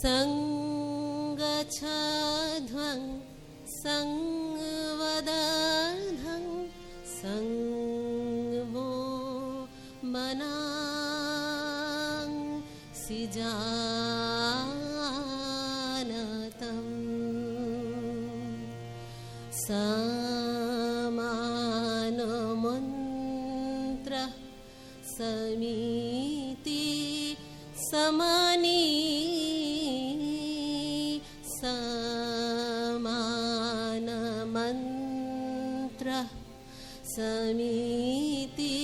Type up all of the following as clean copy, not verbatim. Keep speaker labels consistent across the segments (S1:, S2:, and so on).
S1: सङ्गच्छध्वं संवदध्वं संवो मनां सिजानतं समानमन्त्रः समिति समानी समानमन्त्रः समिति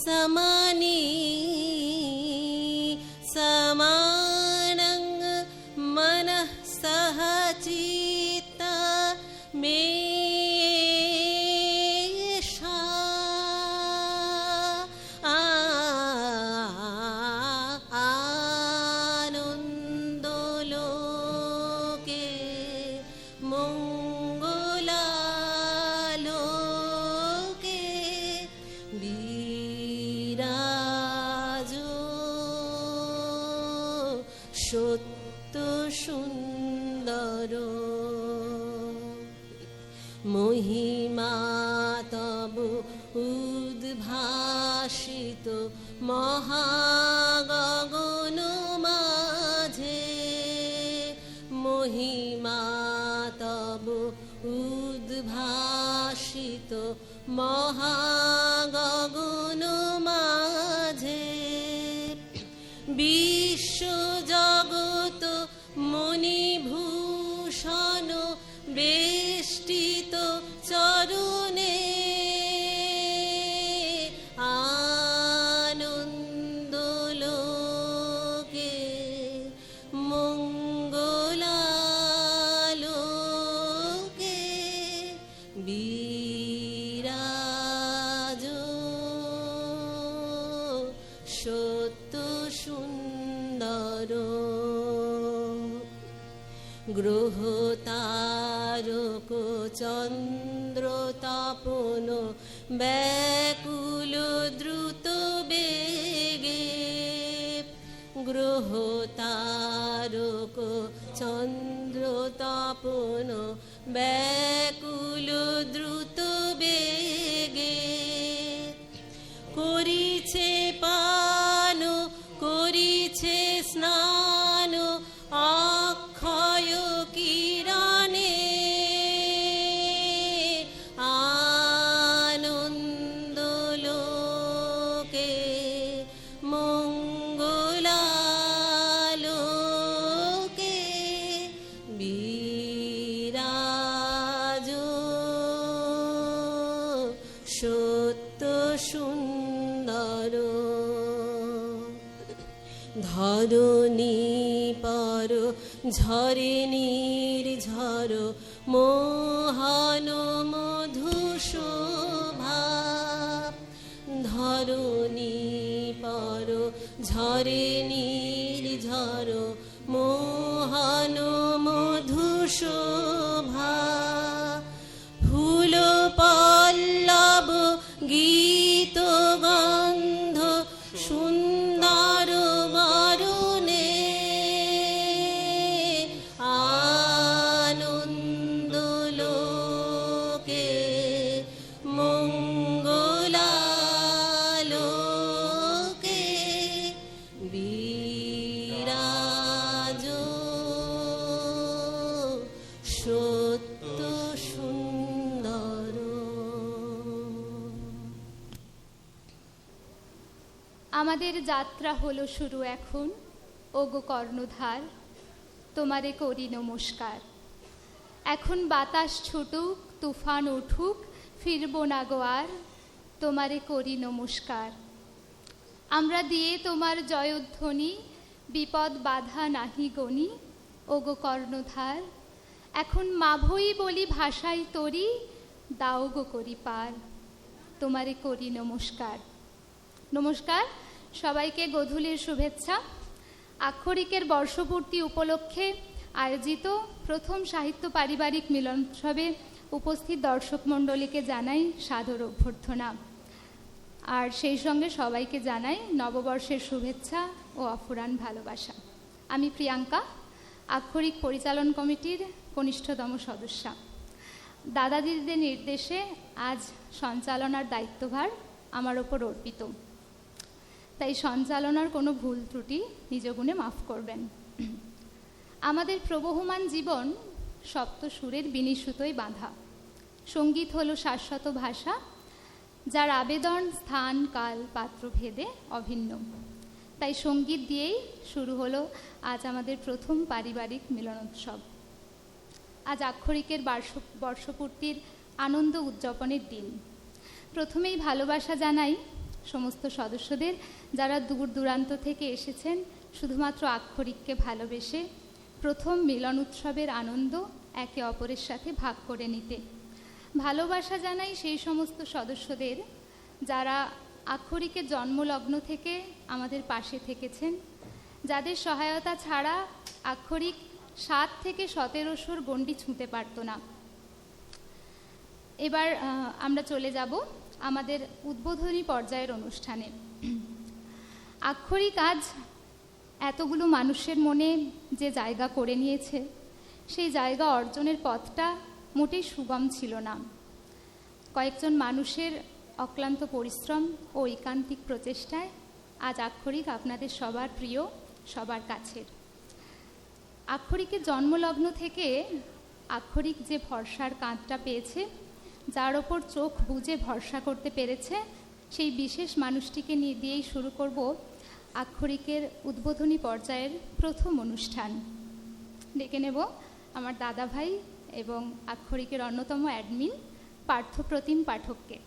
S1: समानी समानं मनः सह चित्ता मेषा आनन्दलोके मङ्गलालोके বিরাজো সত্য সুন্দর মহিমা তব উদ্ভাসিত মহাগগন মাঝে মহিমা তব উদ্ভাসিত মহাগগন মাঝে বিশ্বজগৎ মণিভূষণ বেষ্টিত চরণে আনন্দলোকে মঙ্গলালোকে বিরাজো সত্য সুন্দর গ্রহ তারক চন্দ্র তপন ব্যাকুল দ্রুত বেগে গ্রহ তারক চন্দ্র তপন ব্যাকুল দ্রুত বেগে করিছে পান করিছে স্নান অক্ষয় কিরণে আনন্দলোকে মঙ্গলালোকে বিরাজো সত্য সুন্দর ধরণী পর ঝরে নির্ঝর মোহন মধুশোভা ধরণী পর ঝরে নির্ঝর মোহন মধুশোভা ফুল পল্লব গীত গন্ধ সুন্দর বরণে আনন্দলোকে মঙ্গলালোকে বিরাজো সত্য সুন্দর।
S2: আমাদের যাত্রা হলো শুরু এখন, ওগো কর্ণধার তোমারে করি নমস্কার। এখন বাতাস ছুটুক তুফান উঠুক ফিরব না গো আর, তোমারে করি নমস্কার। আমরা দিয়ে তোমার জয়ধ্বনি বিপদ বাধা নাহি গণি, ওগো কর্ণধার এখন মাভই বলি ভাষাই তরি, দাও গো করি পার, তোমারে করি নমস্কার। নমস্কার সবাইকে, গোধূলির শুভেচ্ছা। আক্ষরিকের বর্ষপূর্তি উপলক্ষে আয়োজিত প্রথম সাহিত্য পারিবারিক মিলনোৎসবে উপস্থিত দর্শক মণ্ডলীকে জানাই সাদর অভ্যর্থনা, আর সেই সঙ্গে সবাইকে জানাই নববর্ষের শুভেচ্ছা ও অফুরান ভালোবাসা। আমি প্রিয়াঙ্কা, আক্ষরিক পরিচালন কমিটির কনিষ্ঠতম সদস্যা। দাদা দিদিদের নির্দেশে আজ সঞ্চালনার দায়িত্বভার আমার ওপর অর্পিত, তাই সঞ্চালনার কোনো ভুল ত্রুটি নিজ গুণে মাফ করবেন। আমাদের প্রবহমান জীবন সপ্ত সুরের বিনিসুতোয় বাঁধা। সঙ্গীত হলো শাশ্বত ভাষা, যার আবেদন স্থান কাল পাত্র ভেদে অভিন্ন। তাই সঙ্গীত দিয়েই শুরু হলো আজ আমাদের প্রথম পারিবারিক মিলনোৎসব। আজ আক্ষরিকের বর্ষপূর্তির আনন্দ উদযাপনের দিন। প্রথমেই ভালোবাসা জানাই সমস্ত সদস্যদের, যারা দূর দূরান্ত থেকে এসেছেন শুধুমাত্র আক্ষরিককে ভালোবেসে প্রথম মিলন উৎসবের আনন্দ একে অপরের সাথে ভাগ করে নিতে। ভালোবাসা জানাই সেই সমস্ত সদস্যদের যারা আক্ষরিকের জন্মলগ্ন থেকে আমাদের পাশে থেকেছেন, যাদের সহায়তা ছাড়া আক্ষরিক 7 থেকে 1700 গণ্ডি ছুঁতে পারত না। এবার আমরা চলে যাব আমাদের উদ্বোধনী পর্যায়ের অনুষ্ঠানে। আক্ষরিক আজ এতগুলো মানুষের মনে যে জায়গা করে নিয়েছে, সেই জায়গা অর্জনের পথটা মোটেই সুগম ছিল না। কয়েকজন মানুষের অক্লান্ত পরিশ্রম ও ঐকান্তিক প্রচেষ্টায় আজ আক্ষরিক আপনাদের সবার প্রিয়, সবার কাছের। আক্ষরিকের জন্মলগ্ন থেকে আক্ষরিক যে ভরসার কাঁধটা পেয়েছে, যার ওপর চোখ বুজে ভরসা করতে পেরেছে, সেই বিশেষ মানুষটিকে নিয়ে দিয়েই শুরু করব আক্ষরিকের উদ্বোধনী পর্যায়ের প্রথম অনুষ্ঠান। ডেকে নেব আমার দাদা ভাই এবং আক্ষরিকের অন্যতম অ্যাডমিন পার্থপ্রতিম পাঠককে।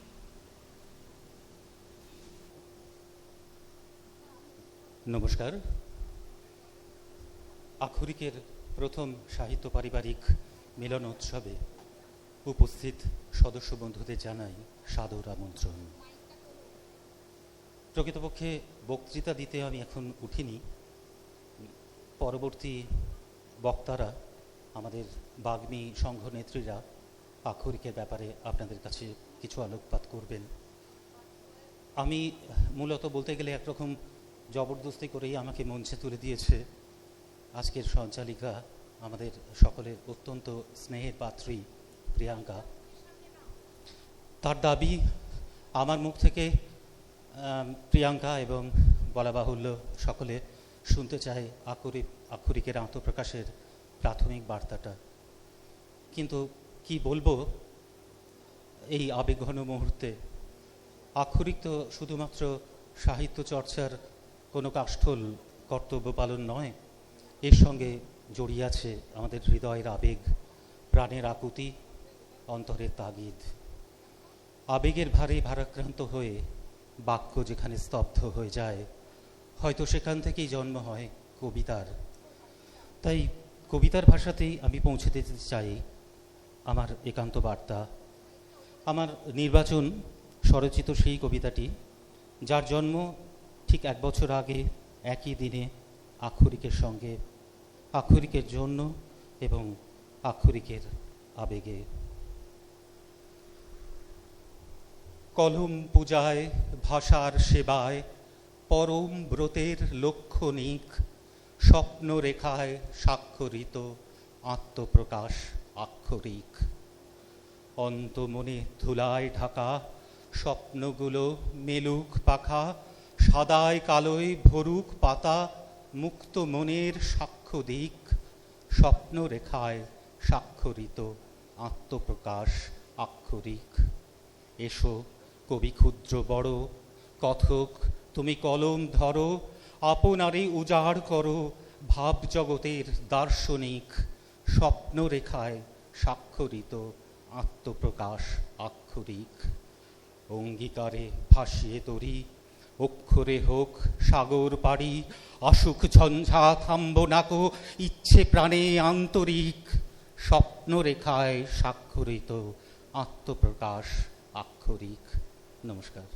S3: নমস্কার। আক্ষরিকের প্রথম সাহিত্য পারিবারিক মিলন উৎসবে উপস্থিত সদস্য বন্ধুদের জানাই সাদর আমন্ত্রণ। প্রকৃতপক্ষে বক্তৃতা দিতে আমি এখন উঠিনি। পরবর্তী বক্তারা, আমাদের বাগ্মী সংঘ নেত্রীরা আক্ষরিকের ব্যাপারে আপনাদের কাছে কিছু আলোকপাত করবেন। আমি মূলত বলতে গেলে একরকম জবরদস্তি করেই আমাকে মঞ্চে তুলে দিয়েছে আজকের সঞ্চালিকা, আমাদের সকলের অত্যন্ত স্নেহের পাত্রী প্রিয়াঙ্কা। তার দাবি আমার মুখ থেকে প্রিয়াঙ্কা এবং বলা বাহুল্য সকলে শুনতে চায় আক্ষরিকের আত্মপ্রকাশের প্রাথমিক বার্তাটা। কিন্তু কি বলবো এই আবেগঘন মুহূর্তে? আক্ষরিক তো শুধুমাত্র সাহিত্য চর্চার কোনো কাষ্ঠল কর্তব্য পালন নয়, এর সঙ্গে জড়িয়ে আছে আমাদের হৃদয়ের আবেগ, প্রাণের আকুতি, অন্তরের তাগিদ। আবেগের ভারে ভারাক্রান্ত হয়ে বাক্য যেখানে স্তব্ধ হয়ে যায়, হয়তো সেখান থেকেই জন্ম হয় কবিতার। তাই কবিতার ভাষাতেই আমি পৌঁছে দিতে চাই আমার একান্ত বার্তা। আমার নির্বাচন স্বরচিত সেই কবিতাটি, যার জন্ম ঠিক 1 বছর আগে একই দিনে আক্ষরিকের সঙ্গে, আক্ষরিকের জন্য এবং আক্ষরিকের আবেগে। কলম পূজায় ভাষার সেবায় পরম ব্রতের লক্ষণিক, স্বপ্ন রেখায় স্বাক্ষরিত আত্মপ্রকাশ আক্ষরিক। অন্তমনে ধুলায় ঢাকা স্বপ্নগুলো মেলুক পাখা, সাদায় কালোয় ভরুক পাতা, মুক্ত মনের সাক্ষ্য দিক। স্বপ্ন রেখায় স্বাক্ষরিত আত্মপ্রকাশ আক্ষরিক। এসো কবি ক্ষুদ্র বড়, কথক তুমি কলম ধরো, আপনারে উজাড় করো ভাব জগতের দার্শনিক। স্বপ্ন রেখায় স্বাক্ষরিত আত্মপ্রকাশ আক্ষরিক। অঙ্গীকারে ভাসিয়ে তরি, অক্ষরে হোক সাগর পাড়ি, আসুক ঝঞ্ঝা থামব নাকো, ইচ্ছে প্রাণে আন্তরিক। স্বপ্ন রেখায় স্বাক্ষরিত আত্মপ্রকাশ আক্ষরিক। নমস্কার।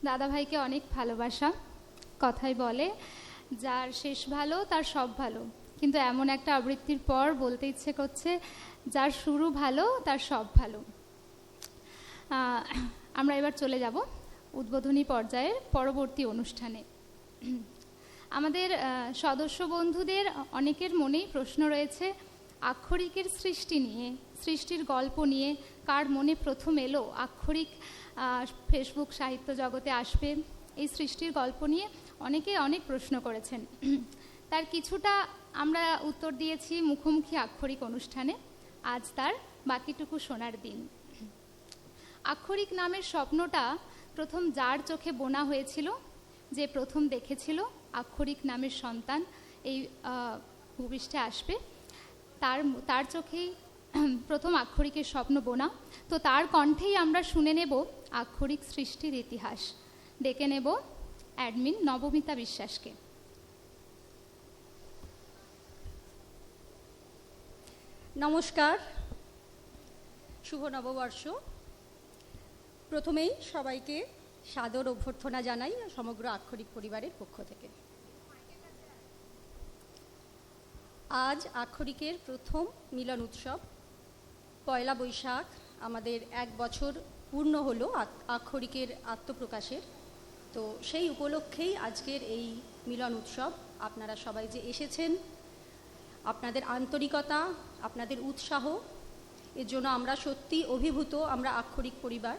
S2: দাদাভাইকে অনেক ভালোবাসা। কথাই বলে, যার শেষ ভালো তার সব ভালো, কিন্তু এমন একটা আবৃত্তির পর বলতে ইচ্ছে করছে, যার শুরু ভালো তার সব ভালো। আমরা এবার চলে যাব উদ্বোধনী পর্যায়ের পরবর্তী অনুষ্ঠানে। আমাদের সদস্য বন্ধুদের অনেকের মনেই প্রশ্ন রয়েছে আক্ষরিকের সৃষ্টি নিয়ে, সৃষ্টির গল্প নিয়ে। কার মনে প্রথম এলো আক্ষরিক ফেসবুক সাহিত্য জগতে আসবে, এই সৃষ্টির গল্প নিয়ে অনেকে অনেক প্রশ্ন করেছেন। তার কিছুটা আমরা উত্তর দিয়েছি মুখোমুখি আক্ষরিক অনুষ্ঠানে। আজ তার বাকিটুকু শোনার দিন। আক্ষরিক নামের স্বপ্নটা প্রথম যার চোখে বোনা হয়েছিল, যে প্রথম দেখেছিল আক্ষরিক নামের সন্তান এই ভূপৃষ্ঠে আসবে, তার চোখেই প্রথম আক্ষরিকের স্বপ্ন বোনা। তো তার কণ্ঠেই আমরা শুনে নেব আক্ষরিক সৃষ্টির ইতিহাস। ডেকে নেব অ্যাডমিন নবমিতা বিশ্বাসকে।
S4: নমস্কার, শুভ নববর্ষ। প্রথমেই সবাইকে সাদর অভ্যর্থনা জানাই সমগ্র আক্ষরিক পরিবারের পক্ষ থেকে। আজ আক্ষরিকের প্রথম মিলন উৎসব, পয়লা বৈশাখ। আমাদের 1 বছর পূর্ণ হলো আক্ষরিকের আত্মপ্রকাশের। তো সেই উপলক্ষেই আজকের এই মিলন উৎসব। আপনারা সবাই যে এসেছেন, আপনাদের আন্তরিকতা, আপনাদের উৎসাহ, এর জন্য আমরা সত্যি অভিভূত, আমরা আক্ষরিক পরিবার।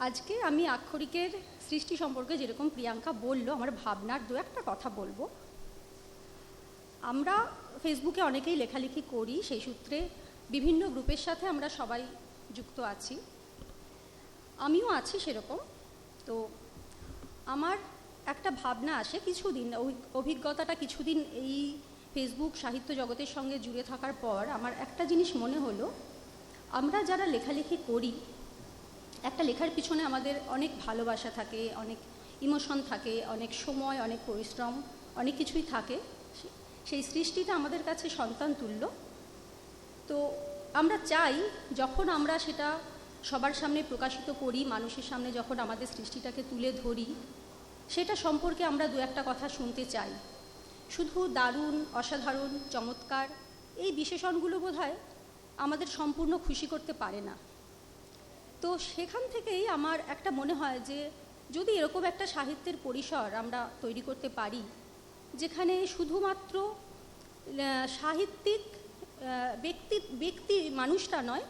S4: আজকে আমি আক্ষরিকের সৃষ্টি সম্পর্কে যেরকম প্রিয়াঙ্কা বলল, আমার ভাবনার 2-1টা কথা বলবো। আমরা ফেসবুকে অনেকেই লেখালেখি করি, সেই সূত্রে বিভিন্ন গ্রুপের সাথে আমরা সবাই যুক্ত আছি, আমিও আছি সেরকম। তো আমার একটা ভাবনা আসে কিছুদিন, অভিজ্ঞতাটা কিছুদিন এই ফেসবুক সাহিত্য জগতের সঙ্গে জুড়ে থাকার পর আমার একটা জিনিস মনে হলো, আমরা যারা লেখালেখি করি, একটা লেখার পিছনে আমাদের অনেক ভালোবাসা থাকে, অনেক ইমোশন থাকে, অনেক সময়, অনেক পরিশ্রম, অনেক কিছুই থাকে। সেই সৃষ্টিটা আমাদের কাছে সন্তান তুল্য। তো আমরা চাই যখন আমরা সেটা সবার সামনে প্রকাশিত করি, মানুষের সামনে যখন আমাদের সৃষ্টিটাকে তুলে ধরি, সেটা সম্পর্কে আমরা 2-1টা কথা শুনতে চাই। শুধু দারুণ, অসাধারণ, চমৎকার এই বিশেষণগুলো বোধহয় আমাদের সম্পূর্ণ খুশি করতে পারে না। তো সেখান থেকেই আমার একটা মনে হয় যে যদি এরকম একটা সাহিত্যের পরিসর আমরা তৈরি করতে পারি, যেখানে শুধুমাত্র সাহিত্যিক ব্যক্তি মানুষটা নয়,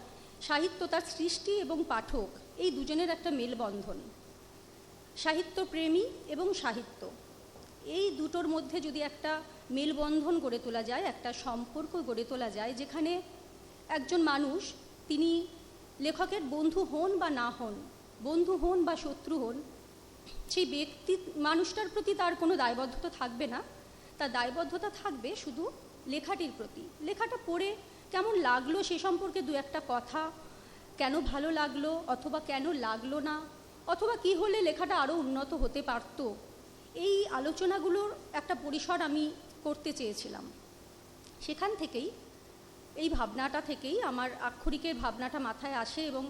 S4: সাহিত্য তার সৃষ্টি এবং পাঠক এই দুজনের একটা মেলবন্ধন, সাহিত্যপ্রেমী এবং সাহিত্য, এই দুটোর মধ্যে যদি একটা মেলবন্ধন গড়ে তোলা যায়, একটা সম্পর্ক গড়ে তোলা যায়, যেখানে একজন মানুষ তিনি লেখকের বন্ধু হন বা না হন, বন্ধু হন বা শত্রু হন, সেই ব্যক্তি মানুষটার প্রতি তার কোনো দায়বদ্ধতা থাকবে না। তার দায়বদ্ধতা থাকবে শুধু লেখাটির প্রতি। লেখাটা পড়ে কেমন লাগলো সে সম্পর্কে 2-1টা কথা, কেন ভালো লাগলো অথবা কেন লাগলো না, অথবা কি হলে লেখাটা আরও উন্নত হতে পারত, এই আলোচনাগুলোর একটা পরিসর আমি করতে চেয়েছিলাম। সেখান থেকেই, এই ভাবনাটা থেকেই আমার আক্ষরিকের ভাবনাটা মাথায় আসে এবং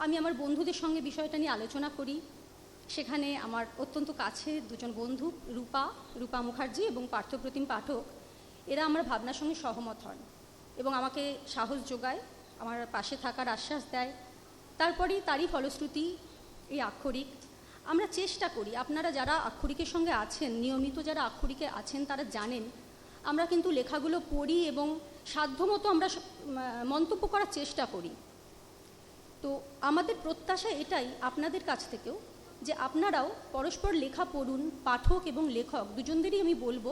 S4: আমি আমার বন্ধুদের সঙ্গে বিষয়টা নিয়ে আলোচনা করি। সেখানে আমার অত্যন্ত কাছে 2জন বন্ধু, রূপা মুখার্জি এবং পার্থপ্রতিম পাঠক, এরা আমার ভাবনার সঙ্গে সহমত হন এবং আমাকে সাহস যোগায়, আমার পাশে থাকার আশ্বাস দেয়। তারপরেই তারই ফলশ্রুতি এই আক্ষরিক। আমরা চেষ্টা করি, আপনারা যারা আক্ষরিকের সঙ্গে আছেন, নিয়মিত যারা আক্ষরিকে আছেন, তারা জানেন আমরা কিন্তু লেখাগুলো পড়ি এবং সাধ্যমতো আমরা মন্তব্য করার চেষ্টা করি। তো আমাদের প্রত্যাশা এটাই আপনাদের কাছ থেকেও, যে আপনারাও পরস্পর লেখা পড়ুন, পাঠক এবং লেখক দুজনদেরই আমি বলবো,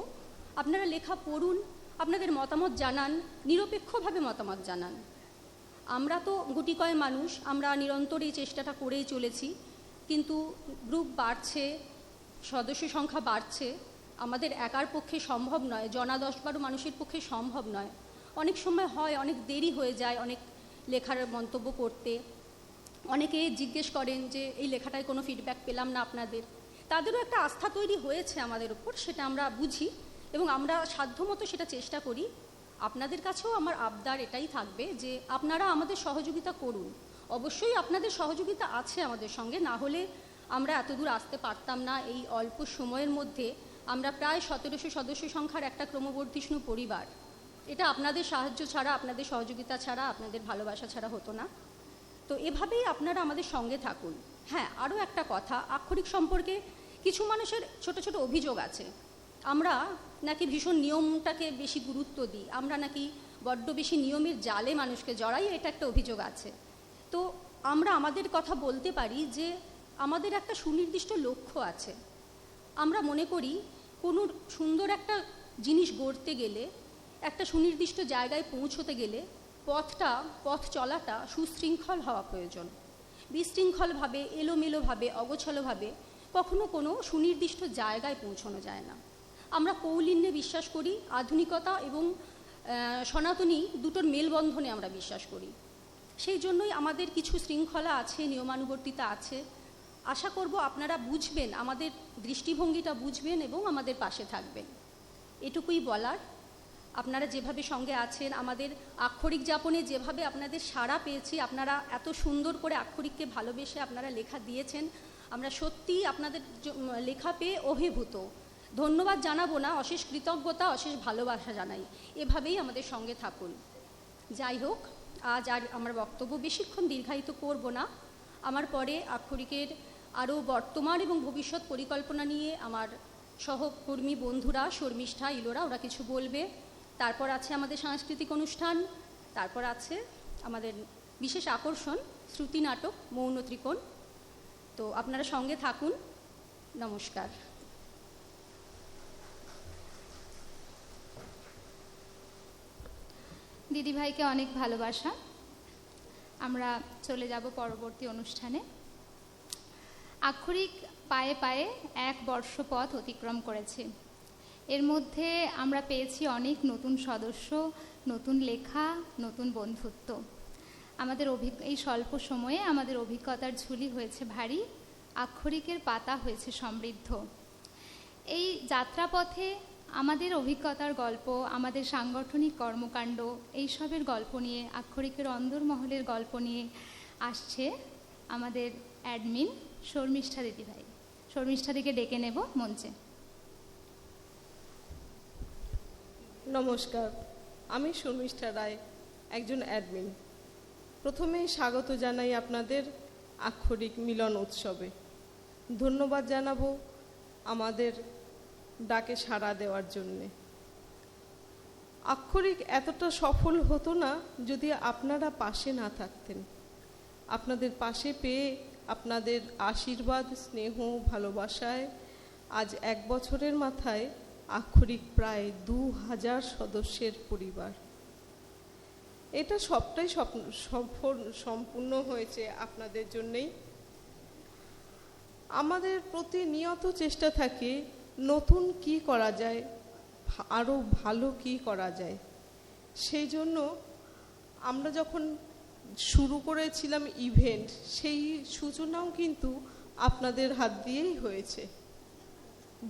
S4: আপনারা লেখা পড়ুন, আপনাদের মতামত জানান, নিরপেক্ষভাবে মতামত জানান। আমরা তো গুটিকয় মানুষ, আমরা নিরন্তর এই চেষ্টাটা করেই চলেছি, কিন্তু গ্রুপ বাড়ছে, সদস্য সংখ্যা বাড়ছে, আমাদের একার পক্ষে সম্ভব নয়, 10-12 মানুষের পক্ষে সম্ভব নয়। অনেক সময় হয়, অনেক দেরি হয়ে যায় অনেক লেখার মন্তব্য করতে। অনেকে জিজ্ঞেস করেন যে এই লেখাটায় কোনো ফিডব্যাক পেলাম না আপনাদের, তাদেরও একটা আস্থা তৈরি হয়েছে আমাদের উপর, সেটা আমরা বুঝি এবং আমরা সাধ্যমতো সেটা চেষ্টা করি। আপনাদের কাছেও আমার আবদার এটাই থাকবে যে আপনারা আমাদের সহযোগিতা করুন। অবশ্যই আপনাদের সহযোগিতা আছে আমাদের সঙ্গে, না হলে আমরা এতদূর আসতে পারতাম না। এই অল্প সময়ের মধ্যে আমরা প্রায় 1700 সদস্য সংখ্যার একটা ক্রমবর্ধিষ্ণু পরিবার। এটা আপনাদের সাহায্য ছাড়া, আপনাদের সহযোগিতা ছাড়া, আপনাদের ভালোবাসা ছাড়া হতো না। তো এভাবেই আপনারা আমাদের সঙ্গে থাকুন। হ্যাঁ, আরও একটা কথা, আক্ষরিক সম্পর্কে কিছু মানুষের ছোট ছোট অভিযোগ আছে, আমরা নাকি ভীষণ নিয়মটাকে বেশি গুরুত্ব দিই, আমরা নাকি বড্ড বেশি নিয়মের জালে মানুষকে জড়াই, এটা একটা অভিযোগ আছে। তো আমরা আমাদের কথা বলতে পারি যে আমাদের একটা সুনির্দিষ্ট লক্ষ্য আছে। আমরা মনে করি কোনো সুন্দর একটা জিনিস গড়তে গেলে, একটা সুনির্দিষ্ট জায়গায় পৌঁছতে গেলে পথ চলাটা সুশৃঙ্খল হওয়া প্রয়োজন। বিশৃঙ্খলভাবে, এলোমেলোভাবে, অগোছালোভাবে কখনো কোনো সুনির্দিষ্ট জায়গায় পৌঁছানো যায় না। আমরা কৌলিন্যে বিশ্বাস করি, আধুনিকতা এবং সনাতনী দুটোর মেলবন্ধনে আমরা বিশ্বাস করি। সেই জন্যই আমাদের কিছু শৃঙ্খলা আছে, নিয়মানুবর্তিতা আছে। আশা করব আপনারা বুঝবেন, আমাদের দৃষ্টিভঙ্গিটা বুঝবেন এবং আমাদের পাশে থাকবেন। এটুকুই বলার। আপনারা যেভাবে সঙ্গে আছেন, আমাদের আক্ষরিক যাপনে যেভাবে আপনাদের সাড়া পেয়েছি, আপনারা এত সুন্দর করে আক্ষরিককে ভালোবেসে আপনারা লেখা দিয়েছেন, আমরা সত্যিই আপনাদের লেখা পেয়ে অভিভূত। ধন্যবাদ জানাবো না, অশেষ কৃতজ্ঞতা, অশেষ ভালোবাসা জানাই। এভাবেই আমাদের সঙ্গে থাকুন। যাই হোক, আজ আর আমার বক্তব্য বেশিক্ষণ দীর্ঘায়িত করব না। আমার পরে আক্ষরিকের আরও বর্তমান এবং ভবিষ্যৎ পরিকল্পনা নিয়ে আমার সহকর্মী বন্ধুরা, শর্মিষ্ঠা, ইলোরা, ওরা কিছু বলবে। তারপর আছে আমাদের সাংস্কৃতিক অনুষ্ঠান, তারপর আছে আমাদের বিশেষ আকর্ষণ শ্রুতি নাটক মৌন ত্রিকোণ। তো আপনারা সঙ্গে থাকুন। নমস্কার।
S2: দিদিভাইকে অনেক ভালোবাসা। আমরা চলে যাব পরবর্তী অনুষ্ঠানে। আক্ষরিক পায়ে পায়ে 1 বর্ষ পথ অতিক্রম করেছে। এর মধ্যে আমরা পেয়েছি অনেক নতুন সদস্য, নতুন লেখা, নতুন বন্ধুত্ব। আমাদের এই স্বল্প সময়ে আমাদের অভিজ্ঞতার ঝুলি হয়েছে ভারী, আক্ষরিকের পাতা হয়েছে সমৃদ্ধ। এই যাত্রাপথে আমাদের অভিজ্ঞতার গল্প, আমাদের সাংগঠনিক কর্মকাণ্ড, এইসবের গল্প নিয়ে, আক্ষরিকের অন্দরমহলের গল্প নিয়ে আসছে আমাদের অ্যাডমিন শর্মিষ্ঠা দিদিভাই। শর্মিষ্ঠাদিকে ডেকে নেব মঞ্চে।
S5: নমস্কার, আমি শর্মিষ্ঠা রায়, একজন অ্যাডমিন। প্রথমেই স্বাগত জানাই আপনাদের আক্ষরিক মিলন উৎসবে। ধন্যবাদ জানাবো আমাদের ডাকে সাড়া দেওয়ার জন্যে। আক্ষরিক এতটা সফল হতো না যদি আপনারা পাশে না থাকতেন। আপনাদের পাশে পেয়ে, আপনাদের আশীর্বাদ, স্নেহ, ভালোবাসায় আজ 1 বছরের মাথায় আক্ষরিক প্রায় 2000 সদস্যের পরিবার। এটা সবটাই সম্পূর্ণ হয়েছে আপনাদের জন্যেই। আমাদের প্রতিনিয়ত চেষ্টা থাকে নতুন কি করা যায়, আরও ভালো কি করা যায়। সেই জন্য আমরা যখন শুরু করেছিলাম ইভেন্ট, সেই সূচনাও কিন্তু আপনাদের হাত দিয়েই হয়েছে।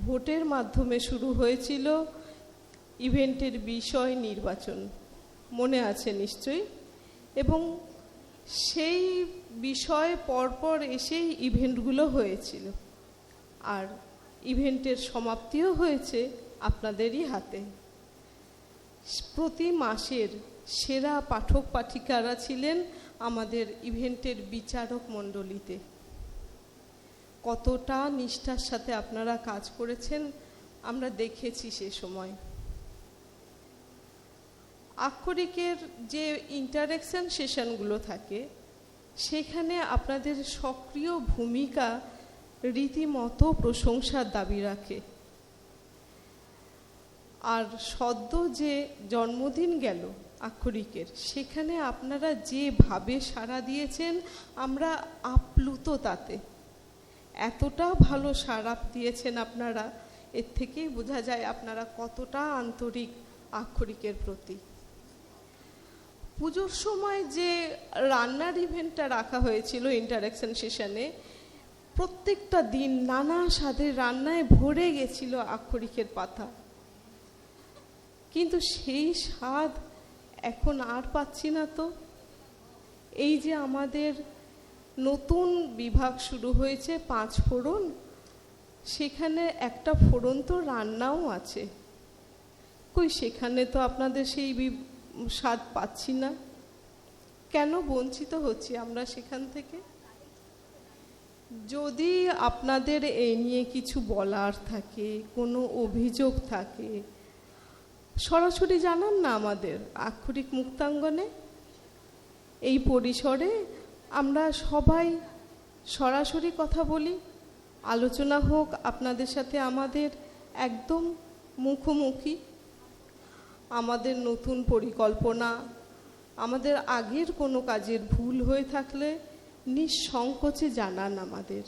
S5: ভোটের মাধ্যমে শুরু হয়েছিল ইভেন্টের বিষয় নির্বাচন, মনে আছে নিশ্চয়ই। এবং সেই বিষয় পরপর এসেই ইভেন্টগুলো হয়েছিল, আর ইভেন্টের সমাপ্তিও হয়েছে আপনাদেরই হাতে। প্রতি মাসের সেরা পাঠক পাঠিকারা ছিলেন আমাদের ইভেন্টের বিচারক মণ্ডলীতে। কতটা নিষ্ঠার সাথে আপনারা কাজ করেছেন আমরা দেখেছি সে সময়। আক্ষরিকের যে ইন্টারেকশন সেশনগুলো থাকে, সেখানে আপনাদের সক্রিয় ভূমিকা রীতিমতো প্রশংসার দাবি রাখে। আর সদ্য যে জন্মদিন গেল আক্ষরিকের, সেখানে আপনারা যেভাবে সাড়া দিয়েছেন আমরা আপ্লুত তাতে। এতটা ভালো সাড়া দিয়েছেন আপনারা, এর থেকেই বোঝা যায় আপনারা কতটা আন্তরিক আক্ষরিকের প্রতি। পুজোর সময় যে রান্নার ইভেন্টটা রাখা হয়েছিল ইন্টারেকশন সেশনে, প্রত্যেকটা দিন নানা স্বাদের রান্নায় ভরে গেছিল আক্ষরিকের পাতা। কিন্তু সেই স্বাদ এখন আর পাচ্ছি না তো। এই যে আমাদের নতুন বিভাগ শুরু হয়েছে 5 ফোড়ন, সেখানে একটা ফোড়ন তো রান্নাও আছে, কই সেখানে তো আপনাদের সেই স্বাদ পাচ্ছি না। কেন বঞ্চিত হচ্ছি আমরা সেখান থেকে? যদি আপনাদের এই নিয়ে কিছু বলার থাকে, কোনো অভিযোগ থাকে, সরাসরি জানান না আমাদের আক্ষরিক মুক্তাঙ্গনে। এই পরিসরে আমরা সবাই সরাসরি কথা বলি, আলোচনা হোক আপনাদের সাথে আমাদের একদম মুখোমুখি। আমাদের নতুন পরিকল্পনা, আমাদের আগের কোনো কাজের ভুল হয়ে থাকলে নিঃসংকোচে জানান আমাদের।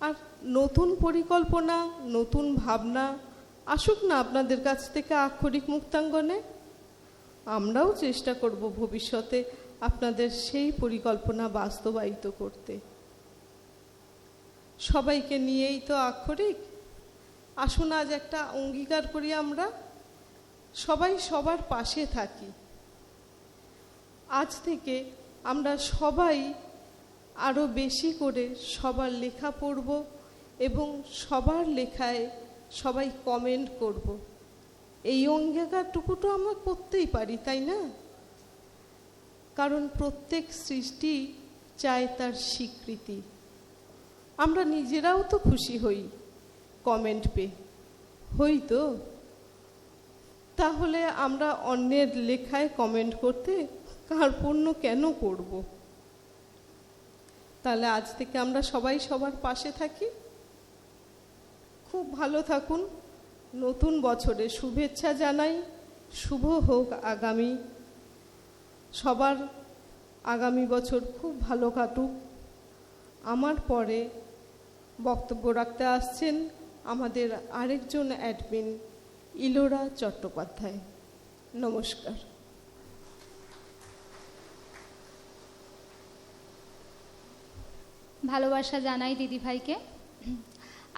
S5: আর নতুন পরিকল্পনা, নতুন ভাবনা আসুক না আপনাদের কাছ থেকে আক্ষরিক মুক্তাঙ্গনে। আমরাও চেষ্টা করব ভবিষ্যতে আপনাদের সেই পরিকল্পনা বাস্তবায়িত করতে। সবাইকে নিয়েই তো আক্ষরিক। আসুন আজ একটা অঙ্গীকার করি, আমরা সবাই সবার পাশে থাকি। আজ থেকে আমরা সবাই আরও বেশি করে সবার লেখা পড়ব এবং সবার লেখায় সবাই কমেন্ট করব। এই অঙ্গীকারটুকু তো আমরা করতেই পারি, তাই না? কারণ প্রত্যেক সৃষ্টি চায় তার স্বীকৃতি। আমরা নিজেরাও তো খুশি হই কমেন্ট পেয়ে, হই তো? তাহলে আমরা অন্যের লেখায় কমেন্ট করতে কার্পণ্য কেন করব? তাহলে আজ থেকে আমরা সবাই সবার পাশে থাকি। খুব ভালো থাকুন। নতুন বছরে শুভেচ্ছা জানাই। শুভ হোক আগামী। সবার আগামী বছর খুব ভালো কাটুক। আমার পরে বক্তব্য রাখতে আসছেন আমাদের আরেকজন অ্যাডমিন ইলোরা চট্টোপাধ্যায়। নমস্কার।
S2: ভালোবাসা জানাই দিদিভাইকে।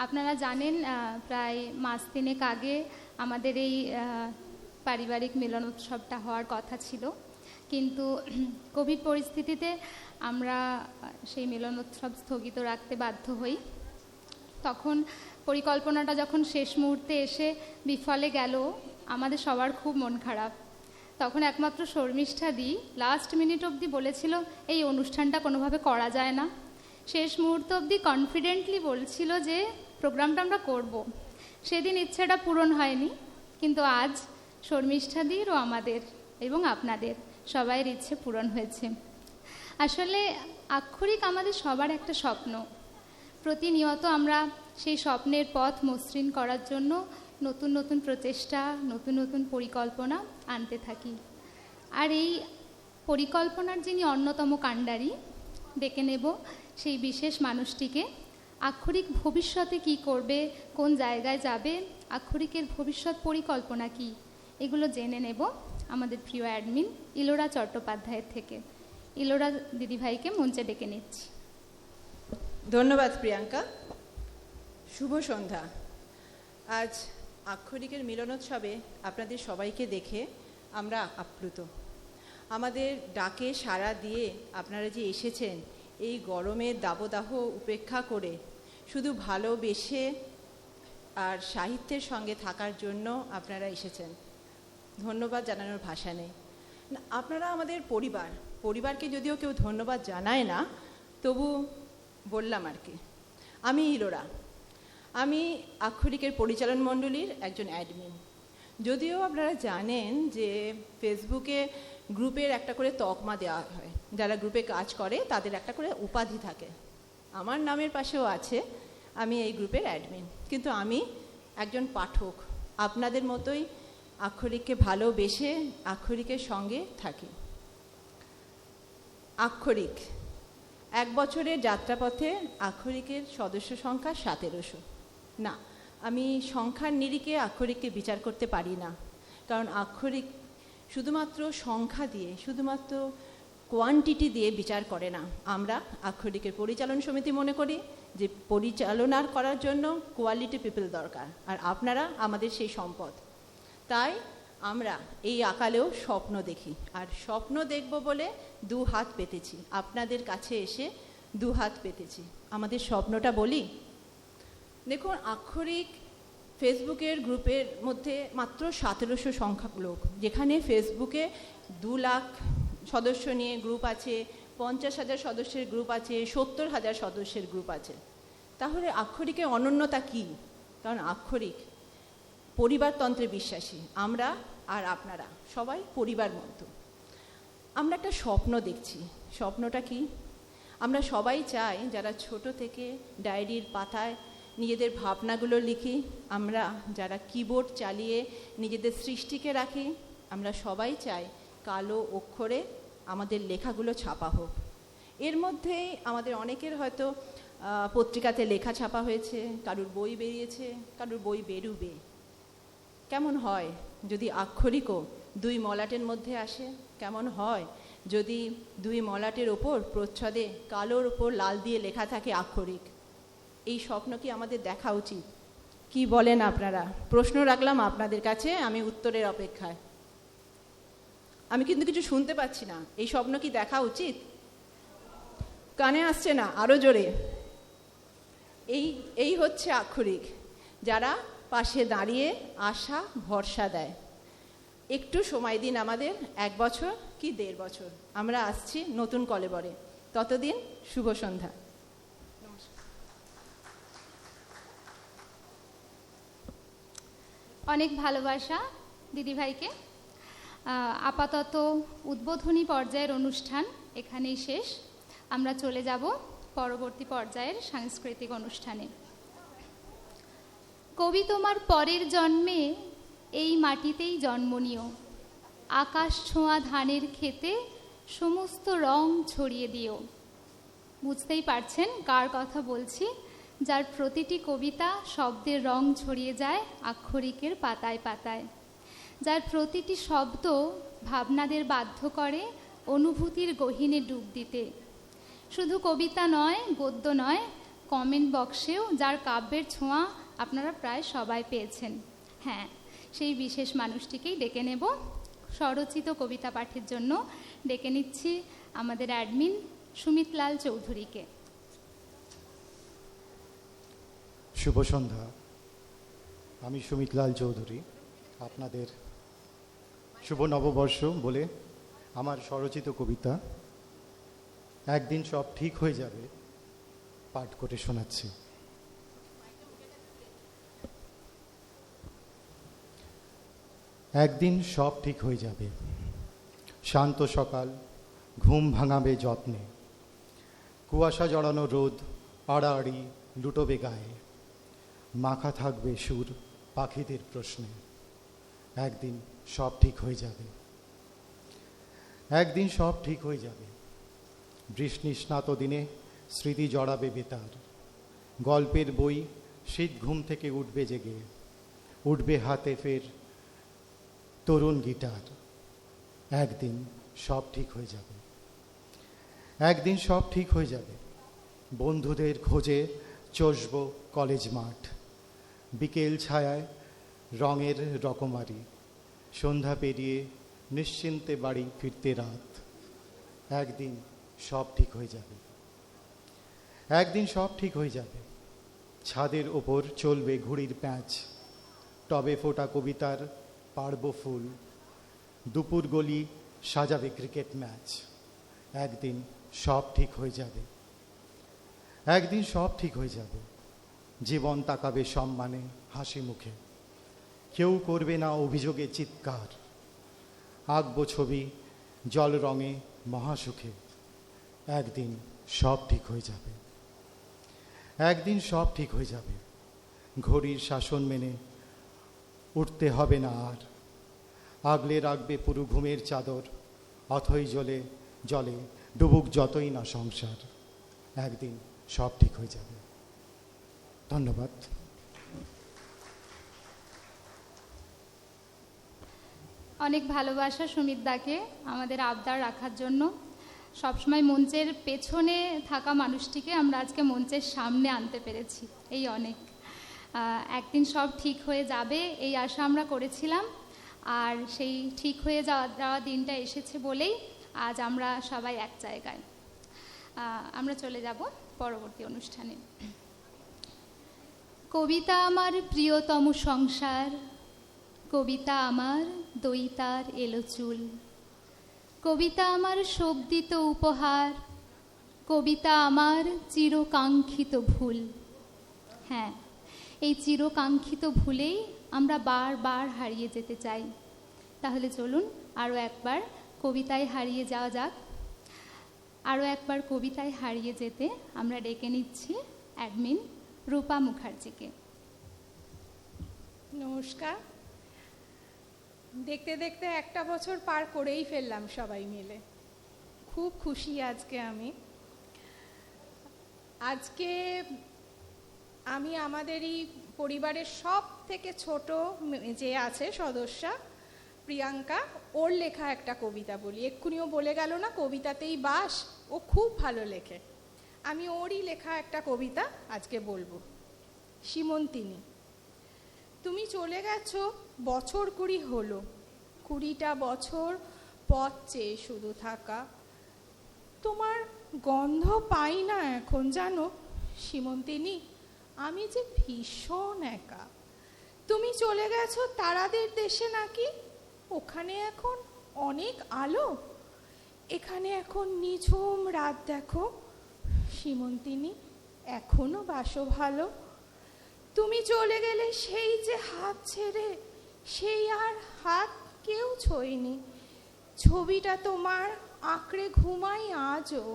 S2: আপনারা জানেন প্রায় মাস তিনেক আগে আমাদের এই পারিবারিক মিলন উৎসবটা হওয়ার কথা ছিল, কিন্তু কোভিড পরিস্থিতিতে আমরা সেই মিলন উৎসব স্থগিত রাখতে বাধ্য হই। তখন পরিকল্পনাটা যখন শেষ মুহূর্তে এসে বিফলে গেল, আমাদের সবার খুব মন খারাপ। তখন একমাত্র শর্মিষ্ঠা দি লাস্ট মিনিট অবধি বলেছিল এই অনুষ্ঠানটা কোনোভাবে করা যায় না। শেষ মুহূর্ত অবধি কনফিডেন্টলি বলছিল যে প্রোগ্রামটা আমরা করব। সেদিন ইচ্ছেটা পূরণ হয়নি, কিন্তু আজ শর্মিষ্ঠাদির ও আমাদের এবং আপনাদের সবাইয়ের ইচ্ছে পূরণ হয়েছে। আসলে আক্ষরিক আমাদের সবার একটা স্বপ্ন। প্রতিনিয়ত আমরা সেই স্বপ্নের পথ মসৃণ করার জন্য নতুন নতুন প্রচেষ্টা, নতুন নতুন পরিকল্পনা আনতে থাকি। আর এই পরিকল্পনার যিনি অন্যতম কাণ্ডারি, ডেকে নেব সেই বিশেষ মানুষটিকে। আক্ষরিক ভবিষ্যতে কি করবে, কোন জায়গায় যাবে, আক্ষরিকের ভবিষ্যৎ পরিকল্পনা কি, এগুলো জেনে নেব আমাদের প্রিয় অ্যাডমিন ইলোরা চট্টোপাধ্যায়ের থেকে। ইলোরা দিদিভাইকে মঞ্চে ডেকে নিচ্ছি।
S6: ধন্যবাদ প্রিয়াঙ্কা। শুভ সন্ধ্যা। আজ আক্ষরিকের মিলনোৎসবে আপনাদের সবাইকে দেখে আমরা আপ্লুত। আমাদের ডাকে সাড়া দিয়ে আপনারা যে এসেছেন, এই গরমের দাবদাহ উপেক্ষা করে শুধু ভালোবেসে আর সাহিত্যের সঙ্গে থাকার জন্য আপনারা এসেছেন। ধন্যবাদ জানানোর ভাষা নেই। আপনারা আমাদের পরিবারকে যদিও কেউ ধন্যবাদ জানায় না, তবু বললাম আর কি। আমি ইলোরা, আমি আক্ষরিকের পরিচালন মণ্ডলীর একজন অ্যাডমিন। যদিও আপনারা জানেন যে ফেসবুকে গ্রুপের একটা করে তকমা দেওয়া হয়, যারা গ্রুপে কাজ করে তাদের একটা করে উপাধি থাকে। আমার নামের পাশেও আছে, আমি এই গ্রুপের অ্যাডমিন। কিন্তু আমি একজন পাঠক, আপনাদের মতোই আক্ষরিককে ভালোবেসে আক্ষরিকের সঙ্গে থাকি। আক্ষরিক 1 বছরের যাত্রাপথে আক্ষরিকের সদস্য সংখ্যা 1700। না, আমি সংখ্যার নিরিখে আক্ষরিককে বিচার করতে পারি না, কারণ আক্ষরিক শুধুমাত্র সংখ্যা দিয়ে, শুধুমাত্র কোয়ান্টিটি দিয়ে বিচার করে না। আমরা আক্ষরিকের পরিচালন সমিতি মনে করি যে পরিচালনার করার জন্য কোয়ালিটি পিপল দরকার, আর আপনারা আমাদের সেই সম্পদ। তাই আমরা এই আকালেও স্বপ্ন দেখি, আর স্বপ্ন দেখব বলে 2 হাত পেতেছি, আপনাদের কাছে এসে 2 হাত পেতেছি। আমাদের স্বপ্নটা বলি। দেখুন, আক্ষরিক ফেসবুকের গ্রুপের মধ্যে মাত্র 1700 সংখ্যক লোক, যেখানে ফেসবুকে 2 লাখ সদস্য নিয়ে গ্রুপ আছে, 50,000 সদস্যের গ্রুপ আছে, 70,000 সদস্যের গ্রুপ আছে। তাহলে আক্ষরিকের অনন্যতা কী? কারণ আক্ষরিক পরিবারতন্ত্রে বিশ্বাসী। আমরা আর আপনারা সবাই পরিবার মতো। আমরা একটা স্বপ্ন দেখছি। স্বপ্নটা কি? আমরা সবাই চাই, যারা ছোট থেকে ডায়েরির পাতায় নিজেদের ভাবনাগুলো লিখি, আমরা যারা কিবোর্ড চালিয়ে নিজেদের সৃষ্টিকে রাখি, আমরা সবাই চাই কালো অক্ষরে আমাদের লেখাগুলো ছাপা হোক। এর মধ্যেই আমাদের অনেকের হয়তো পত্রিকাতে লেখা ছাপা হয়েছে, কারুর বই বেরিয়েছে, কারুর বই বেরুবে। কেমন হয় যদি আক্ষরিকও দুই মলাটের মধ্যে আসে? কেমন হয় যদি দুই মলাটের ওপর প্রচ্ছদে কালোর ওপর লাল দিয়ে লেখা থাকে আক্ষরিক? এই স্বপ্ন কি আমাদের দেখা উচিত? কি বলেন আপনারা? প্রশ্ন রাখলাম আপনাদের কাছে, আমি উত্তরের অপেক্ষায়। আমি কিন্তু কিছু শুনতে পাচ্ছি না। এই স্বপ্ন কি দেখা উচিত? কানে আসছে না, আরো জোরে। এই হচ্ছে আক্ষরিক, যারা পাশে দাঁড়িয়ে আশা ভরসা দেয়। একটু সময় দিন আমাদের, 1 বছর কি 1.5 বছর, আমরা আসছি নতুন কলেবরে। ততদিন শুভ সন্ধ্যা।
S2: অনেক ভালোবাসা দিদিভাইকে। আপাতত উদ্বোধনী পর্যায়ের অনুষ্ঠান এখানেই শেষ। আমরা চলে যাব পরবর্তী পর্যায়ের সাংস্কৃতিক অনুষ্ঠানে। কবি তোমার পরের জন্মে এই মাটিতেই জন্ম নিও, আকাশ ছোঁয়া ধানের ক্ষেতে সমস্ত রং ছড়িয়ে দিও। বুঝতেই পারছেন কার কথা বলছি, যার প্রতিটি কবিতা শব্দের রং ছড়িয়ে যায় আক্ষরিকের পাতায় পাতায়, যার প্রতিটি শব্দ ভাবনাদের বাধ্য করে অনুভূতির গহীনে ডুব দিতে। শুধু কবিতা নয়, গদ্য নয়, কমেন্ট বক্সেও যার কাব্যের ছোঁয়া আপনারা প্রায় সবাই পেয়েছেন। হ্যাঁ, সেই বিশেষ মানুষটিকেই ডেকে নেব স্বরচিত কবিতা পাঠের জন্য। ডেকে নিচ্ছি আমাদের অ্যাডমিন সুমিতলাল চৌধুরীকে।
S7: শুভ সন্ধ্যা। আমি সুমিতলাল চৌধুরী। আপনাদের শুভ নববর্ষ বলে আমার স্বরচিত কবিতা একদিন সব ঠিক হয়ে যাবে পাঠ করে শোনাচ্ছি। একদিন সব ঠিক হয়ে যাবে। শান্ত সকাল ঘুম ভাঙাবে যত্নে, কুয়াশা জড়ানো রোদ আড়াআড়ি লুটোবে গায়ে, মাখা থাকবে সুর পাখিদের প্রশ্নে। একদিন সব ঠিক হয়ে যাবে। একদিন সব ঠিক হয়ে যাবে। বৃষ্টি স্নাত দিনে স্মৃতি জড়াবে বেতার, গল্পের বই শীত ঘুম থেকে উঠবে জেগে, উঠবে হাতে ফের তরুণ গিটার। একদিন সব ঠিক হয়ে যাবে। একদিন সব ঠিক হয়ে যাবে। বন্ধুদের খোঁজে চষব কলেজ মাঠ, বিকেল ছায়ায় রঙের রকমারি, সন্ধ্যা পেরিয়ে নিশ্চিন্তে বাড়ি ফিরতে রাত। একদিন সব ঠিক হয়ে যাবে। একদিন সব ঠিক হয়ে যাবে। ছাদের ওপর চলবে ঘুড়ির প্যাঁচ, টবে ফোটা কবিতার পাড়ব ফুল, দুপুর গলি সাজাবে ক্রিকেট ম্যাচ। একদিন সব ঠিক হয়ে যাবে। একদিন সব ঠিক হয়ে যাবে। জীবন তাকাবে সম্মানে হাসি মুখে, কেউ করবে না অভিযোগে চিৎকার। আঁকবো ছবি জল রঙে মহাসুখে। একদিন সব ঠিক হয়ে যাবে। একদিন সব ঠিক হয়ে যাবে। ঘড়ির শাসন মেনে উঠতে হবে না আর, আগলে রাখবে পুরো ঘুমের চাদর, অথই জলে জলে ডুবুক যতই না সংসার। একদিন সব ঠিক হয়ে যাবে। ধন্যবাদ।
S2: অনেক ভালোবাসা সুমিত দাকে আমাদের আবদার রাখার জন্য। সবসময় মঞ্চের পেছনে থাকা মানুষটিকে আমরা আজকে মঞ্চের সামনে আনতে পেরেছি, এই অনেক। একদিন সব ঠিক হয়ে যাবে এই আশা আমরা করেছিলাম, আর সেই ঠিক হয়ে যাওয়া দিনটা এসেছে বলেই আজ আমরা সবাই এক জায়গায়। আমরা চলে যাব পরবর্তী অনুষ্ঠানে। কবিতা আমার প্রিয়তম সংসার, কবিতা আমার দইতার এলো চুল, কবিতা আমার শোভিত উপহার, কবিতা আমার চিরকাঙ্ক্ষিত ভুল। হ্যাঁ, এই চিরকাঙ্ক্ষিত ভুলেই আমরা বারবার হারিয়ে যেতে চাই। তাহলে চলুন আরও একবার কবিতায় হারিয়ে যাওয়া যাক। আরও একবার কবিতায় হারিয়ে যেতে আমরা ডেকে নিচ্ছি অ্যাডমিন রূপা মুখার্জিকে।
S8: নমস্কার। দেখতে দেখতে একটা বছর পার করেই ফেললাম সবাই মিলে। খুব খুশি আজকে আমি আমাদেরই পরিবারের সব থেকে ছোট যে আছে সদস্যা প্রিয়াঙ্কা, ওর লেখা একটা কবিতা বলি। এক্ষুনিও বলে গেল না কবিতাতেই বাস, ও খুব ভালো লেখে। আমি ওরই লেখা একটা কবিতা আজকে বলবো। সীমন্তিনী। তুমি চলে গেছো বছর 20 হলো, 20টা বছর পথ চেয়ে শুধু থাকা। তোমার গন্ধ পাই না এখন জানো সীমন্তিনী, আমি যে ভীষণ একা। তুমি চলে গেছো তারাদের দেশে নাকি, ওখানে এখন অনেক আলো, এখানে এখন নিঝুম রাত দেখো সীমন্তিনী, এখনো বাসো ভালো। তুমি চলে গেলে সেই যে হাত ছেড়ে, সেই আর হাত কেউ ছোঁয়নি। ছবিটা তোমার আঁকড়ে ঘুমাই আজও,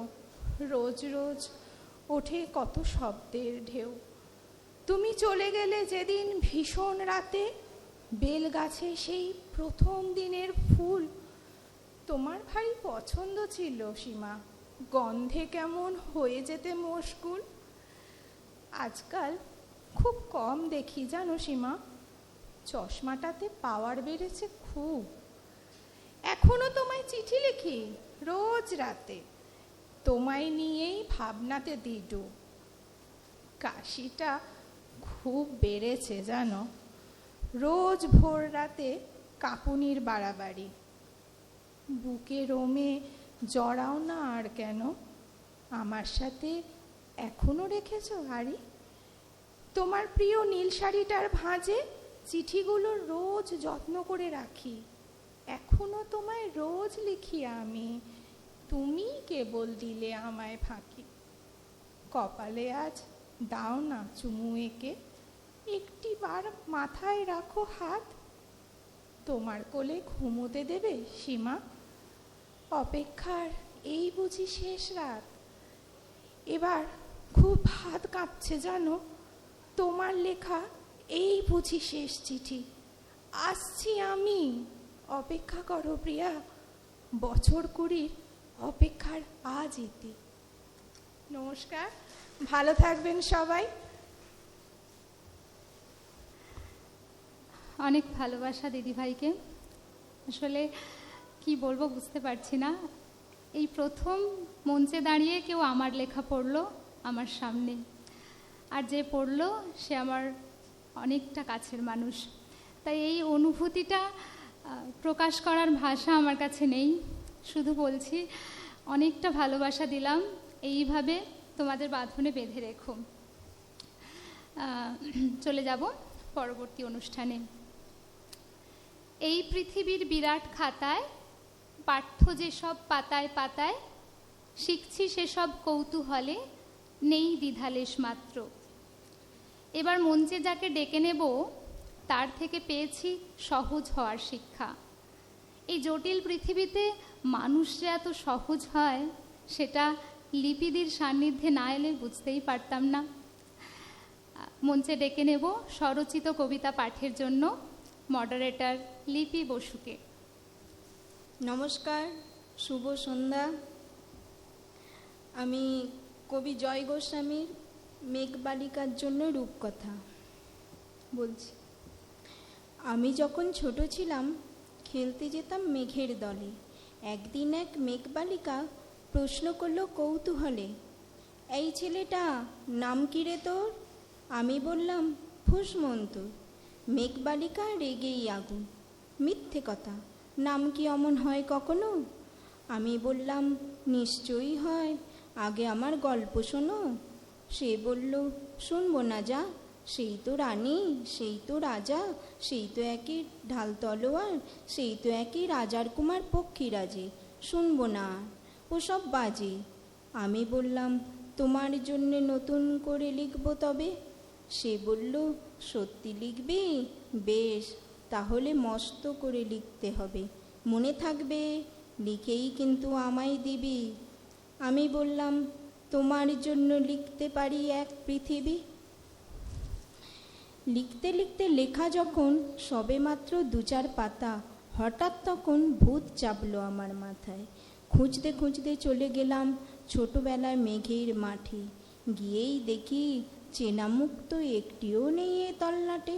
S8: রোজ রোজ ওঠে কত শব্দের ঢেউ। তুমি চলে গেলে যেদিন ভীষণ রাতে, বেল গাছে সেই প্রথম দিনের ফুল তোমার ভারী পছন্দ ছিল সীমা, গন্ধে কেমন হয়ে যেতে মশগুল। আজকাল খুব কম দেখি জানো সীমা, চশমাটাতে পাওয়ার বেড়েছে খুব। এখনো তোমায় চিঠি লিখি রোজ রাতে, তোমায় নিয়েই ভাবনাতে দিডু। কাশিটা খুব বেড়েছে জানো, রোজ ভোর রাতে কাঁপুনির বাড়াবাড়ি। বুকে রোমে জড়াও না আর কেন, আমার সাথে এখনো রেখেছো হাড়ি। তোমার প্রিয় নীল শাড়িটার ভাঁজে চিঠিগুলো রোজ যত্ন করে রাখি। এখনো তোমায় রোজ লিখি আমি, তুমি কেবল দিলে আমায় ফাঁকি। কপালে আজ দাও না চুমু এঁকে, একটিবার মাথায় রাখো হাত। তোমার কোলে ঘুমোতে দেবে সীমা, অপেক্ষার এই বুঝি শেষ রাত। এবার খুব হাত কাঁপছে জানো, তোমার লেখা এই বুঝি শেষ চিঠি। আসছি আমি, অপেক্ষা করো প্রিয়া, বছর 20 অপেক্ষার আজ ইতি। নমস্কার, ভালো থাকবেন সবাই।
S2: অনেক ভালোবাসা দিদিভাইকে। আসলে কি বলবো বুঝতে পারছি না, এই প্রথম মঞ্চে দাঁড়িয়ে কেউ আমার লেখা পড়লো আমার সামনে, আর যে পড়লো সে আমার অনেকটা কাছের মানুষ। তাই এই অনুভূতিটা প্রকাশ করার ভাষা আমার কাছে নেই। শুধু বলছি অনেকটা ভালোবাসা দিলাম, এইভাবে তোমাদের বাঁধনে বেঁধে রেখো। চলে যাব পরবর্তী অনুষ্ঠানে। এই পৃথিবীর বিরাট খাতায় পাঠ্য যেসব পাতায় পাতায়, শিখছি সেসব কৌতূহলে, নেই দ্বিধালেশ মাত্র। এবার মঞ্চে যাকে ডেকে নেব তার থেকে পেয়েছি সহজ হওয়ার শিক্ষা। এই জটিল পৃথিবীতে মানুষ যে এত সহজ হয় সেটা লিপিদির সান্নিধ্যে না এলে বুঝতেই পারতাম না। মঞ্চে ডেকে নেব স্বরচিত কবিতা পাঠের জন্য মডারেটর লিপি বসুকে।
S9: নমস্কার, শুভ সন্ধ্যা। আমি কবি জয় গোস্বামীর মেঘবালিকার জন্য রূপকথা বলছি। আমি যখন ছোট ছিলাম খেলতে যেতাম মেঘের দলে। একদিন এক মেঘবালিকা প্রশ্ন করলো কৌতূহলে, এই ছেলেটা নাম কি রে তোর? আমি বললাম ফুসমন্তর। মেঘবালিকা রেগেই আগুন, মিথ্যে কথা, নাম কি অমন হয় কখনো? আমি বললাম নিশ্চয়ই হয়, আগে আমার গল্প শোনো। সে বলল শুনবো না যা, সেই তো রানী, সেই তো রাজা, সেই তো একই ঢাল তলোয়ার, সেই তো একই রাজার কুমার পক্ষীরাজে। শুনবো না, ওসব বাজে। আমি বললাম, তোমার জন্যে নতুন করে লিখবো তবে। সে বলল, সত্যি লিখবি? বেশ, তাহলে মস্ত করে লিখতে হবে, মনে থাকবে, লিখেই কিন্তু আমায় দিবি। আমি বললাম, তোমার জন্য লিখতে পারি এক পৃথিবী। লিখতে লিখতে লেখা যখন সবে মাত্র 2-4 পাতা, হঠাৎ তখন ভূত চাপলো আমার মাথায়। খুঁজতে খুঁজতে চলে গেলাম ছোটবেলার মেঘের মাঠে। গিয়েই দেখি চেনা মুখ তো একটিও নেই এ তল্লাটে।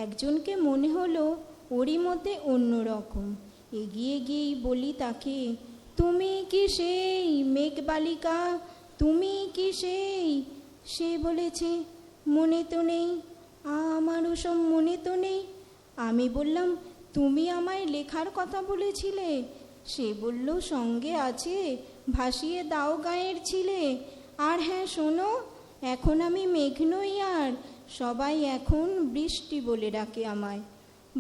S9: একজনকে মনে হলো ওরই মধ্যে অন্যরকম। এগিয়ে গিয়েই বলি তাকে, তুমি কি সেই মেঘবালিকা? তুমি কি সেই? সে বলেছে, মনে তো নেই, আমারও সব মনে তো নেই। আমি বললাম, তুমি আমায় লেখার কথা বলেছিলে। সে বলল, সঙ্গে আছে, ভাসিয়ে দাও গায়ের ছিলে। আর হ্যাঁ শোনো, এখন আমি মেঘ নই আর, সবাই এখন বৃষ্টি বলে ডাকে আমায়।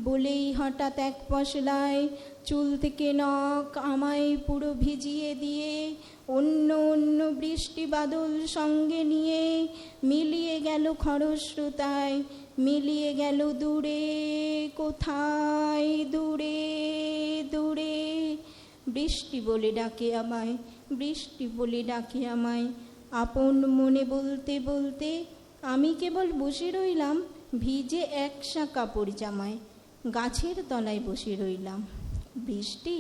S9: বলেই হঠাৎ এক পশলায় চুল থেকে নখ আমায় পুরো ভিজিয়ে দিয়ে অন্য অন্য বৃষ্টি বাদল সঙ্গে নিয়ে মিলিয়ে গেল খরস্রোতায়, মিলিয়ে গেল দূরে কোথায়, দূরে দূরে। বৃষ্টি বলে ডাকে আমায়, বৃষ্টি বলে ডাকে আমায়। আপন মনে বলতে বলতে আমি কেবল বসে রইলাম ভিজে একসা কাপড় জামায়। গাছের তলায় বসে রইলাম, বৃষ্টি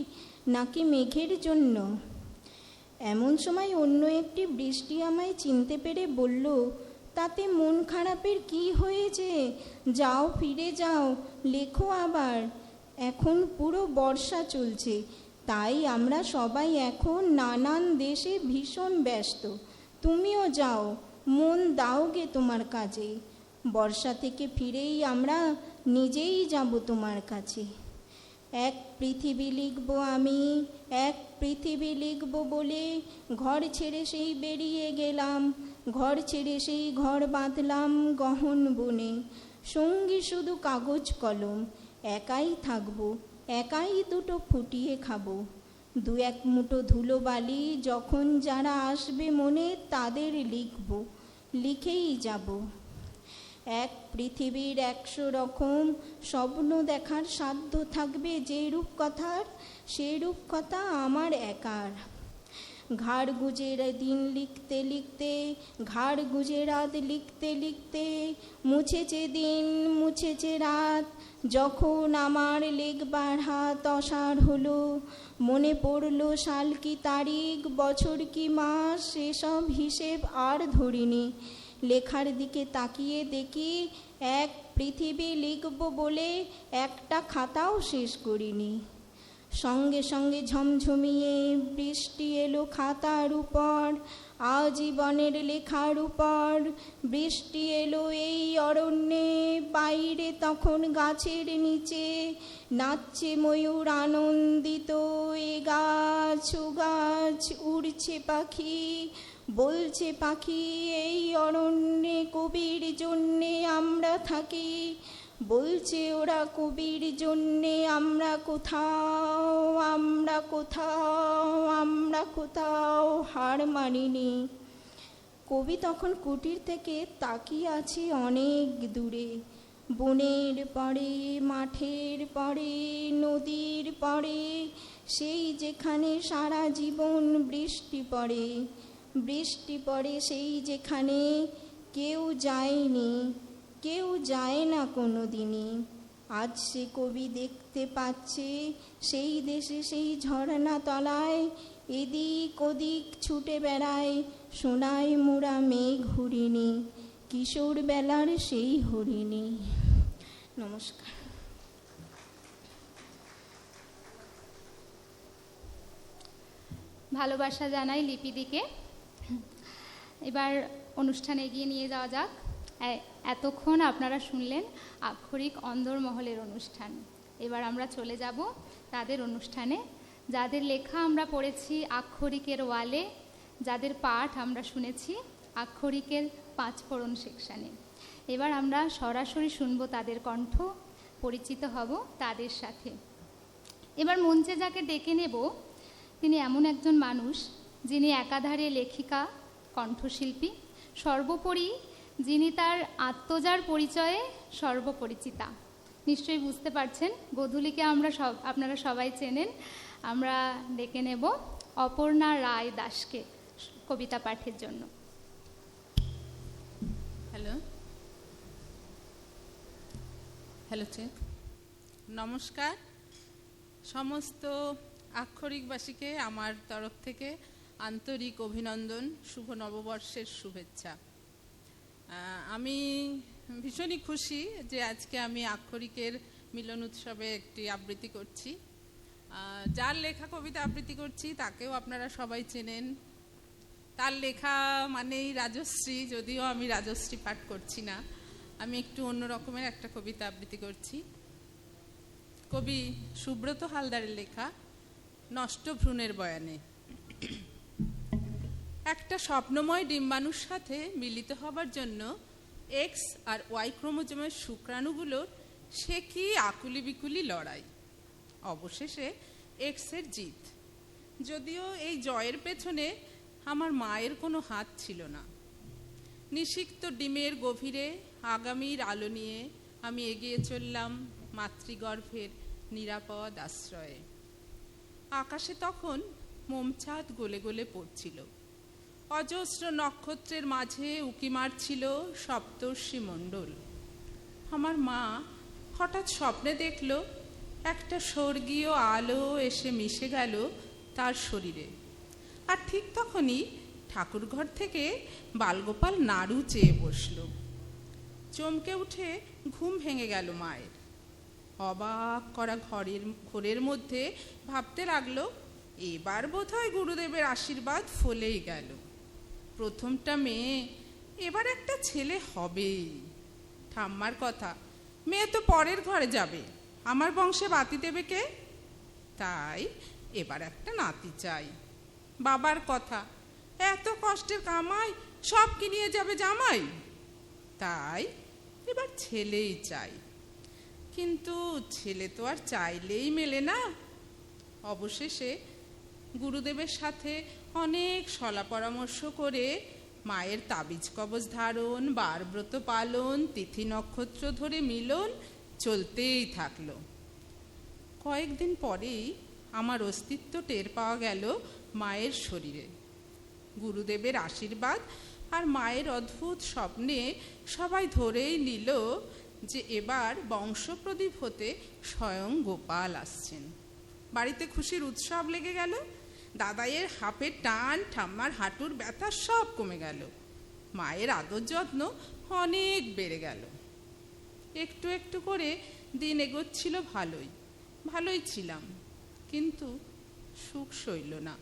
S9: নাকি মেঘের জন্য। এমন সময় অন্য একটি বৃষ্টি আমায় চিনতে পেরে বলল, তাতে মন খারাপের কি হয়েছে? যাও, ফিরে যাও, লেখো আবার। এখন পুরো বর্ষা চলছে, তাই আমরা সবাই এখন নানান দেশে ভীষণ ব্যস্ত। তুমিও যাও, মন দাওগে তোমার কাজে। বর্ষা থেকে ফিরেই আমরা নিজেই যাব তোমার কাছে। এক পৃথিবী লিখব আমি, এক পৃথিবী লিখব বলে ঘর ছেড়ে সেই বেরিয়ে গেলাম। ঘর ছেড়ে সেই ঘর বাঁধলাম গহন বনে। সঙ্গী শুধু কাগজ কলম, একাই থাকবো, একাই দুটো ফুটিয়ে খাবো। 2-1 মুঠো ধুলো বালি যখন যারা আসবে মনে তাদের লিখব, লিখেই যাব। এক পৃথিবীর 100 রকম স্বপ্ন দেখার সাধ্য থাকবে যে রূপকথার, সেই রূপকথা আমার একার। ঘাড় গুজে দিন লিখতে লিখতে, ঘাড় গুজে রাত লিখতে লিখতে, মুছেছে দিন মুছেছে রাত। যখন আমার লেখবার হাত অসাড় হলো, মনে পড়লো সাল কি তারিখ, বছর কি মাস, সেসব হিসেব আর ধরিনি। লেখার দিকে তাকিয়ে দেখি এক পৃথিবী লিখব বলে একটা খাতাও শেষ করিনি। সঙ্গে সঙ্গে ঝমঝমিয়ে বৃষ্টি এলো খাতার উপর, আজীবনের লেখার উপর। বৃষ্টি এলো এই অরণ্যে, বাইরে তখন গাছের নিচে নাচছে ময়ূর আনন্দিত। এ গাছ ও গাছ উড়ছে পাখি, বলছে পাখি এই অরণ্যে কবির জন্যে আমরা থাকি। বলছে ওরা কবির জন্যে আমরা কোথাও, আমরা কোথাও, আমরা কোথাও হার মানিনি। কবি তখন কুটির থেকে তাকিয়ে আছে অনেক দূরে, বনের পরে, মাঠের পরে, নদীর পরে, সেই যেখানে সারা জীবন বৃষ্টি পড়ে। বৃষ্টি পড়ে সেই যেখানে কেউ যায়নি, কেউ যায় না কোনো দিনই। আজ সে কবি দেখতে পাচ্ছে সেই দেশে সেই ঝর্ণা তলায় এদিক ওদিক ছুটে বেড়ায় সোনায় মোড়া মেঘ হরিণী, কিশোর বেলার সেই হরিণী। নমস্কার।
S2: ভালোবাসা জানাই লিপিদিকে। এবার অনুষ্ঠানে এগিয়ে নিয়ে যাওয়া যাক। এতক্ষণ আপনারা শুনলেন আক্ষরিক অন্দরমহলের অনুষ্ঠান। এবার আমরা চলে যাব তাদের অনুষ্ঠানে, যাদের লেখা আমরা পড়েছি আক্ষরিকের ওয়ালে, যাদের পাঠ আমরা শুনেছি আক্ষরিকের 5 ফোড়ন সেকশানে। এবার আমরা সরাসরি শুনব তাদের কণ্ঠ, পরিচিত হব তাদের সাথে। এবার মঞ্চে যাকে ডেকে নেব তিনি এমন একজন মানুষ যিনি একাধারে লেখিকা, কণ্ঠশিল্পী, সর্বোপরি যিনি তার আত্মজার পরিচয়ে সর্বপরিচিতা। নিশ্চয়ই বুঝতে পারছেন, গোধূলিকে আপনারা সবাই চেনেন। আমরা ডেকে নেব অপর্ণা রায় দাসকে কবিতা পাঠের জন্য।
S10: Hello check. নমস্কার সমস্ত আক্ষরিকবাসীকে আমার তরফ থেকে আন্তরিক অভিনন্দন, শুভ নববর্ষের শুভেচ্ছা। আমি ভীষণই খুশি যে আজকে আমি আক্ষরিকের মিলন উৎসবে একটি আবৃত্তি করছি। যার লেখা কবিতা আবৃত্তি করছি তাকেও আপনারা সবাই চেনেন। তার লেখা মানেই রাজশ্রী, যদিও আমি রাজশ্রী পাঠ করছি না, আমি একটু অন্য রকমের একটা কবিতা আবৃত্তি করছি। কবি সুব্রত হালদারের লেখা নষ্ট ভ্রূণের বয়ানে। একটা স্বপ্নময় ডিম্বাণুর সাথে মিলিত হবার জন্য এক্স আর ওয়াই ক্রোমোজোমের শুক্রাণুগুলোর সে কি আকুলি বিকুলি লড়াই। অবশেষে এক্সের জিত, যদিও এই জয়ের পেছনে আমার মায়ের কোনো হাত ছিল না। নিষিক্ত ডিমের গভীরে আগামীর আলো নিয়ে আমি এগিয়ে চললাম মাতৃগর্ভের নিরাপদ আশ্রয়ে। আকাশে তখন মোমচাঁদ গলে গলে পড়ছিল, অজস্র নক্ষত্রের মাঝে উকি মারছিল সপ্তর্ষি মণ্ডল। আমার মা হঠাৎ স্বপ্নে দেখল একটা স্বর্গীয় আলো এসে মিশে গেল তার শরীরে। আর ঠিক তখনই ঠাকুরঘর থেকে বালগোপাল নাড়ু চেয়ে বসল। চমকে উঠে ঘুম ভেঙে গেল মায়ের। অবাক করা ঘোরের মধ্যে ভাবতে লাগলো, এবার বোধহয় গুরুদেবের আশীর্বাদ ফলেই গেল। প্রথমটা মেয়ে, এবার একটা ছেলে হবেই। ঠাম্মার কথা, মেয়ে তো পরের ঘরে যাবে, আমার বংশে বাতি দেবে কে? তাই এবার একটা নাতি চাই। বাবার কথা, এত কষ্টের কামাই সব কি নিয়ে যাবে জামাই? তাই এবার ছেলেই চাই। কিন্তু ছেলে তো আর চাইলেই মেলে না। অবশেষে গুরুদেবের সাথে অনেক সলা পরামর্শ করে মায়ের তাবিজ কবজ ধারণ, বারব্রত পালন, তিথি নক্ষত্র ধরে মিলন চলতেই থাকলো। কয়েকদিন পরেই আমার অস্তিত্ব টের পাওয়া গেল মায়ের শরীরে। গুরুদেবের আশীর্বাদ আর মায়ের অদ্ভুত স্বপ্নে সবাই ধরেই নিল যে এবার বংশপ্রদীপ হতে স্বয়ং গোপাল আসছেন। বাড়িতে খুশির উৎসব লেগে গেল। দাদাইয়ের হাঁপের টান, ঠাম্মার হাঁটুর ব্যথা সব কমে গেল। মায়ের আদর যত্ন অনেক বেড়ে গেল। একটু একটু করে দিন এগোচ্ছিল ভালোই ছিলাম, কিন্তু সুখ সইল না।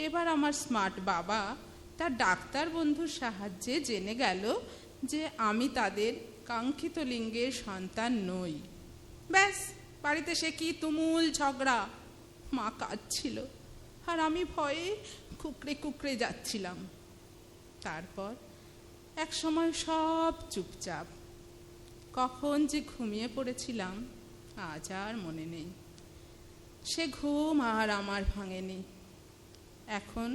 S10: এবার আমার স্মার্ট বাবা তার ডাক্তার বন্ধুর সাহায্যে জেনে গেল যে আমি তাদের কাঙ্ক্ষিত লিঙ্গের সন্তান নই। ব্যাস, বাড়িতে সে কি তুমুল ঝগড়া। মা কাঁদছিল আর আমি ভয়ে কুকড়ে কুকড়ে যাচ্ছিলাম। তারপর এক সময় সব চুপচাপ। কখন যে ঘুমিয়ে পড়েছিলাম আজ আর মনে নেই। সে ঘুম আর আমার ভাঙেনি। এখন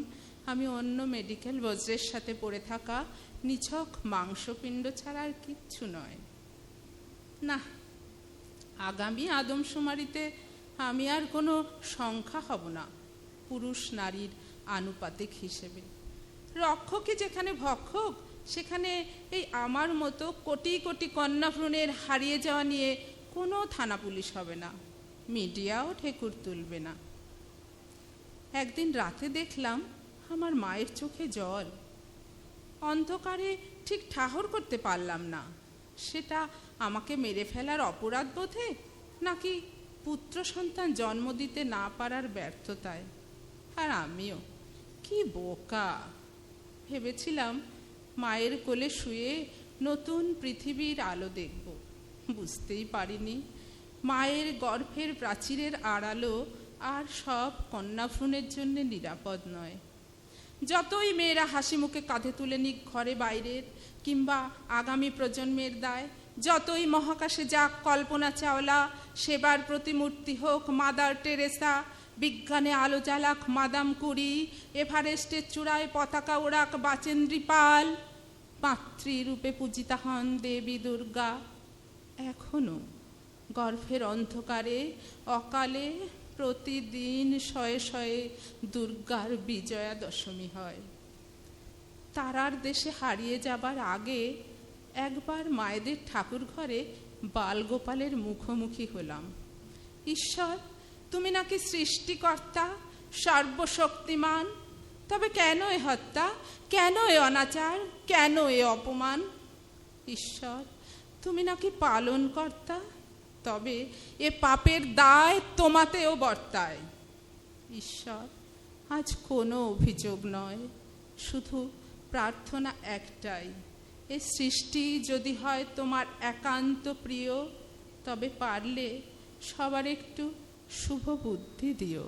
S10: আমি অন্য মেডিকেল বজ্রের সাথে পড়ে থাকা নিছক মাংসপিণ্ড ছাড়া আর কিচ্ছু নয়। না, আগামী আদমশুমারিতে আমি আর কোনো সংখ্যা হব না পুরুষ নারীর আনুপাতিক হিসেবে। রক্ষকই যেখানে ভক্ষক, সেখানে এই আমার মতো কোটি কোটি কন্যা ভ্রূণের হারিয়ে যাওয়া নিয়ে কোনো থানা পুলিশ হবে না, মিডিয়াও ঠেকুর তুলবে না। একদিন রাতে দেখলাম আমার মায়ের চোখে জল। অন্ধকারে ঠিক ঠাহর করতে পারলাম না, সেটা আমাকে মেরে ফেলার অপরাধ বোধে নাকি পুত্র সন্তান জন্ম দিতে না পারার ব্যর্থতায়। আর আমিও কি বোকা, ভেবেছিলাম মায়ের কোলে শুয়ে নতুন পৃথিবীর আলো দেখব। বুঝতেই পারিনি মায়ের গর্ভের প্রাচীরের আড়ালো আর সব কন্যাভ্রূণের জন্য নিরাপদ নয়। যতই মেয়েরা হাসি মুখে কাঁধে তুলে নিক ঘরে বাইরের কিংবা আগামী প্রজন্মের দায়, যতই মহাকাশে যাক কল্পনা চাওলা, সেবার প্রতিমূর্তি হোক মাদার টেরেসা, বিজ্ঞানে আলো জ্বালাক মাদাম কুরি, এভারেস্টের চূড়ায় পতাকা ওড়াক বাচেন্দ্রী পাল, মাতৃরূপে পূজিতা হন দেবী দুর্গা। এখনো গর্ভের অন্ধকারে অকালে প্রতিদিন শয়ে শয়ে দুর্গার বিজয়া দশমী হয়। তারার দেশে হারিয়ে যাবার আগে একবার মায়েদের ঠাকুর ঘরে বালগোপালের মুখোমুখি হলাম। ঈশ্বর, তুমি নাকি সৃষ্টিকর্তা, সর্বশক্তিমান, তবে কেন এ হত্যা, কেন এ অনাচার, কেন এ অপমান? ঈশ্বর, তুমি নাকি পালনকর্তা, তবে এ পাপের দায় তোমাতেও বর্তায়। ঈশ্বর, আজ কোনো অভিযোগ নয়, শুধু প্রার্থনা একটাই, এ সৃষ্টি যদি হয় তোমার একান্ত প্রিয়, তবে পারলে সবার একটু শুভ বুদ্ধি দিও।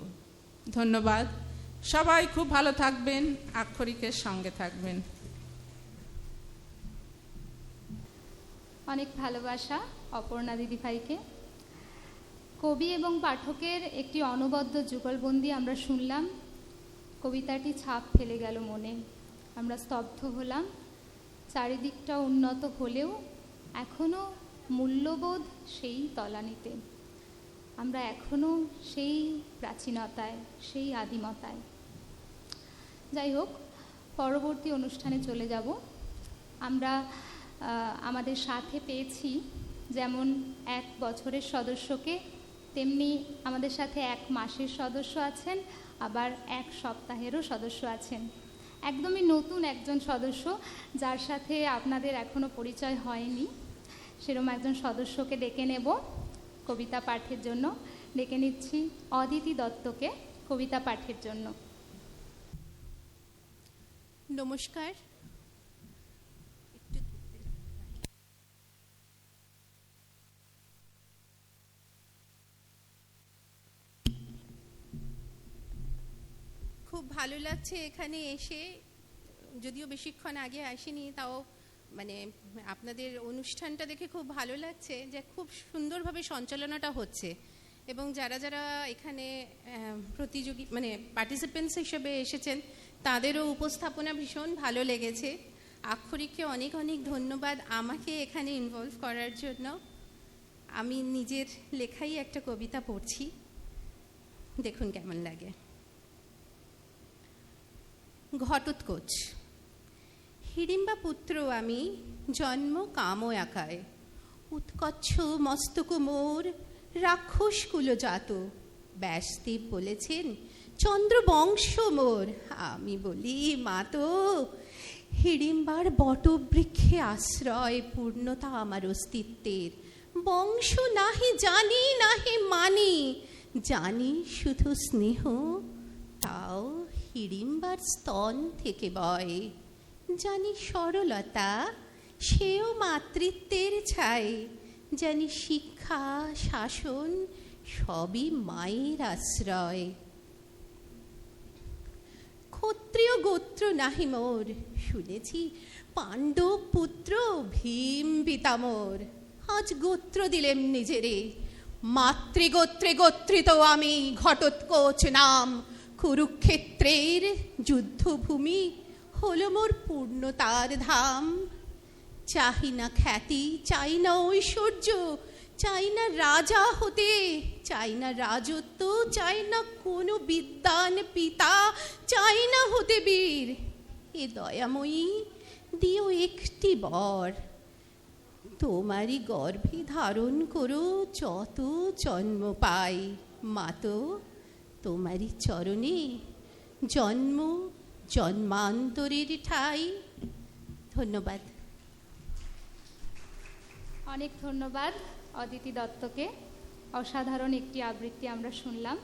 S10: ধন্যবাদ। সবাই খুব ভালো থাকবেন, আক্ষরিকের সঙ্গে থাকবেন।
S2: অনেক ভালোবাসা অপর্ণা দিদিভাইকে। কবি এবং পাঠকের একটি অনবদ্য যুগলবন্দি আমরা শুনলাম। কবিতাটি ছাপ ফেলে গেল মনে, আমরা স্তব্ধ হলাম। চারিদিকটা উন্নত হলেও এখনও মূল্যবোধ সেই তলানিতে, আমরা এখনও সেই প্রাচীনতায়, সেই আদিমতায়। যাই হোক, পরবর্তী অনুষ্ঠানে চলে যাব। আমরা আমাদের সাথে পেয়েছি যেমন 1 বছরের সদস্যকে, তেমনি আমাদের সাথে 1 মাসের সদস্য আছেন, আবার 1 সপ্তাহেরও সদস্য আছেন। একদমই নতুন একজন সদস্য, যার সাথে আপনাদের এখনও পরিচয় হয়নি, সেরকম একজন সদস্যকে ডেকে নেব কবিতা পাঠের জন্য। ডেকে নিচ্ছি অদিতি দত্তকে কবিতা পাঠের জন্য।
S11: নমস্কার। খুব ভালো লাগছে এখানে এসে, যদিও বেশিক্ষণ আগে আসিনি, তাও মানে আপনাদের অনুষ্ঠানটা দেখে খুব ভালো লাগছে যে খুব সুন্দরভাবে সঞ্চালনাটা হচ্ছে, এবং যারা যারা এখানে প্রতিযোগী মানে পার্টিসিপেন্টস হিসেবে এসেছেন তাদেরও উপস্থাপনা ভীষণ ভালো লেগেছে। আক্ষরিককে অনেক অনেক ধন্যবাদ আমাকে এখানে ইনভলভ করার জন্য। আমি নিজের লেখাই একটা কবিতা পড়ছি, দেখুন কেমন লাগে। ঘটোৎকোচ। হিড়িম্বা পুত্র আমি, জন্ম কাময়াকায়, উৎকচ্ছ মস্তক মোর, রাক্ষস কুলজাত। ব্যাসদেব বলেছেন চন্দ্রবংশ মোর, আমি বলি মাতো হিড়িম্বার বটবৃক্ষে আশ্রয়, পূর্ণতা আমার অস্তিত্বের। বংশ নাহি জানি নাহি মানি, জানি শুধু স্নেহ, তাও হিড়িম্বার স্তন থেকে বয়। জানি সরলতা, সেও মাতৃত্বের ছায়। জানি শিক্ষা শাসন, সবই মায়ের আশ্রয়। ক্ষত্রিয় গোত্র নাহি মোর, শুনেছি পাণ্ডব পুত্র ভীম পিতামোর। আজ গোত্র দিলেম নিজেরে, মাতৃগোত্রে গোত্রিত আমি। ঘটোৎকোচ নাম, কুরুক্ষেত্রের যুদ্ধভূমি, হলো মোর পূর্ণতার ধাম। চাহি না খ্যাতি, চাই না ঐশ্বর্য, চাই না রাজা হতে, চাই না রাজত্ব, চাই না কোনো বিদ্বান পিতা, চাই না হতে বীর। এ দয়াময়ী দিও একটি বর, তোমারই গর্ভে ধারণ করো যত জন্ম পাই। মাতো তোমারই চরণে জন্ম জন্মান্তরের ঠাই। ধন্যবাদ।
S2: অনেক ধন্যবাদ অদিতি দত্তকে। অসাধারণ একটি আবৃত্তি আমরা শুনলাম।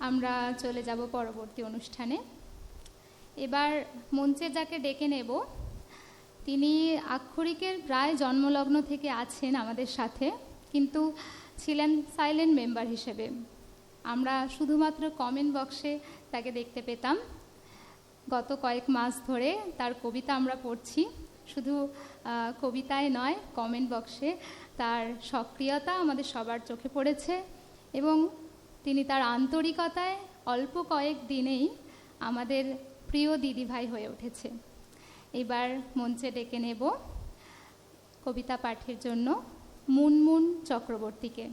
S2: আমরা চলে যাব পরবর্তী অনুষ্ঠানে। এবার মঞ্চে যাকে ডেকে নেব, তিনি আক্ষরিকের প্রায় জন্মলগ্ন থেকে আছেন আমাদের সাথে, কিন্তু ছিলেন সাইলেন্ট মেম্বার হিসেবে। আমরা শুধুমাত্র কমেন্ট বক্সে তাকে দেখতে পেতাম। গত কয়েক মাস ধরে তার কবিতা আমরা পড়ছি। শুধু কবিতায় নয়, কমেন্ট বক্সে তার সক্রিয়তা আমাদের সবার চোখে পড়েছে, এবং তিনি তার আন্তরিকতায় অল্প কয়েক দিনেই আমাদের প্রিয় দিদিভাই হয়ে উঠেছে। এবার মঞ্চে ডেকে নেব কবিতা পাঠের জন্য মুনমুন চক্রবর্তীকে।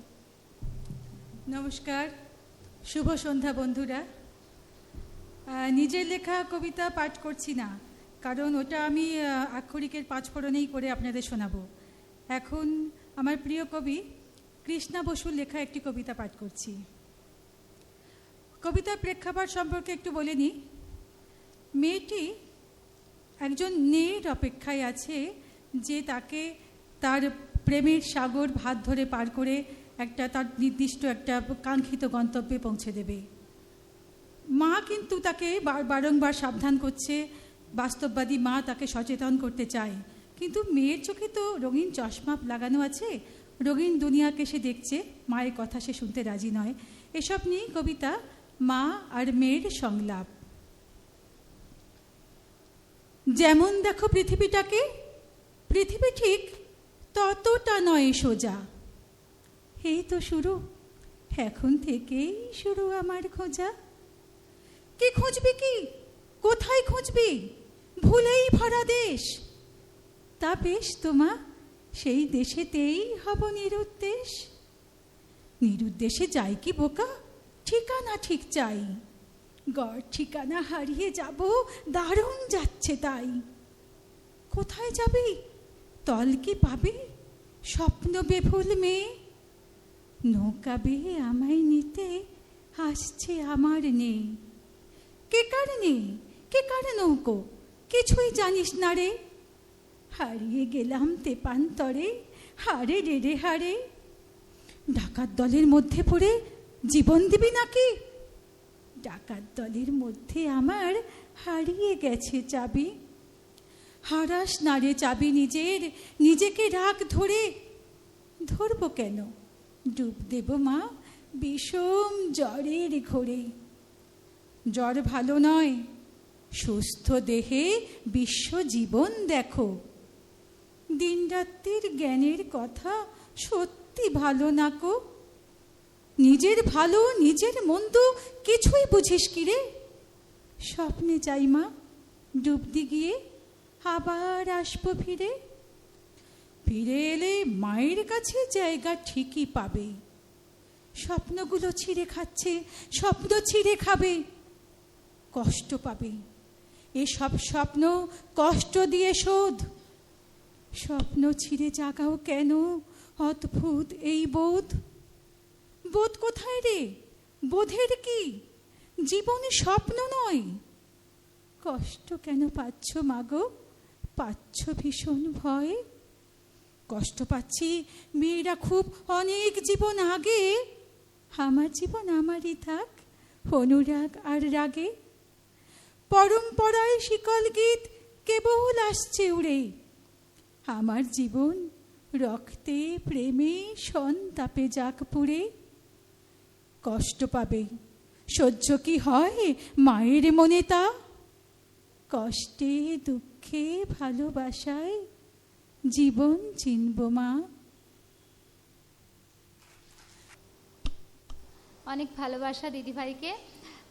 S12: নমস্কার, শুভ সন্ধ্যা বন্ধুরা। নিজের লেখা কবিতা পাঠ করছি না, কারণ ওটা আমি আক্ষরিকের পাঁচফোড়নেই করে আপনাদের শোনাবো। এখন আমার প্রিয় কবি কৃষ্ণা বসুর লেখা একটি কবিতা পাঠ করছি। কবিতার প্রেক্ষাপট সম্পর্কে একটু বলে নিই। মেয়েটি একজন মেয়ের অপেক্ষায় আছে যে তাকে তার প্রেমের সাগর ভাত ধরে পার করে তার নির্দিষ্ট একটা কাঙ্ক্ষিত গন্তব্যে পৌঁছে দেবে। মা কিন্তু তাকে বারংবার সাবধান করছে, বাস্তববাদী মা তাকে সচেতন করতে চায়, কিন্তু মেয়ের চোখে তো রঙিন চশমা লাগানো আছে, রঙিন দুনিয়াকে সে দেখছে, মায়ের কথা সে শুনতে রাজি নয়। এসব নিয়েই কবিতা মা আর মেয়ের সংলাপ। যেমন দেখো পৃথিবীটাকে, পৃথিবী ঠিক ততটা নয় সোজা। এই তো শুরু, এখন থেকেই শুরু আমার খোঁজা। কি খুঁজবি, কি কোথায় খুঁজবি, ভুলেই ভরা দেশ। তা বেশ তোমা, সেই দেশেতেই হব নিরুদ্দেশ। নিরুদ্দেশে যাই কি বোকা, ঠিকানা ঠিক চাই। গড় ঠিকানা হারিয়ে যাব, দারুণ যাচ্ছে তাই। কোথায় যাবি, তল কি পাবি, স্বপ্ন বেফুল মেয়ে। নৌকা বেয়ে আমায় নিতে আসছে আমার নেই। কে কার নেই, কে কার নৌকো, কিছুই জানিস না রে। হারিয়ে গেলাম তেপান্তরে, হারে রে রে হারে। ডাকাত দলের মধ্যে পড়ে জীবন দিবি নাকি? ডাকাত দলের মধ্যে আমার হারিয়ে গেছে চাবি। হারাস না রে চাবি নিজের, নিজেকে রাখ ধরে। ধরবো কেন, ডুব দেব মা বিষম জ্বরের ঘোরে। জ্বর ভালো নয়, সুস্থ দেহে বিশ্ব জীবন দেখো। দিনরাত্রির জ্ঞানের কথা সত্যি ভালো নাকো। নিজের ভালো নিজের মন্দ কিছুই বুঝিস কি রে? স্বপ্নে যাই মা ডুবদি গিয়ে, আবার আসবো ফিরে। ফিরে এলে মায়ের কাছে জায়গা ঠিকই পাবে। স্বপ্নগুলো ছিঁড়ে খাচ্ছে, স্বপ্ন ছিঁড়ে খাবে, কষ্ট পাবে। এসব স্বপ্ন কষ্ট দিয়ে শোধ। স্বপ্ন ছিঁড়ে জাগাও কেন, অদ্ভুত এই বোধ। বোধ কোথায় রে, বোধের কি, জীবনে স্বপ্ন নয়। কষ্ট কেন পাচ্ছ মাগো, পাচ্ছ ভীষণ ভয়। কষ্ট পাচ্ছি মেয়েরা খুব অনেক জীবন আগে। আমার জীবন আমারই থাক, অনুরাগ আর রাগে। পরম্পরায় শিকল গীত কেবল আসছে উড়ে। আমার জীবন রক্তে প্রেমে সন্তাপে যাক পুড়ে। কষ্ট পাবে, সহ্য কি হয় মায়ের মনে তা? কষ্টে দুঃখে ভালোবাসায় জীবন চিনব মা।
S2: অনেক ভালোবাসা দিদিভাইকে।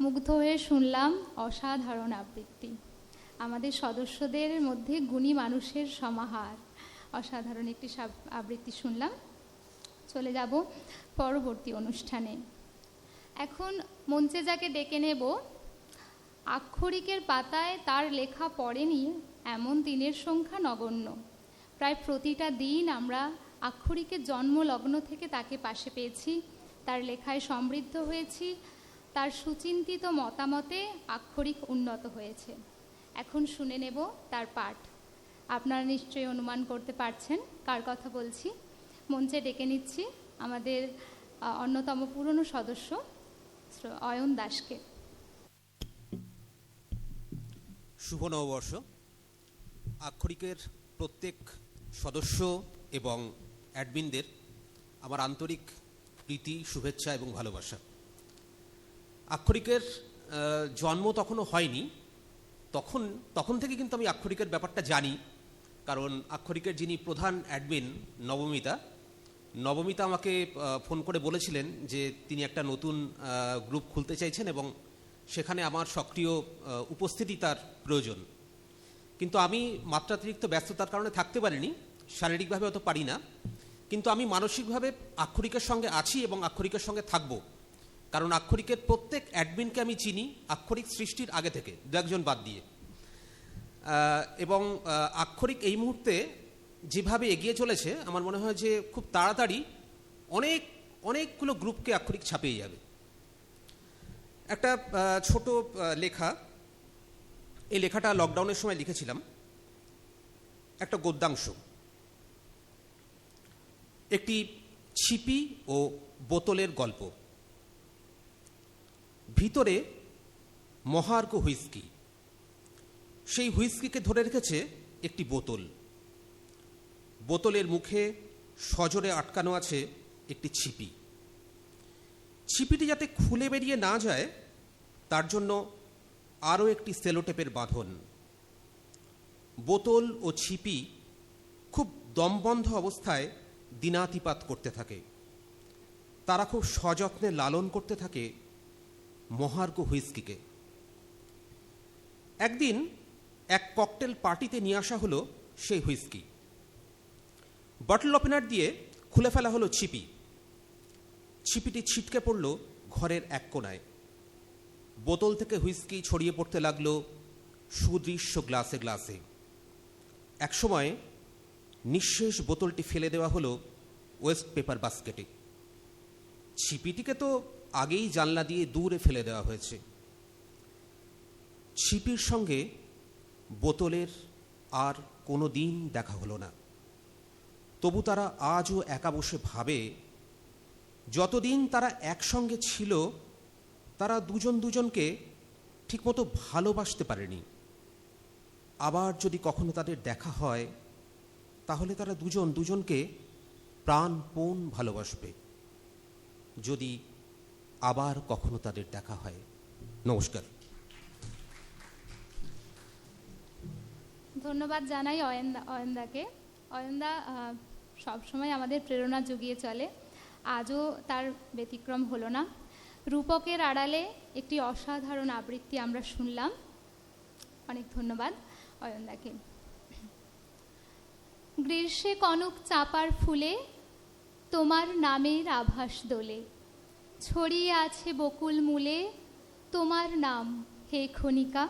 S2: মুগ্ধ হয়ে শুনলাম অসাধারণ আবৃত্তি। আমাদের সদস্যদের মধ্যে গুণী মানুষের সমাহার। অসাধারণ একটি আবৃত্তি শুনলাম। চলে যাব পরবর্তী অনুষ্ঠানে। এখন মঞ্চে যাকে ডেকে নেব, আক্ষরিকের পাতায় তার লেখা পড়েনি এমন দিনের সংখ্যা নগণ্য। প্রায় প্রতিটা দিন আমরা আক্ষরিকের জন্মলগ্ন থেকে তাকে পাশে পেয়েছি, তার লেখায় সমৃদ্ধ হয়েছি, তার সুচিন্তিত মতামতে আক্ষরিক উন্নত হয়েছে। এখন শুনে নেব তার পাঠ। আপনারা নিশ্চয়ই অনুমান করতে পারছেন কার কথা বলছি। মঞ্চে ডেকে নিচ্ছি আমাদের অন্যতম পুরনো সদস্য অয়ন দাসকে।
S13: শুভ নববর্ষ। আক্ষরিকের প্রত্যেক সদস্য এবং অ্যাডমিনদের আমার আন্তরিক প্রীতি, শুভেচ্ছা এবং ভালোবাসা। আক্ষরিকের জন্ম তখনও হয়নি, তখন থেকে কিন্তু আমি আক্ষরিকের ব্যাপারটা জানি, কারণ আক্ষরিকের যিনি প্রধান অ্যাডমিন নবমিতা, নবমিতা আমাকে ফোন করে বলেছিলেন যে তিনি একটা নতুন গ্রুপ খুলতে চাইছেন এবং সেখানে আমার সক্রিয় উপস্থিতি তার প্রয়োজন। কিন্তু আমি মাত্রাতিরিক্ত ব্যস্ততার কারণে থাকতে পারিনি, শারীরিকভাবে অত পারি না, কিন্তু আমি মানসিকভাবে আক্ষরিকের সঙ্গে আছি এবং আক্ষরিকের সঙ্গে থাকব। কারণ আক্ষরিকের প্রত্যেক অ্যাডমিনকে আমি চিনি আক্ষরিক সৃষ্টির আগে থেকে, দু একজন বাদ দিয়ে। এবং আক্ষরিক এই মুহূর্তে যেভাবে এগিয়ে চলেছে আমার মনে হয় যে খুব তাড়াতাড়ি অনেকগুলো গ্রুপকে আক্ষরিক ছাপিয়ে যাবে। একটা ছোট লেখা, এই লেখাটা লকডাউনের সময় লিখেছিলাম, একটা গদ্যাংশ। একটি ছিপি ও বোতলের গল্প। ভিতরে মহার্ঘ হুইস্কি, সেই হুইস্কিকে ধরে রেখেছে একটি বোতল। বোতলের মুখে সজোরে আটকানো আছে একটি ছিপি। ছিপিটি যাতে খুলে বেরিয়ে না যায় তার জন্য আরও একটি সেলোটেপের বাঁধন। বোতল ও ছিপি খুব দমবন্ধ অবস্থায় দিনাতিপাত করতে থাকে। তারা খুব সযত্নে লালন করতে থাকে মহার্ঘ হুইস্কিকে। একদিন এক ককটেল পার্টিতে নিয়ে আসা হলো সেই হুইস্কি। বটল ওপেনার দিয়ে খুলে ফেলা হলো ছিপি। ছিপিটি ছিটকে পড়ল ঘরের এক কোণায়। বোতল থেকে হুইস্কি ছড়িয়ে পড়তে লাগলো সুদৃশ্য গ্লাসে গ্লাসে। একসময় নিঃশেষ বোতলটি ফেলে দেওয়া হলো ওয়েস্ট পেপার বাস্কেটে। ছিপিটিকে তো আগেই জানলা দিয়ে দূরে ফেলে দেওয়া হয়েছে। ছিপির সঙ্গে বোতলের আর কোনো দিন দেখা হলো না। তবু তারা আজও একা বসে ভাবে, যতদিন তারা একসঙ্গে ছিল তারা দুজন দুজনকে ঠিকমতো ভালোবাসতে পারেনি। আবার যদি কখনো তাদের দেখা হয় তাহলে তারা দুজন দুজনকে প্রাণপণ ভালোবাসবে, যদি আবার কখনো তাদের দেখা হয়। নমস্কার।
S2: ধন্যবাদ জানাই অয়নদাকে। অয়নদা সবসময় আমাদের প্রেরণা জুগিয়ে চলে, আজও তার ব্যতিক্রম হলো না। রূপকের আড়ালে একটি অসাধারণ আবৃত্তি আমরা শুনলাম। অনেক ধন্যবাদ অয়নদাকে। গ্রীষ্মে কনক চাপার ফুলে তোমার নামের আভাস দোলে, ছড়িয়ে আছে বকুল মূলে তোমার নাম হে খনিকা।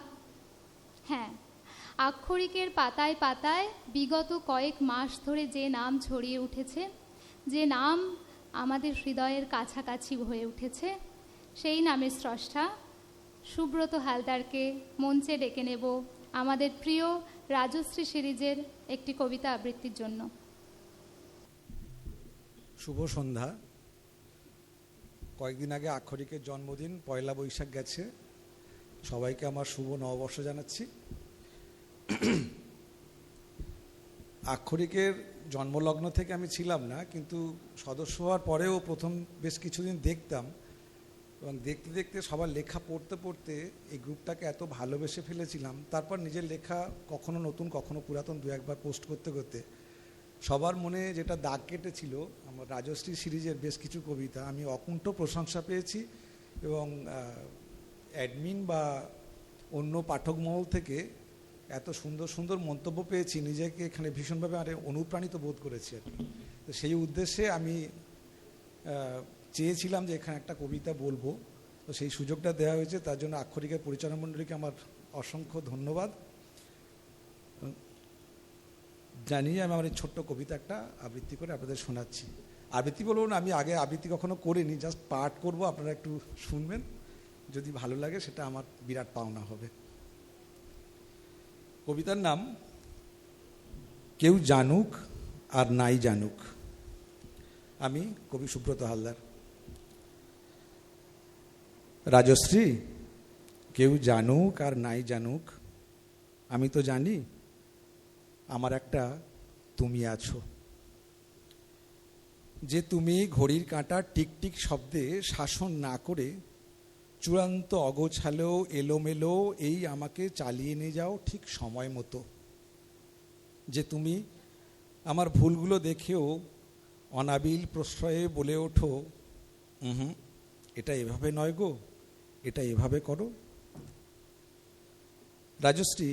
S2: হ্যাঁ, আক্ষরিকের পাতায় পাতায় বিগত কয়েক মাস ধরে যে নাম ছড়িয়ে উঠেছে, যে নাম আমাদের হৃদয়ের কাছাকাছি হয়ে উঠেছে, সেই নামের স্রষ্টা সুব্রত হালদারকে মঞ্চে ডেকে নেব আমাদের প্রিয় রাজশ্রী সিরিজের একটি কবিতা আবৃত্তির জন্য।
S14: শুভ সন্ধ্যা। কয়েকদিন আগে আক্ষরিকের জন্মদিন, পয়লা বৈশাখ গেছে। সবাইকে আমার শুভ নববর্ষ জানাচ্ছি। আক্ষরিকের জন্মলগ্ন থেকে আমি ছিলাম না, কিন্তু সদস্য হওয়ার পরেও প্রথম বেশ কিছুদিন দেখতাম, এবং দেখতে দেখতে সবার লেখা পড়তে পড়তে এই গ্রুপটাকে এত ভালোবেসে ফেলেছিলাম। তারপর নিজের লেখা কখনো নতুন কখনো পুরাতন দু একবার পোস্ট করতে করতে সবার মনে যেটা দাগ কেটেছিল আমার রাজশ্রী সিরিজের বেশ কিছু কবিতা, আমি অকুণ্ঠ প্রশংসা পেয়েছি এবং অ্যাডমিন বা অন্য পাঠক মহল থেকে এত সুন্দর সুন্দর মন্তব্য পেয়েছি, নিজেকে এখানে ভীষণভাবে অনুপ্রাণিত বোধ করেছি আর কি। তো সেই উদ্দেশ্যে আমি চেয়েছিলাম যে এখানে একটা কবিতা বলবো, তো সেই সুযোগটা দেওয়া হয়েছে। তার জন্য আক্ষরিকের পরিচালনা মণ্ডলীকে আমার অসংখ্য ধন্যবাদ জানিয়ে আমি আমার এই ছোট্ট কবিতা একটা আবৃত্তি করে আপনাদের শোনাচ্ছি। আবৃত্তি বলবো না, আমি আগে আবৃত্তি কখনো করিনি, জাস্ট পাঠ করব, আপনারা একটু শুনবেন, যদি ভালো লাগে সেটা আমার বিরাট পাওনা হবে। কবিতার নাম কেউ জানুক আর নাই জানুক। আমি কবি সুব্রত হালদার। রাজশ্রী, কেউ জানুক আর নাই জানুক, আমি তো জানি আমার একটা তুমি আছো। যে তুমি ঘড়ির কাঁটার টিকটিক শব্দে শাসন না করে চূড়ান্ত অগোছালো এলোমেলো এই আমাকে চালিয়ে নিয়ে যাও ঠিক সময় মতো। যে তুমি আমার ভুলগুলো দেখেও অনাবিল প্রশ্রয়ে বলে ওঠো, এটা এভাবে নয় গো, এটা এভাবে করো। রাজশ্রী,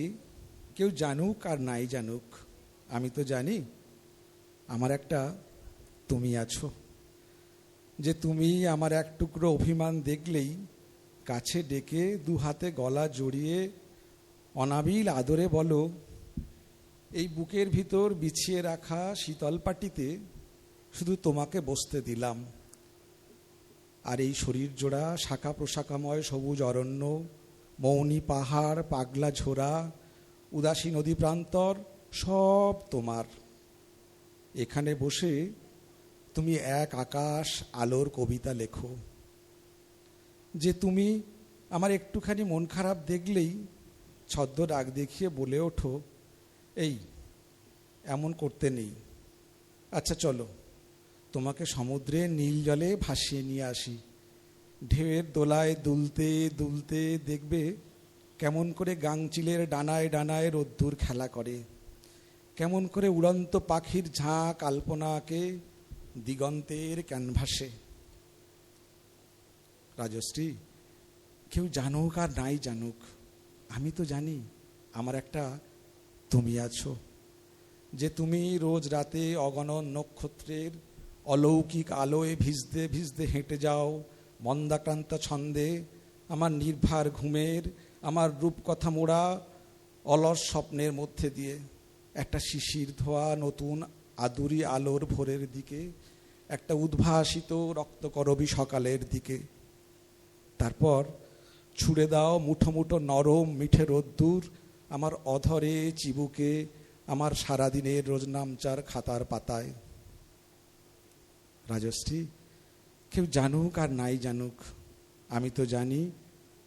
S14: কেউ জানুক আর নাই জানুক, আমি তো জানি আমার একটা তুমি আছো, যে তুমি আমার এক টুকরো অভিমান দেখলেই কাছে ডেকে দু হাতে গলা জড়িয়ে অনাবিল আদরে বলো, এই বুকের ভিতর বিছিয়ে রাখা শীতল পাটিতে শুধু তোমাকে বসতে দিলাম। আর এই শরীর জোড়া শাখা প্রশাখাময় সবুজ অরণ্য, মৌনী পাহাড়, পাগলা ঝোড়া, উদাসী নদী প্রান্তর সব তোমার। এখানে বসে তুমি এক আকাশ আলোর কবিতা লেখো, যে তুমি আমার একটুখানি মন খারাপ দেখলেই ছদ্ম ডাক দেখিয়ে বলে ওঠো, এই এমন করতে নেই, আচ্ছা চলো তোমাকে সমুদ্রের নীল জলে ভাসিয়ে নিয়ে আসি। ঢেউয়ের দোলায় দুলতে দুলতে দেখবে কেমন করে গাংচিলের ডানায় ডানায় রোদ্দুর খেলা করে, কেমন করে উড়ন্ত পাখির ঝাঁক আলপনা আঁকে দিগন্তের ক্যানভাসে। রাজশ্রী, কেউ জানুক আর নাই জানুক, আমি তো জানি আমার একটা তুমি আছো, যে তুমি রোজ রাতে অগণন নক্ষত্রের অলৌকিক আলোয় ভিজতে ভিজতে হেঁটে যাও মন্দাক্রান্ত ছন্দে আমার নির্ভার ঘুমের, আমার রূপকথা মোড়া অলস স্বপ্নের মধ্যে দিয়ে, একটা শিশির ধোয়া নতুন আদুরি আলোর ভোরের দিকে, একটা উদ্ভাসিত রক্তকরবী সকালের দিকে। তারপর ছুড়ে দাও মুঠো মুঠো নরম মিঠে রোদ্দুর আমার অধরে, চিবুকে, আমার সারাদিনের রোজনামচার খাতার পাতায়। রাজশ্রী, কেউ জানুক আর নাই জানুক, আমি তো জানি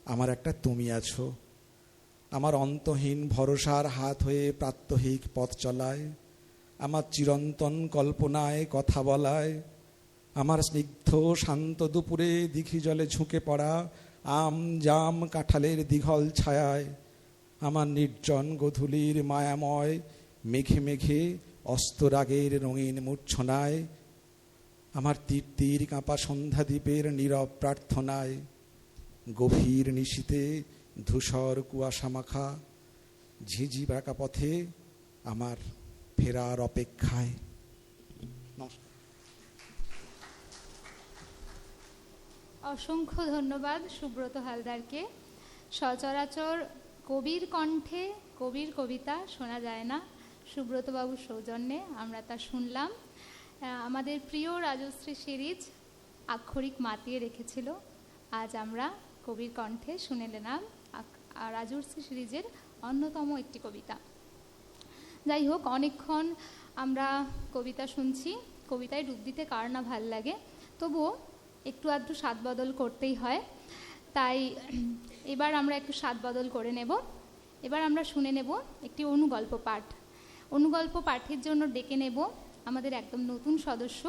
S14: আমার একটা তুমি আছো, আমার অন্তহীন ভরসার হাত হয়ে প্রাত্যহিক পথ চলায়, আমার চিরন্তন কল্পনায় কথা বলায়, আমার স্নিগ্ধ শান্ত দুপুরে দিঘি জলে ঝুঁকে পড়া আম জাম কাঁঠালের দীঘল ছায়ায়, আমার নির্জন গোধূলির মায়াময় মেঘে মেঘে অস্তরাগের রঙিন মূর্ছনায়, আমার তীর তীর কাঁপা সন্ধ্যা দ্বীপের নীরব প্রার্থনায়, গভীর নিশীতে ধূসর কুয়াশা মাখা ঝিঝি বাঁকা পথে আমার ফেরার অপেক্ষায়।
S2: অসংখ্য ধন্যবাদ সুব্রত হালদারকে। সচরাচর কবির কণ্ঠে কবির কবিতা শোনা যায় না, সুব্রতবাবুর সৌজন্যে আমরা তা শুনলাম। আমাদের প্রিয় রাজশ্রী সিরিজ আক্ষরিক মাতিয়ে রেখেছিল, আজ আমরা কবির কণ্ঠে শুনে নিলাম রাজশ্রী সিরিজের অন্যতম একটি কবিতা। যাই হোক, অনেকক্ষণ আমরা কবিতা শুনছি, কবিতায় ডুব দিতে কার না ভাল লাগে, তবুও একটু আধটু স্বাদ বদল করতেই হয়, তাই এবার আমরা একটু স্বাদ বদল করে নেব। এবার আমরা শুনে নেব একটি অনুগল্প পাঠ। অনুগল্প পাঠের জন্য ডেকে নেব আমাদের একদম নতুন সদস্য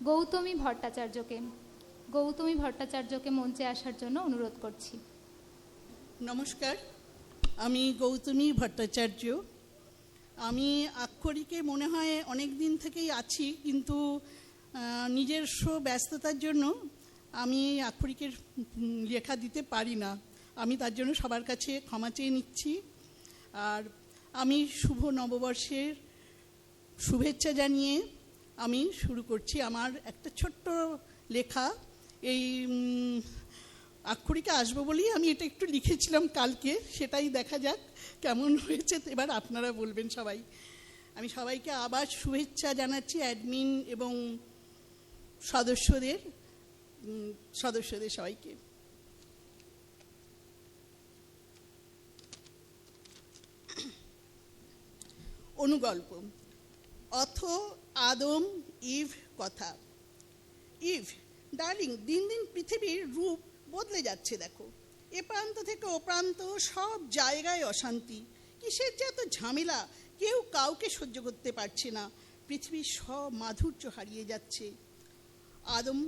S2: গৌতমী ভট্টাচার্যকে। গৌতমী ভট্টাচার্যকে মঞ্চে আসার জন্য অনুরোধ করছি।
S15: নমস্কার, আমি গৌতমী ভট্টাচার্য। আমি আক্ষরিকে মনে হয় অনেক দিন থেকেই আছি, কিন্তু নিজস্ব ব্যস্ততার জন্য আমি আক্ষরিকের লেখা দিতে পারি না। আমি তার জন্য সবার কাছে ক্ষমা চেয়ে নিচ্ছি। আর আমি শুভ নববর্ষের শুভেচ্ছা জানিয়ে আমি শুরু করছি আমার একটা ছোট্ট লেখা। এই আক্ষরিকে আসবো বলেই আমি এটা একটু লিখেছিলাম কালকে, সেটাই দেখা যাক কেমন হয়েছে, এবার আপনারা বলবেন সবাই। আমি সবাইকে আবার শুভেচ্ছা জানাচ্ছি, অ্যাডমিন এবং সদস্যদের সবাইকে। অনুগল্প অথ আদম ইভ কথা। ইভ, ডার্লিং, দিন দিন পৃথিবীর রূপ বদলে যাচ্ছে দেখো। এ প্রান্ত থেকে ও প্রান্ত সব জায়গায় অশান্তি। কিসের যে এত ঝামেলা, কেউ কাউকে সহ্য করতে পারছে না। পৃথিবীর সব মাধুর্য হারিয়ে যাচ্ছে। আদম,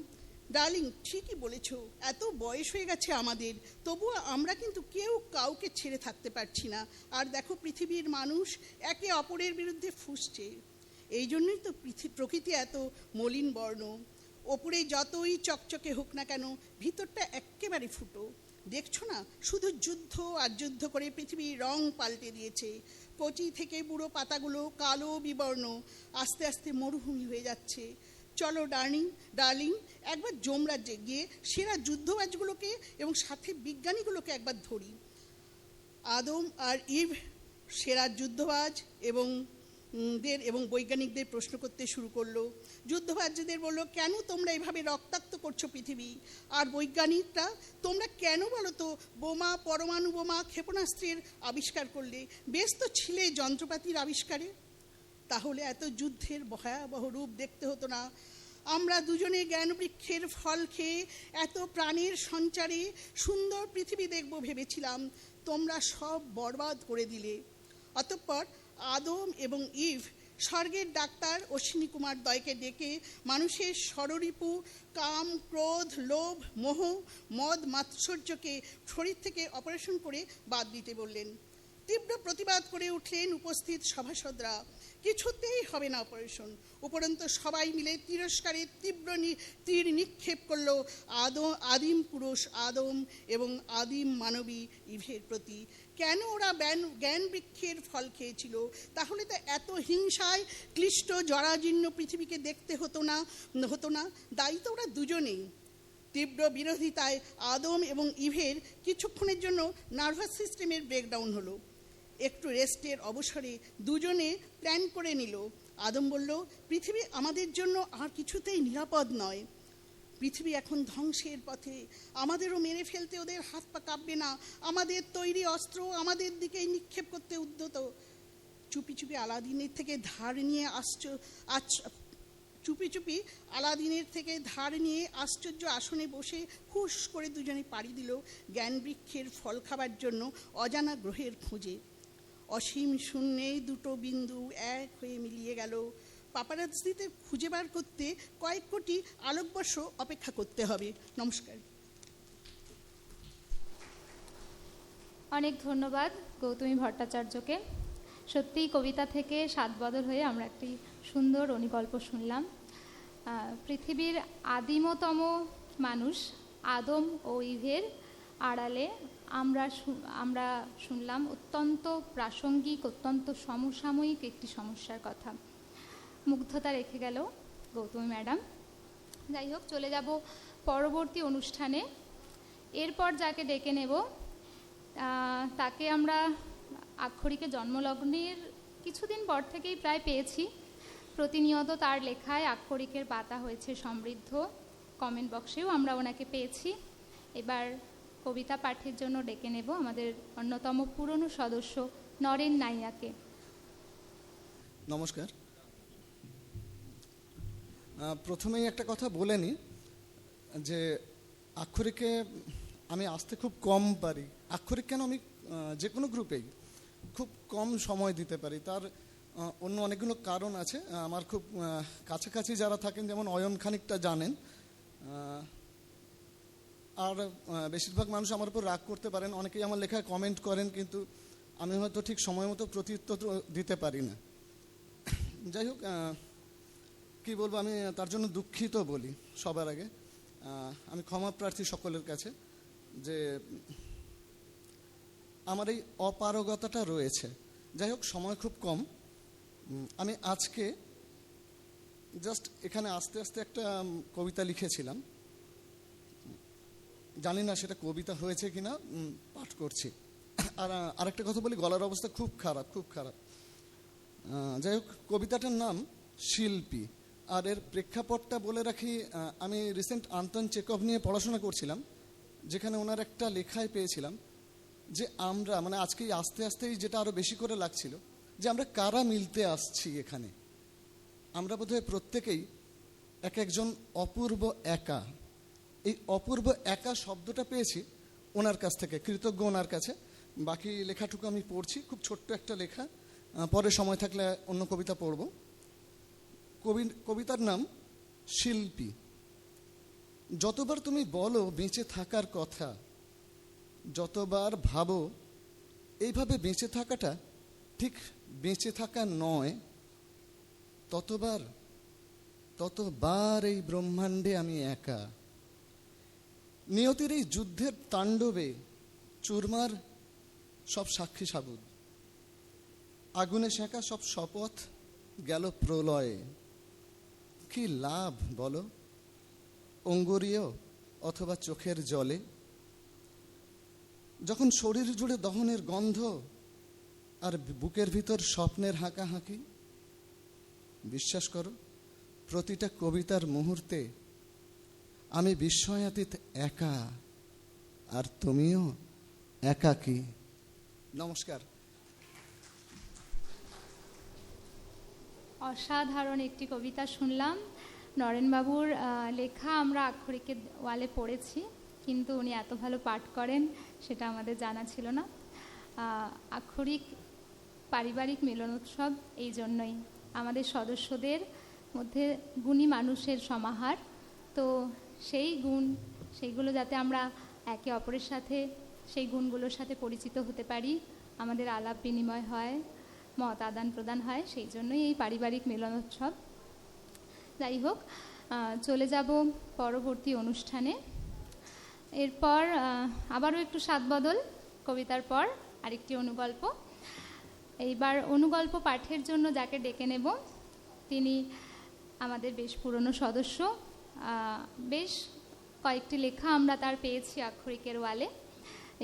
S15: ডার্লিং, ঠিকই বলেছ, এত বয়স হয়ে গেছে আমাদের, তবুও আমরা কিন্তু কেউ কাউকে ছেড়ে থাকতে পারছি না। আর দেখো, পৃথিবীর মানুষ একে অপরের বিরুদ্ধে ফুঁসছে। এই জন্যই তো প্রকৃতি এত মলিন বর্ণ। ওপরে যতই চকচকে হোক না কেন, ভিতরটা একেবারে ফুটো। দেখছো না, শুধু যুদ্ধ আর যুদ্ধ করে পৃথিবীর রং পাল্টে দিয়েছে। কচি থেকে বুড়ো পাতাগুলো কালো বিবর্ণ, আস্তে আস্তে মরুভূমি হয়ে যাচ্ছে। চলো ডার্লিং, একবার যমরাজ্যে গিয়ে সেরা যুদ্ধবাজগুলোকে এবং সাথে বিজ্ঞানীগুলোকে একবার ধরি। আদম আর ইভ সেরা যুদ্ধবাজ এবং বৈজ্ঞানিকদের প্রশ্ন করতে শুরু করলো। যুদ্ধবাজদের বলল, কেন তোমরা এভাবে রক্তাক্ত করছো পৃথিবী? আর বৈজ্ঞানিকরা, তোমরা কেন বলো তো বোমা, পরমাণু বোমা, ক্ষেপণাস্ত্রের আবিষ্কার করলে? বেশ তো ছিলে যন্ত্রপাতির আবিষ্কারে। তাহলে এত যুদ্ধের ভয়াবহ রূপ দেখতে হতো না। আমরা দুজনে জ্ঞানবৃক্ষের ফল খেয়ে এত প্রাণের সঞ্চারে সুন্দর পৃথিবী দেখব ভেবেছিলাম, তোমরা সব বরবাদ করে দিলে। অতঃপর আদম এবং ইভ স্বর্গের ডাক্তার অশ্বিনী কুমার দ্বয়কে ডেকে মানুষের ষড়রিপু কাম, ক্রোধ, লোভ, মোহ, মদ, মাৎসর্যকে শরীর থেকে অপারেশন করে বাদ দিতে বললেন। তীব্র প্রতিবাদ করে উঠলেন উপস্থিত সভাসদরা। কিছুতেই হবে না অপারেশন। উপরন্তু সবাই মিলে তিরস্কারের তীব্র তীর নিক্ষেপ করল আদিম পুরুষ আদম এবং আদিম মানবী ইভের প্রতি। কেন ওরা জ্ঞান বৃক্ষের ফল খেয়েছিল? তাহলে তো এত হিংসায় ক্লিষ্ট জরাজীর্ণ পৃথিবীকে দেখতে হতো না। দায়ী তো ওরা দুজনেই। তীব্র বিরোধিতায় আদম এবং ইভের কিছুক্ষণের জন্য নার্ভাস সিস্টেমের ব্রেকডাউন হলো। একটু রেস্টের অবসরে দুজনে প্ল্যান করে নিল। আদম বলল, পৃথিবী আমাদের জন্য আর কিছুতেই নিরাপদ নয়। পৃথিবী এখন ধ্বংসের পথে। আমাদেরও মেরে ফেলতে ওদের হাত পা কাঁপবে না। আমাদের তৈরি অস্ত্র আমাদের দিকেই নিক্ষেপ করতে উদ্যত। চুপি চুপি আলাদিনের থেকে ধার নিয়ে আশ্চর্য আসনে বসে হুশ করে দুজনে পাড়ি দিল জ্ঞান বৃক্ষের ফল খাবার জন্য অজানা গ্রহের খোঁজে। অসীম শূন্যে দুটো বিন্দু এক হয়ে মিলিয়ে গেল। পাপারাজ্জিদের খুঁজে বার করতে কয়েক কোটি আলোকবর্ষ অপেক্ষা করতে হবে। নমস্কার।
S2: অনেক ধন্যবাদ গৌতমী ভট্টাচার্যকে। সত্যিই কবিতা থেকে সাতবদল হয়ে আমরা একটি সুন্দর অণিগল্প শুনলাম। পৃথিবীর আদিমতম মানুষ আদম ও ইভের আড়ালে আমরা শুনলাম অত্যন্ত প্রাসঙ্গিক, অত্যন্ত সমসাময়িক একটি সমস্যার কথা। মুগ্ধতা রেখে গেল গৌতমী ম্যাডাম। যাই হোক, চলে যাব পরবর্তী অনুষ্ঠানে। এরপর যাকে ডেকে নেব তাকে আমরা আক্ষরিকের জন্মলগ্নের কিছুদিন পর থেকেই প্রায় পেয়েছি। প্রতিনিয়ত তার লেখায় আক্ষরিকের পাতা হয়েছে সমৃদ্ধ। কমেন্ট বক্সেও আমরা ওনাকে পেয়েছি। এবার কবিতা পাঠের জন্য ডেকে নেব আমাদের অন্যতম পুরনো সদস্য নরেন নাইয়াকে।
S16: নমস্কার। প্রথমেই একটা কথা বলে নিই যে আক্ষরিকে আমি আসতে খুব কম পারি। আক্ষরিক কেন, আমি যে কোনো গ্রুপেই খুব কম সময় দিতে পারি। তার অন্য অনেকগুলো কারণ আছে। আমার খুব কাছাকাছি যারা থাকেন, যেমন অয়ন খানিকটা জানেন, আর বেশিরভাগ মানুষ আমার উপর রাগ করতে পারেন। অনেকেই আমার লেখায় কমেন্ট করেন, কিন্তু আমি হয়তো ঠিক সময় মতো প্রত্যুত্তর দিতে পারি না। যাই হোক, কী বলবো, আমি তার জন্য দুঃখিত বলি সবার আগে। আমি ক্ষমা প্রার্থী সকলের কাছে যে আমার এই অপারগতাটা রয়েছে। যাই হোক, সময় খুব কম। আমি আজকে জাস্ট এখানে আস্তে আস্তে একটা কবিতা লিখেছিলাম। জানি না সেটা কবিতা হয়েছে কিনা, পাঠ করছি। আর আরেকটা কথা বলি, গলার অবস্থা খুব খারাপ। যাই হোক, কবিতাটার নাম শিল্পী। আর এর প্রেক্ষাপটটা বলে রাখি, আমি রিসেন্ট আন্তন চেকভ নিয়ে পড়াশোনা করছিলাম, যেখানে ওনার একটা লেখায় পেয়েছিলাম যে আমরা, মানে আজকেই আস্তে আস্তেই যেটা আরও বেশি করে লাগছিল, যে আমরা কারা মিলতে আসছি এখানে। আমরা বোধহয় প্রত্যেকেই এক একজন অপূর্ব একা। এই অপূর্ব একা শব্দটা পেয়েছি ওনার কাছ থেকে, কৃতজ্ঞ ওনার কাছে। বাকি লেখাটুকু আমি পড়ছি, খুব ছোট্ট একটা লেখা, পরে সময় থাকলে অন্য কবিতা পড়ব। কবিতার নাম শিল্পী। যতবার তুমি বলো বেঁচে থাকার কথা, যতবার ভাবো এইভাবে বেঁচে থাকাটা ঠিক বেঁচে থাকা নয়, ততবার এই ব্রহ্মাণ্ডে আমি একা। নিয়তির এই যুদ্ধের তাণ্ডবে চুরমার সব সাক্ষী সাবুদ, আগুনে সেঁকা সব শপথ গেল প্রলয়ে। কি লাভ বলো, অঙ্গুরীয় অথবা চোখের জলে? যখন শরীর জুড়ে দহনের গন্ধ আর বুকের ভিতর স্বপ্নের হাঁকাহাঁকি, বিশ্বাস করো প্রতিটা কবিতার মুহূর্তে আমি বিস্ময়াতীত একা, আর তুমিও একাকী। নমস্কার।
S2: অসাধারণ একটি কবিতা শুনলাম। নরেনবাবুর লেখা আমরা আক্ষরিকের ওয়ালে পড়েছি, কিন্তু উনি এত ভালো পাঠ করেন সেটা আমাদের জানা ছিল না। আক্ষরিক পারিবারিক মিলনোৎসব এই জন্যই, আমাদের সদস্যদের মধ্যে গুণী মানুষের সমাহার। তো সেইগুলো যাতে আমরা একে অপরের সাথে সেই গুণগুলোর সাথে পরিচিত হতে পারি, আমাদের আলাপ বিনিময় হয়, মত আদান প্রদান হয়, সেই জন্যই এই পারিবারিক মিলনোৎসব। যাই হোক, চলে যাব পরবর্তী অনুষ্ঠানে। এরপর আবারও একটু সাদবদল, কবিতার পর আরেকটি অনুগল্প। এইবার অনুগল্প পাঠের জন্য যাকে ডেকে নেব তিনি আমাদের বেশ পুরনো সদস্য। বেশ কয়েকটি লেখা আমরা তার পেয়েছি আক্ষরিকের ওয়ালে।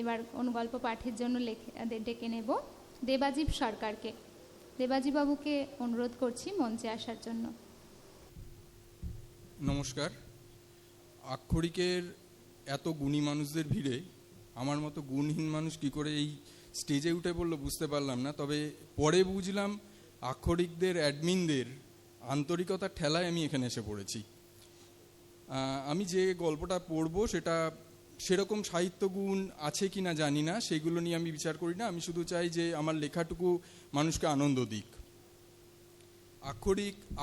S2: এবার অনুগল্প পাঠের জন্য ডেকে নেব দেবাজীব সরকারকে। দেবাজীব বাবুকে অনুরোধ করছি মঞ্চে আসার জন্য।
S17: নমস্কার। আক্ষরিকের এত গুণী মানুষদের ভিড়ে আমার মতো গুণহীন মানুষ কি করে এই স্টেজে উঠে পড়লো বুঝতে পারলাম না। তবে পরে বুঝলাম আক্ষরিকদের অ্যাডমিনদের আন্তরিকতার ঠেলায় আমি এখানে এসে পড়েছি। আমি যে গল্পটা পড়বো সেটা সেরকম সাহিত্য গুণ আছে কি না জানি না, সেগুলো নিয়ে আমি বিচার করি না। আমি শুধু চাই যে আমার লেখাটুকু মানুষকে আনন্দ দিক।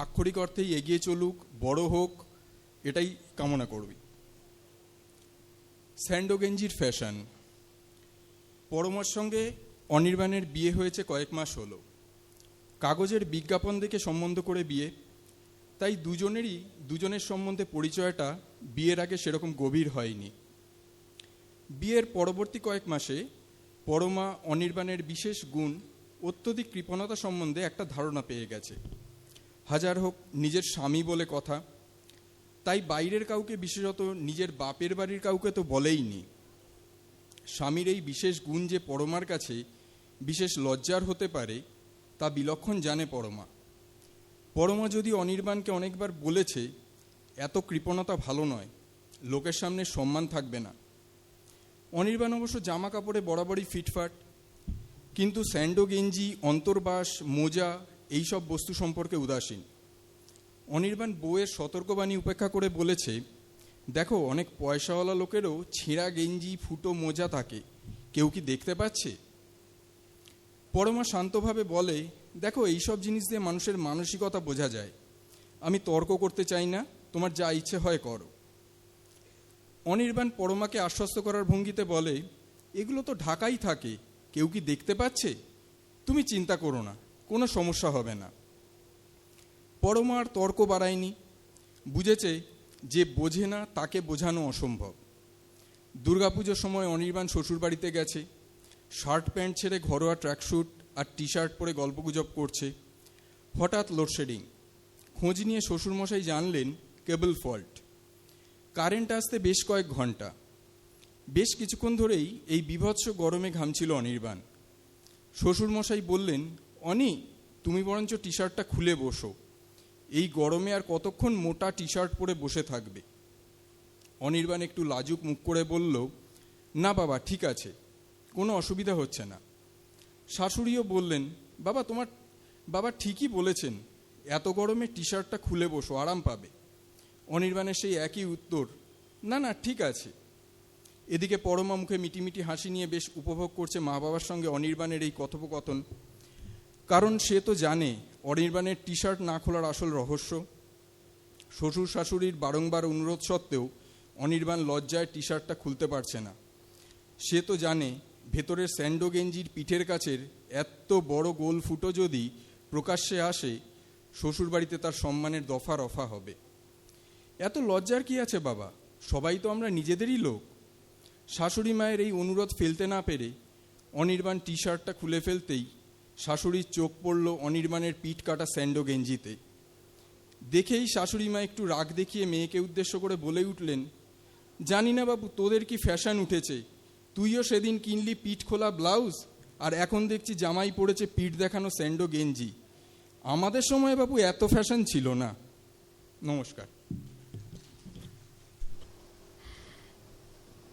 S17: আক্ষরিক অর্থেই এগিয়ে চলুক, বড় হোক, এটাই কামনা করবি। Sandow গেঞ্জির fashion. পরমার সঙ্গে অনির্বাণের বিয়ে হয়েছে কয়েক মাস হলো। কাগজের বিজ্ঞাপন দেখে সম্বন্ধ করে বিয়ে, তাই দুজনের সম্বন্ধে পরিচয়টা বিয়ের আগে সেরকম গভীর হয়নি। বিয়ের পরবর্তী কয়েক মাসে পরমা অনির্বাণের বিশেষ গুণ, অত্যধিক কৃপণতা সম্বন্ধে একটা ধারণা পেয়ে গেছে। হাজার হোক নিজের স্বামী বলে কথা, তাই বাইরের কাউকে, বিশেষত নিজের বাপের বাড়ির কাউকে তো বলেইনি। স্বামীর এই বিশেষ গুণ যে পরমার কাছে বিশেষ লজ্জার হতে পারে তা বিলক্ষণ জানে পরমা। পরমা যদি অনির্বাণকে অনেকবার বলেছে এত কৃপণতা ভালো নয়, লোকের সামনে সম্মান থাকবে না। অনির্বাণ অবশ্য জামা কাপড়ে বরাবরই ফিটফাট, কিন্তু স্যান্ডো গেঞ্জি, অন্তর্বাস, মোজা এইসব বস্তু সম্পর্কে উদাসীন। অনির্বাণ বউয়ের সতর্কবাণী উপেক্ষা করে বলেছে, দেখো অনেক পয়সাওয়ালা লোকেরও ছেঁড়া গেঞ্জি, ফুটো মোজা থাকে, কেউ কি দেখতে পাচ্ছে? পরমা শান্তভাবে বলে, দেখো এইসব জিনিস দিয়ে মানুষের মানসিকতা বোঝা যায়। আমি তর্ক করতে চাই না, তোমার যা ইচ্ছে হয় করো। অনির্বাণ পরমাকে আশ্বস্ত করার ভঙ্গিতে বলে, এগুলো তো ঢাকাই থাকে, কেউ কি দেখতে পাচ্ছে? তুমি চিন্তা করো না, কোনো সমস্যা হবে না। পরমা আর তর্ক বাড়ায়নি, বুঝেছে যে বোঝে না তাকে বোঝানো অসম্ভব। দুর্গাপুজোর সময় অনির্বাণ শ্বশুরবাড়িতে গেছে, শার্ট প্যান্ট ছেড়ে ঘরোয়া ট্র্যাকস্যুট আর টি শার্ট পরে গল্পগুজব করছে। হঠাৎ লোডশেডিং। খোঁজ নিয়ে শ্বশুরমশাই জানলেন কেবল ফল্ট। কারেন্ট আসতে বেশ কয়েক ঘন্টা। বেশ কিছুক্ষণ ধরেই এই বীভৎস গরমে ঘামছিল অনির্বাণ। শ্বশুরমশাই বললেন, অনি তুমি বরঞ্চ টি শার্টটা খুলে বসো, এই গরমে আর কতক্ষণ মোটা টি শার্ট পরে বসে থাকবে? অনির্বাণ একটু লাজুক মুখ করে বলল, না বাবা ঠিক আছে, কোনো অসুবিধা হচ্ছে না। শাশুড়িও বললেন, বাবা ঠিকই বলেছেন, এত গরমে টি শার্টটা খুলে বসো, আরাম পাবে। অনির্বাণের সেই একই উত্তর, না না ঠিক আছে। এদিকে পরমা মুখে মিটিমিটি হাসি নিয়ে বেশ উপভোগ করছে মা বাবার সঙ্গে অনির্বাণের এই কথোপকথন। কারণ সে তো জানে অনির্বাণের টি শার্ট না খোলার আসল রহস্য। শ্বশুর শাশুড়ির বারংবার অনুরোধ সত্ত্বেও অনির্বাণ লজ্জায় টি শার্টটা খুলতে পারছে না। সে তো জানে ভেতরের স্যান্ডো গেঞ্জির পিঠের কাছের এত বড় গোল ফুটো যদি প্রকাশ্যে আসে, শ্বশুরবাড়িতে তার সম্মানের দফা রফা হবে। এত লজ্জার কি আছে বাবা, সবাই তো আমরা নিজেদেরই লোক। শাশুড়ি মায়ের এই অনুরোধ ফেলতে না পেরে অনির্বাণ টি শার্টটা খুলে ফেলতেই শাশুড়ির চোখ পড়ল অনির্বাণের পিঠ কাটা স্যান্ডো গেঞ্জিতে। দেখেই শাশুড়ি মা একটু রাগ দেখিয়ে মেয়েকে উদ্দেশ্য করে বলে উঠলেন, জানি না বাবু তোদের কি ফ্যাশন উঠেছে, তুইও সেদিন কিনলি পিঠ খোলা ব্লাউজ, আর এখন দেখছি জামাই পড়েছে পিঠ দেখানো স্যান্ডো গেঞ্জি। আমাদের সময় বাবু এত ফ্যাশন ছিল না। নমস্কার।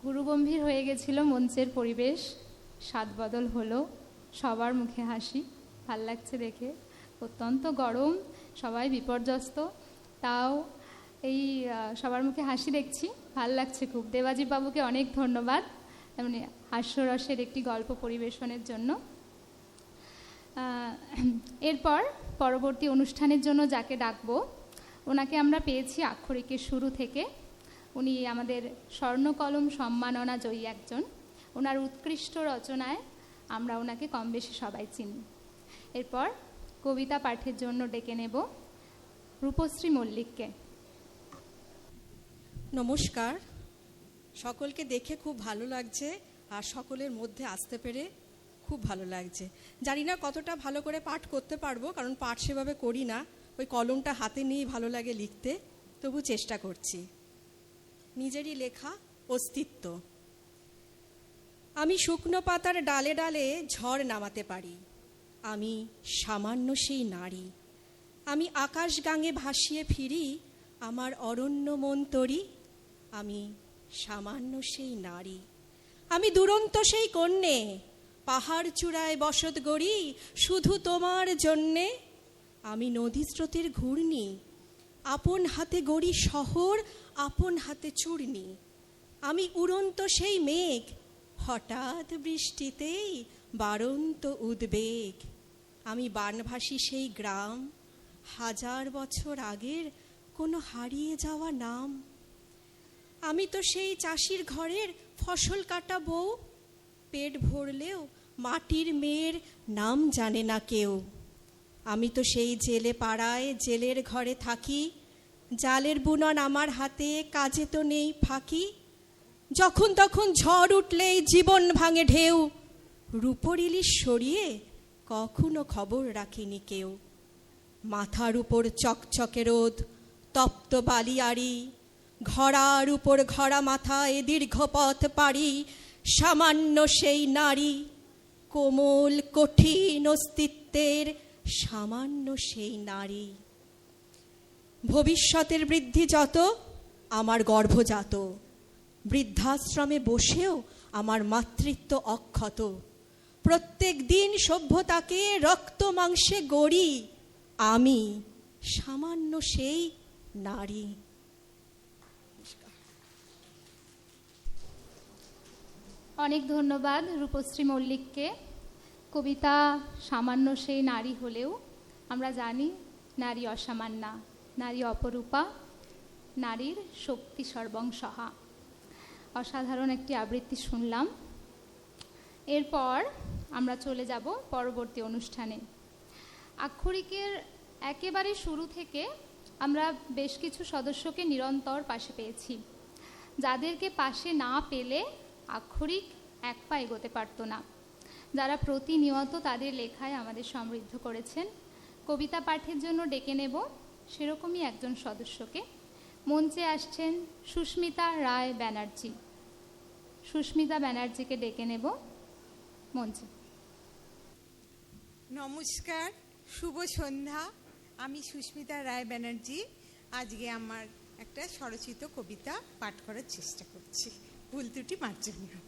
S2: গুরুগম্ভীর হয়ে গেছিল মঞ্চের পরিবেশ, স্বাদ বদল হলো, সবার মুখে হাসি, ভাল লাগছে দেখে। অত্যন্ত গরম, সবাই বিপর্যস্ত, তাও এই সবার মুখে হাসি দেখছি, ভাল লাগছে খুব। দেবাজি বাবুকে অনেক ধন্যবাদ মানে হাস্যরসের একটি গল্প পরিবেশনের জন্য। এরপর পরবর্তী অনুষ্ঠানের জন্য যাকে ডাকবো, ওনাকে আমরা পেয়েছি আক্ষরিকের শুরু থেকে। উনি আমাদের স্বর্ণকলম সম্মাননা জয়ী একজন। ওনার উৎকৃষ্ট রচনায় আমরা ওনাকে কম বেশি সবাই চিনি। এরপর কবিতা পাঠের জন্য ডেকে নেব রূপশ্রী মল্লিককে।
S18: নমস্কার, সকলকে দেখে খুব ভালো লাগছে আর সকলের মধ্যে আসতে পেরে খুব ভালো লাগছে। জানি না কতটা ভালো করে পাঠ করতে পারবো, কারণ পাঠ সেভাবে করি না, ওই কলমটা হাতে নিয়েই ভালো লাগে লিখতে, তবু চেষ্টা করছি। নিজেরই লেখা অস্তিত্ব। আমি শুকনো পাতার ডালে ডালে ঝড় নামাতে পারি, আমি সামান্য সেই নারী। আমি আকাশ গাঙে ভাসিয়ে ফিরি আমার অরণ্য মন তরি, আমি সামান্য সেই নারী। আমি দুরন্ত সেই কন্যে, পাহাড় চূড়ায় বসত গড়ি শুধু তোমার জন্যে। আমি নদী স্রোতের ঘূর্ণি, আপন হাতে গড়ি শহর, আপন হাতে চূর্ণি। আমি উড়ন্ত সেই মেঘ, হঠাৎ বৃষ্টিতেই বাড়ন্ত উদ্বেগ। আমি বানভাসী সেই গ্রাম, হাজার বছর আগের কোনো হারিয়ে যাওয়া নাম। আমি তো সেই চাষির ঘরের ফসল কাটা বউ, পেট ভরলেও মাটির মেয়ের নাম জানে না কেউ। আমি তো সেই জেলে পাড়ায় জেলের ঘরে থাকি, জালের বুনন আমার হাতে, কাজে তো নেই ফাঁকি। যখন তখন ঝড় উঠলেই জীবন ভাঙে ঢেউ, রূপোর ইলিশ সরিয়ে কখনো খবর রাখিনি কেউ। মাথার উপর চকচকে রোদ, তপ্ত বালিয়াড়ি, ঘোড়ার উপর ঘোড়া মাথায় দীর্ঘ পথ পাড়ি। সামান্য সেই নারী, কোমল কঠিন অস্তিত্বের সামান্য সেই নারী। ভবিষ্যতের বৃদ্ধি যত আমার গর্ভজাত, বৃদ্ধাশ্রমে বসেও আমার মাতৃত্ব অক্ষত। প্রত্যেক দিন সভ্যতাকে রক্ত মাংসে গড়ি, আমি সামান্য সেই নারী।
S2: অনেক ধন্যবাদ রূপশ্রী মল্লিককে। কবিতা সামান্য সেই নারী হলেও আমরা জানি নারী অসামান্যা, নারী অপরূপা, নারীর শক্তি সর্বংসহা। অসাধারণ একটি আবৃত্তি শুনলাম। এরপর আমরা চলে যাব পরবর্তী অনুষ্ঠানে। আক্ষরিকের একেবারে শুরু থেকে আমরা বেশ কিছু সদস্যকে নিরন্তর পাশে পেয়েছি, যাদেরকে পাশে না পেলে আক্ষরিক এক পা এগোতে পারত না, যারা প্রতিনিয়ত তাদের লেখায় আমাদের সমৃদ্ধ করেছেন। কবিতা পাঠের জন্য ডেকে নেব সেরকমই একজন সদস্যকে। মঞ্চে আসছেন সুস্মিতা রায় ব্যানার্জি। সুস্মিতা ব্যানার্জিকে ডেকে নেব মঞ্চে।
S19: নমস্কার, শুভ সন্ধ্যা। আমি সুস্মিতা রায় ব্যানার্জি। আজকে আমার একটা স্বরচিত কবিতা পাঠ করার চেষ্টা করছি, ভুল ত্রুটি মার্জনীয়।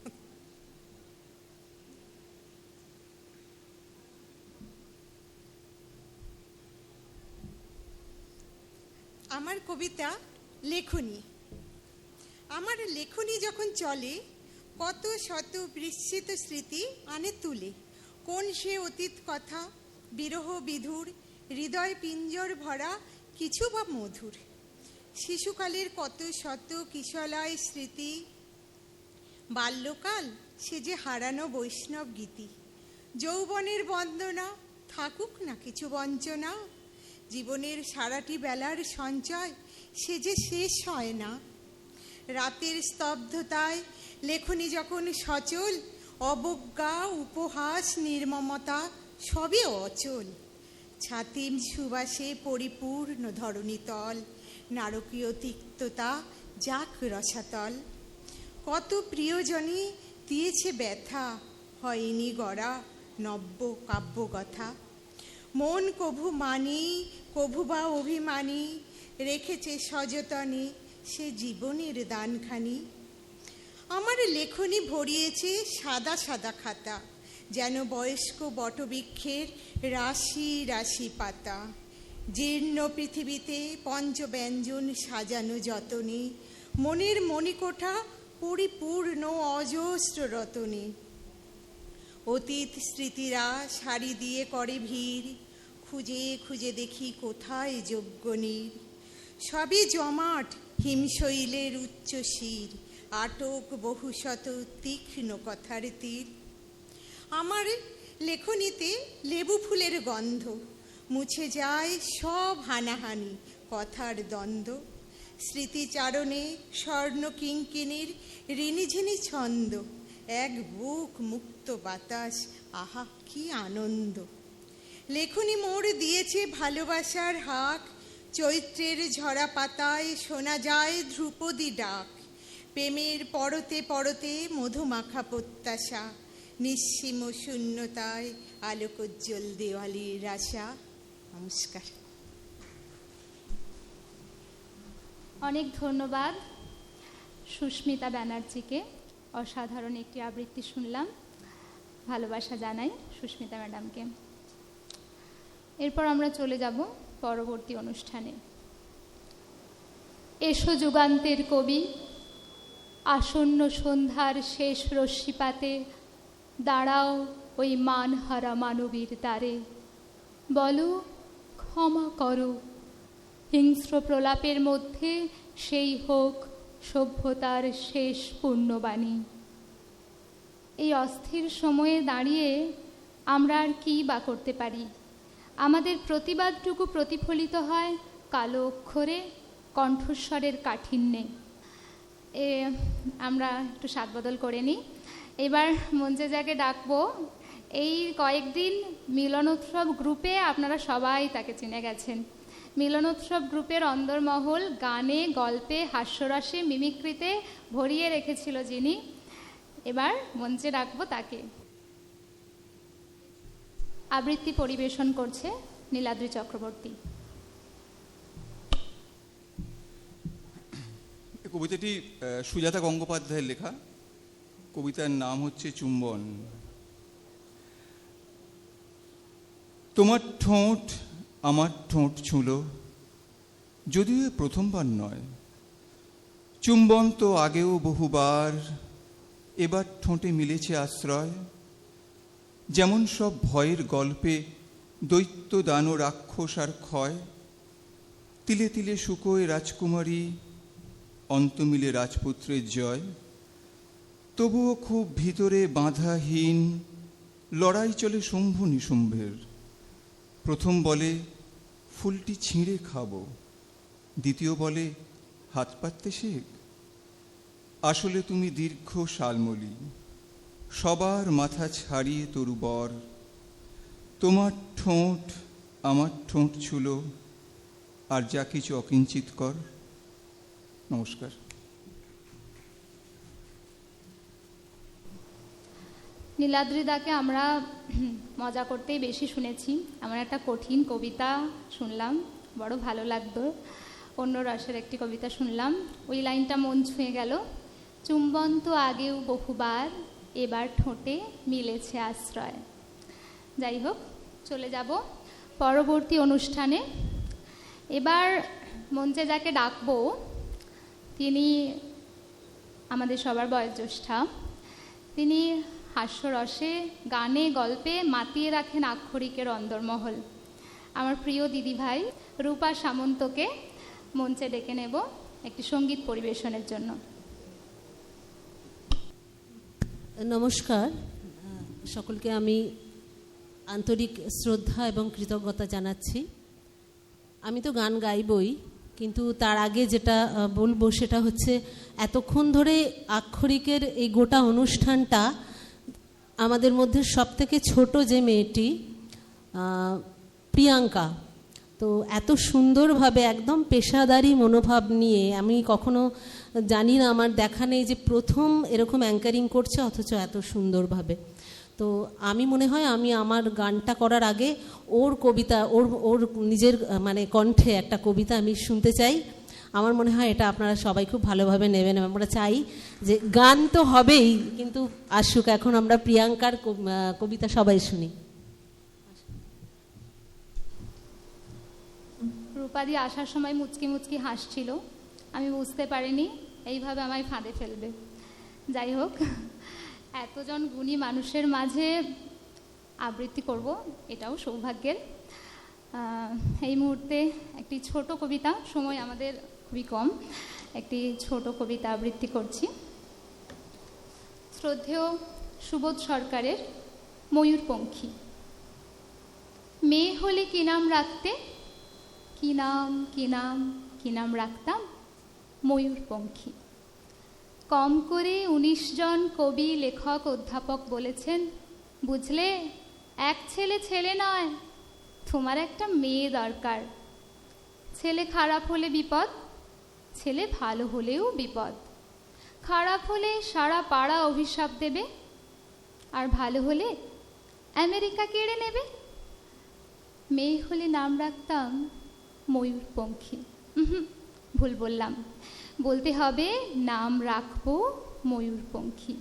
S19: আমার কবিতা লেখনী। আমার লেখনী যখন চলে, কত শত বিস্মৃত স্মৃতি আনে তুলে। কোন সে অতীত কথা, বিরহ বিধুর, হৃদয় পিঞ্জর ভরা কিছু বা মধুর। শিশুকালের কত শত কিশলয় স্মৃতি, বাল্যকাল সে যে হারানো বৈষ্ণব গীতি। যৌবনের বন্দনা, থাকুক না কিছু বঞ্চনা, জীবনের সারাটি বেলার সঞ্চয় সে যে শেষ হয় না। রাতের স্তব্ধতায় লেখনী যখন সচল, অবজ্ঞা, উপহাস, নির্মমতা সবই অচল। ছাতিম সুবাসে পরিপূর্ণ ধরণীতল, নারকীয় তিক্ততা যাক রসাতল। কত প্রিয়জনে দিয়েছে ব্যথা, হয়নি গড়া নব্য কাব্যকথা। মন কভু মানি, কভু বা অভিমানী, রেখেছে সযতনে সে জীবনের দানখানি। আমার লেখনী ভরিয়েছে সাদা সাদা খাতা, যেন বয়স্ক বটবৃক্ষের রাশি রাশি পাতা। জীর্ণ পৃথিবীতে পঞ্চব্যঞ্জন সাজানো যতনে, মনের মণিকোঠা পরিপূর্ণ অজস্র রতনে। অতীত স্মৃতিরা সারি দিয়ে করে ভিড়, খুঁজে খুঁজে দেখি কোথায় যজ্ঞনীর। সবই জমাট হিমশৈলের উচ্চ শির, আটক বহুশত তীক্ষ্ণ কথার তীর। আমার লেখনীতে লেবু ফুলের গন্ধ, মুছে যায় সব হানাহানি কথার দ্বন্দ্ব। স্মৃতিচারণে স্বর্ণ কিঙ্কিনীর ঋণিঝিনি ছন্দ, এক বুক মুক্ত বাতাস, আহা কি আনন্দ। লেখনী মোড় দিয়েছে ভালোবাসার হাক, চৈত্রের ঝরা পাতায় শোনা যায় ধ্রুপদী ডাক। প্রেমের পরতে পরতে মধুমাখা প্রত্যাশা, নিঃসীম শূন্যতায় আলোকোজ্জ্বল দেওয়ালির আশা। নমস্কার।
S2: অনেক ধন্যবাদ সুস্মিতা ব্যানার্জিকে। অসাধারণ একটি আবৃত্তি শুনলাম, ভালোবাসা জানাই সুস্মিতা ম্যাডামকে। এরপর আমরা চলে যাব পরবর্তী অনুষ্ঠানে। এসো যুগান্তের কবি, আসন্ন সন্ধ্যার শেষ রশ্মিপাতে দাঁড়াও ওই মানহারা মানবীর দ্বারে। বলো ক্ষমা করো, হিংস্র প্রলাপের মধ্যে সেই হোক সভ্যতার শেষ পুণ্যবাণী। এই অস্থির সময়ে দাঁড়িয়ে আমরা আর কী বা করতে পারি? আমাদের প্রতিবাদটুকু প্রতিফলিত হয় কালো অক্ষরে, কণ্ঠস্বরের কাঠিন্যে। আমরা একটু সাদবদল করে নিই। এবার মঞ্চে ডাকবো, এই কয়েকদিন মিলনোৎসব গ্রুপে আপনারা সবাই তাকে চিনে গেছেন। মিলনোৎসব গ্রুপের অন্দরমহল গানে, গল্পে, হাস্যরসে, মিমিক্রিতে ভরিয়ে রেখেছিল যিনি, এবার মঞ্চে ডাকবো তাকে। আবৃত্তি পরিবেশন করছে নীলাদ্রি চক্রবর্তী।
S17: কবিতাটি সুজাতা গঙ্গোপাধ্যায়ের লেখা। কবিতার নাম হচ্ছে চুম্বন। তোমার ঠোঁট আমার ঠোঁট ছুঁলো, যদিও প্রথমবার নয়। চুম্বন তো আগেও বহুবার, এবার ঠোঁটে মিলেছে আশ্রয়। যেমন সব ভয়ের গল্পে দৈত্য দানো রাক্ষস আর ক্ষয়, তিলে তিলে শুকোয় রাজকুমারী, অন্ত মিলে রাজপুত্রের জয়। তবুও খুব ভিতরে বাঁধাহীন লড়াই চলে শম্ভু নিশুম্ভের। প্রথম বলে ফুলটি ছিঁড়ে খাবো, দ্বিতীয় বলে হাত পাততে শেখ। আসলে তুমি দীর্ঘ শালমলি, সবার মাথা ছাড়িয়ে তরুবর। তোমার ঠোঁট আমার ঠোঁট ছুলো, আর যা কিছু অকিঞ্চিত কর। নমস্কার।
S2: নীলাদ্রিদাকে আমরা মজা করতেই বেশি শুনেছি। আমার একটা কঠিন কবিতা শুনলাম, বড় ভালো লাগতো। অন্য রসের একটি কবিতা শুনলাম, ওই লাইনটা মন ছুঁয়ে গেল। চুম্বন তো আগেও বহুবার, এবার ঠোঁটে মিলেছে আশ্রয়। যাই হোক, চলে যাব পরবর্তী অনুষ্ঠানে। এবার মঞ্চে যাকে ডাকবো তিনি আমাদের সবার বয়োজ্যেষ্ঠা। তিনি হাস্যরসে, গানে, গল্পে মাতিয়ে রাখেন আক্ষরিকের অন্দরমহল। আমার প্রিয় দিদিভাই রূপা সামন্তকে মঞ্চে ডেকে নেব একটি সঙ্গীত পরিবেশনের জন্য।
S1: নমস্কার, সকলকে আমি আন্তরিক শ্রদ্ধা এবং কৃতজ্ঞতা জানাচ্ছি। আমি তো গান গাইবই, কিন্তু তার আগে যেটা বলবো সেটা হচ্ছে এতক্ষণ ধরে আক্ষরিকের এই গোটা অনুষ্ঠানটা আমাদের মধ্যে সবথেকে ছোট যে মেয়েটি প্রিয়াঙ্কা, তো এত সুন্দরভাবে একদম পেশাদারি মনোভাব নিয়ে, আমি কখনো জানি না, আমার দেখা নেই যে প্রথম এরকম অ্যাঙ্কারিং করছে অথচ এত সুন্দরভাবে। তো আমি মনে হয় আমি আমার গানটা করার আগে ওর কবিতা, ওর নিজের মানে কণ্ঠে একটা কবিতা আমি শুনতে চাই। আমার মনে হয় এটা আপনারা সবাই খুব ভালোভাবে নেবেন। আমরা চাই যে গান তো হবেই, কিন্তু আসুক এখন আমরা প্রিয়াঙ্কার কবিতা সবাই শুনি।
S2: রূপাদি আসার সময় মুচকি মুচকি হাসছিল, আমি বুঝতে পারিনি এইভাবে আমায় ফাঁদে ফেলবে। যাই হোক, এতজন গুণী মানুষের মাঝে আবৃত্তি করব, এটাও সৌভাগ্যের। এই মুহূর্তে একটি ছোট কবিতা, সময় আমাদের খুবই কম, একটি ছোট কবিতা আবৃত্তি করছি। শ্রদ্ধেয় সুবোধ সরকারের ময়ূরপঙ্খী। মেয়ে হলে কি নাম রাখতে, কি নাম কি নাম কি নাম রাখতাম, ময়ূরপঙ্খী। কম করে 19 জন কবি, লেখক, অধ্যাপক বলেছেন, বুঝলে এক ছেলে ছেলে নয়, তোমার একটা মেয়ে দরকার। ছেলে খারাপ হলে বিপদ, ছেলে ভালো হলেও বিপদ। খারাপ হলে সারা পাড়া অভিশাপ দেবে, আর ভালো হলে আমেরিকা কেড়ে নেবে। মেয়ে হলে নাম রাখতাম ময়ূরপঙ্খী। ভুল বললাম, বলতে হবে নাম রাখবো ময়ূরপঙ্খী।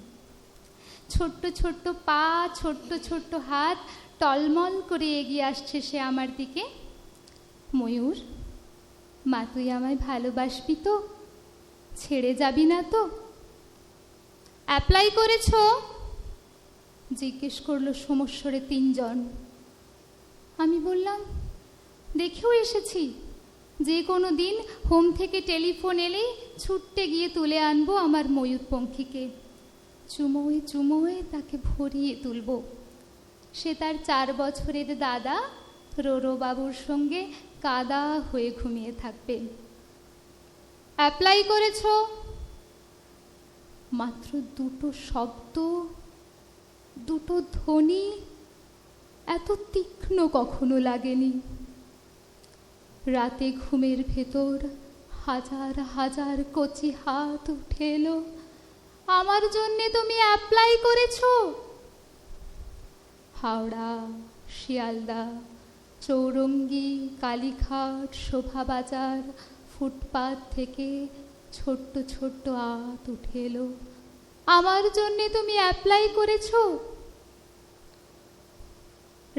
S2: ছোট্ট ছোট্ট পা, ছোট্ট ছোট্ট হাত, টলমল করে এগিয়ে আসছে সে আমার দিকে। ময়ূর, মা তুই আমায় ভালোবাসবি তো, ছেড়ে যাবি না তো? অ্যাপ্লাই করেছ? জিজ্ঞেস করলো সমস্বরে 3 জন। আমি বললাম দেখেও এসেছি, যে কোনো দিন হোম থেকে টেলিফোন এলেই ছুটতে গিয়ে তুলে আনবো আমার ময়ূরপঙ্খীকে। চুমোয় চুমোয় তাকে ভরিয়ে তুলব। সে তার 4 বছরের দাদা রোরো বাবুর সঙ্গে কাদা হয়ে ঘুমিয়ে থাকবে। অ্যাপ্লাই করেছ? মাত্র 2টো শব্দ, 2টো ধ্বনি, এত তীক্ষ্ণ কখনো লাগেনি। রাতে ঘুমের ভেতর হাজার হাজার কচি হাত উঠে এলো, আমার জন্যে তুমি অ্যাপ্লাই করেছ? হাওড়া, শিয়ালদা, চৌরঙ্গি, কালীঘাট, শোভাবাজার, ফুটপাত থেকে ছোট্ট ছোট্ট হাত উঠে এলো, আমার জন্যে তুমি অ্যাপ্লাই করেছ?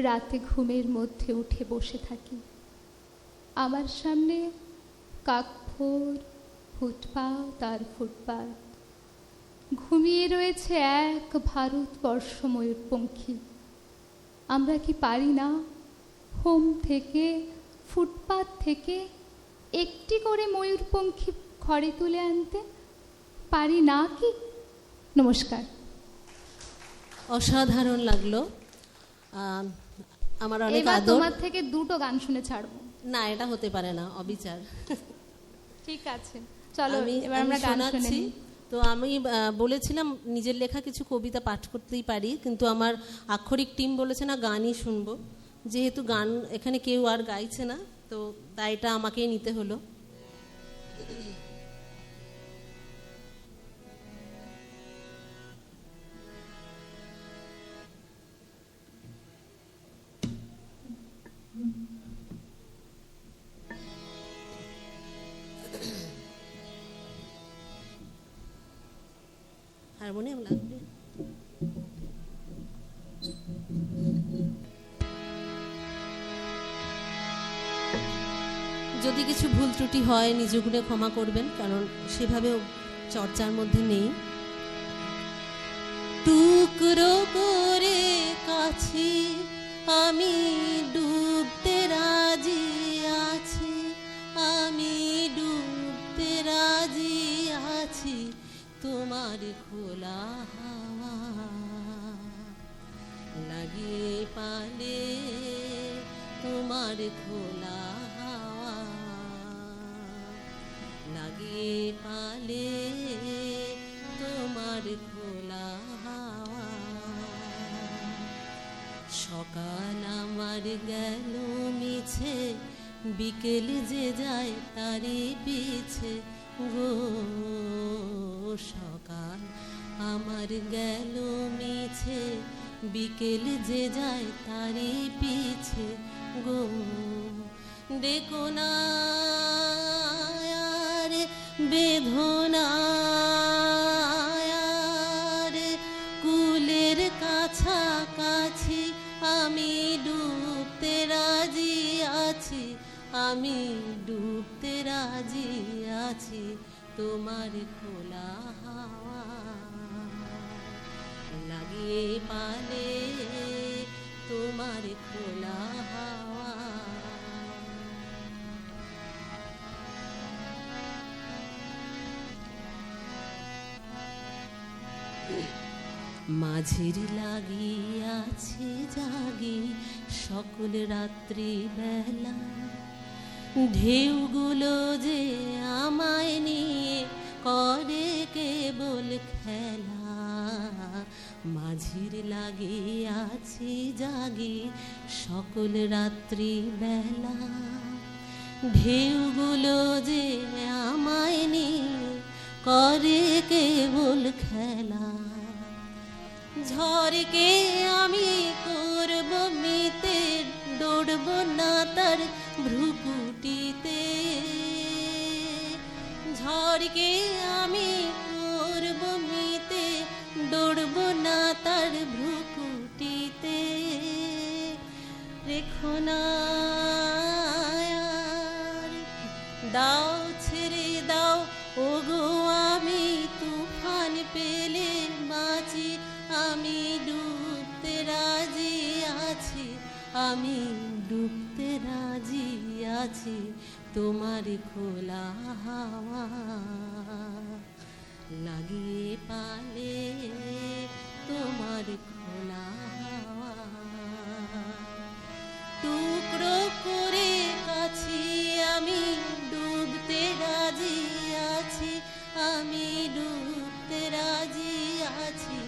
S2: রাতে ঘুমের মধ্যে উঠে বসে থাকি, আমার সামনে কাকভোর, ফুটপাত আর ফুটপাত। ঘুমিয়ে রয়েছে এক ভারতবর্ষ ময়ূরপঙ্খী। আমরা কি পারি না হোম থেকে, ফুটপাত থেকে একটি করে ময়ূরপঙ্খী ঘরে তুলে আনতে? পারি না কি? নমস্কার।
S1: অসাধারণ লাগলো। আমার অনেক আদর।
S2: তোমার থেকে 2টো গান শুনে ছাড়বো।
S1: না, এটা হতে পারে না, অবিচার।
S2: ঠিক আছে, চলো এবার আমরা গান শুনি।
S1: তো আমি বলেছিলাম নিজের লেখা কিছু কবিতা পাঠ করতেই পারি, কিন্তু আমার আক্ষরিক টিম বলেছে না গানই শুনবো। যেহেতু গান এখানে কেউ আর গাইছে না, তো তাই এটা আমাকেই নিতে হলো। হারমোনিয়াম লাগবে। যদি কিছু ভুল ত্রুটি হয় নিজ গুণে ক্ষমা করবেন, কারণ সেভাবে চর্চার মধ্যে নেই। টুকরো করে কাছে আমি ডুবতে রাজি আছি, আমি ডুবতে রাজি আছি তোমার খোলা হাওয়া লাগিয়ে পালে, তোমার খোলা হাওয়া লাগিয়ে পালে তোমার খোলা হাওয়া। সকাল আমার গেল মিছে, বিকেল যে যায় তারই পিছে গো। সকাল আমার গেল মিছে, বিকেল যে যায় তারই পিছে গো। দেখো না আর বেদনা আর কুলের কাছাকাছি, আমি ডুবতে রাজি আছি, আমি ডুবতে রাজি আছি তোমার খোলা হাওয়া। লাগিয়ে পালে তোমার খোলা হাওয়া। মাঝির লাগিয়াছি জাগি সকল রাত্রি বেলা, ঢেউগুলো যে আমায় নিয়ে করে কেবল খেলা। মাঝির লাগিয়াছি জাগি সকল রাত্রি বেলা, ঢেউগুলো যে আমায় নিয়ে করে কেবল খেলা। ঝড়কে আমি করব মিতে, দৌড়ব না তার ভ্রুকুটিতে। ঝড়কে আমি করব মিতে, দৌড়ব না তার ভ্রুকুটিতে। রেখো না আর, দাও ছেড়ে দাও ওগো, আমি তুফান পেলে বাঁচি, আমি ডুবতে রাজি আছি, আমি ডুবতে রাজি আছি তোমার খোলা হাওয়া। লাগিয়ে পালে তোমার খোলা হাওয়া। টুকরো করে কাছি আমি ডুবতে রাজি আছি, আমি ডুবতে রাজি আছি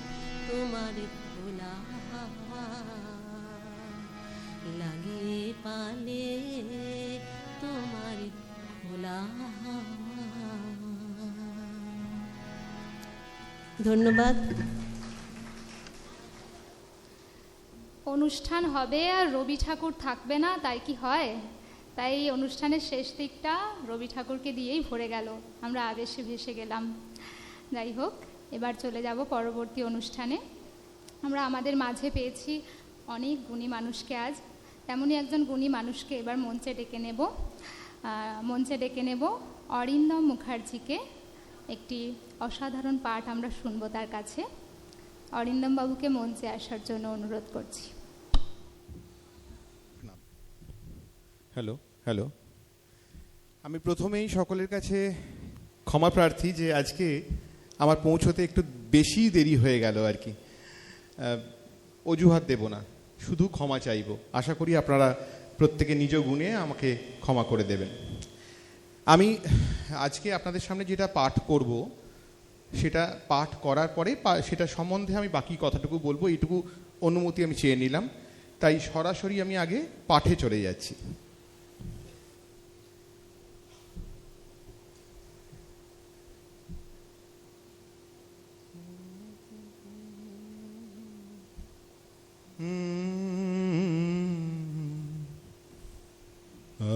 S1: তোমার খোলা হাওয়া। লাগিয়ে পালে তোমার খোলা হাওয়া। ধন্যবাদ।
S2: অনুষ্ঠান হবে আর রবি ঠাকুর থাকবে না, তাই কি হয়? তাই এই অনুষ্ঠানের শেষ দিকটা রবি ঠাকুরকে দিয়েই ভরে গেল, আমরা আবেশে ভেসে গেলাম। যাই হোক, এবার চলে যাব পরবর্তী অনুষ্ঠানে। আমরা আমাদের মাঝে পেয়েছি অনেক গুণী মানুষকে আজ, তেমনই একজন গুণী মানুষকে এবার মঞ্চে ডেকে নেব অরিন্দম মুখার্জিকে। একটি অসাধারণ পাঠ আমরা শুনবো তার কাছে। অরিন্দম বাবুকে মঞ্চে আসার জন্য অনুরোধ করছি।
S20: হ্যালো হ্যালো, আমি প্রথমেই সকলের কাছে ক্ষমা প্রার্থী যে আজকে আমার পৌঁছতে একটু বেশি দেরি হয়ে গেল আর কি। অজুহাত দেব না, শুধু ক্ষমা চাইব। আশা করি আপনারা প্রত্যেকে নিজ গুণে আমাকে ক্ষমা করে দেবেন। আমি আজকে আপনাদের সামনে যেটা পাঠ করব, সেটা পাঠ করার পরে সেটা সম্বন্ধে আমি বাকি কথাটুকু বলবো, এইটুকু অনুমতি আমি চেয়ে নিলাম। তাই সরাসরি আমি আগে পাঠে চলে যাচ্ছি।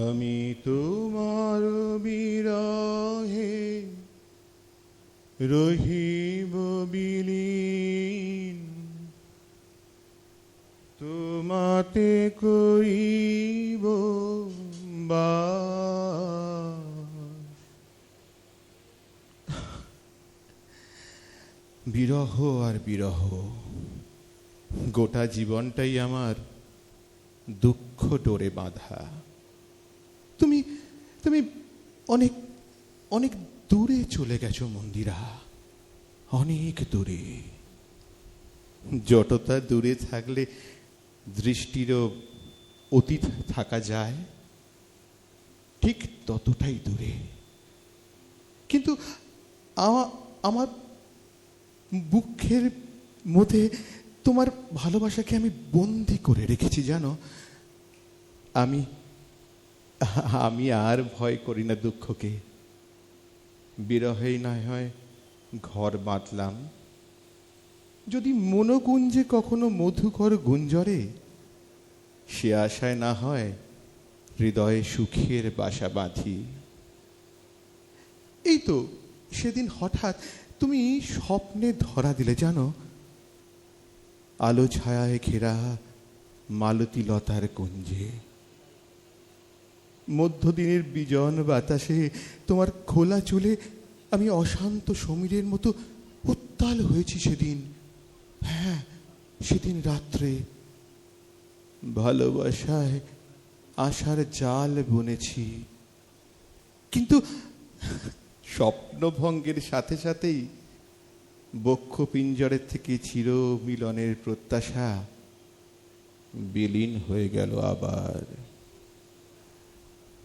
S20: আমি তোমার বিরহে রহিব বিলীন, তোমাতে করিব বিরহ আর বিরহ, গোটা জীবনটাই আমার দুঃখ ডোরে বাঁধা। তুমি তুমি অনেক অনেক দূরে চলে গেছো মন্দিরা, অনেক দূরে। যতটা দূরে থাকলে দৃষ্টিরও অতীত থাকা যায়, ঠিক ততটাই দূরে। কিন্তু আমার বুকের মধ্যে তোমার ভালোবাসাকে আমি বন্দি করে রেখেছি জানো। আমি আর ভয় করি না দুঃখকে। বিরহেই না হয় ঘর বাঁধলাম, যদি মনোগুঞ্জে কখনো মধুকর গুঞ্জরে, সে আশায় না হয় হৃদয়ে সুখের বাসা বাঁধি। এই তো সেদিন হঠাৎ তুমি স্বপ্নে ধরা দিলে জানো, আলো ছায়ায় ঘেরা মালতী লতার কুঞ্জে। মধ্যদিনের বিজন বাতাসে তোমার খোলা চুলে আমি অশান্ত সমীরের মতো উত্তাল হয়েছি সেদিন। হ্যাঁ, সেদিন রাত্রে ভালোবাসায় আশার জাল বুনেছি, কিন্তু স্বপ্নভঙ্গের সাথে সাথেই বক্ষ পিঞ্জরের থেকে চির মিলনের প্রত্যাশা বিলীন হয়ে গেল আবার।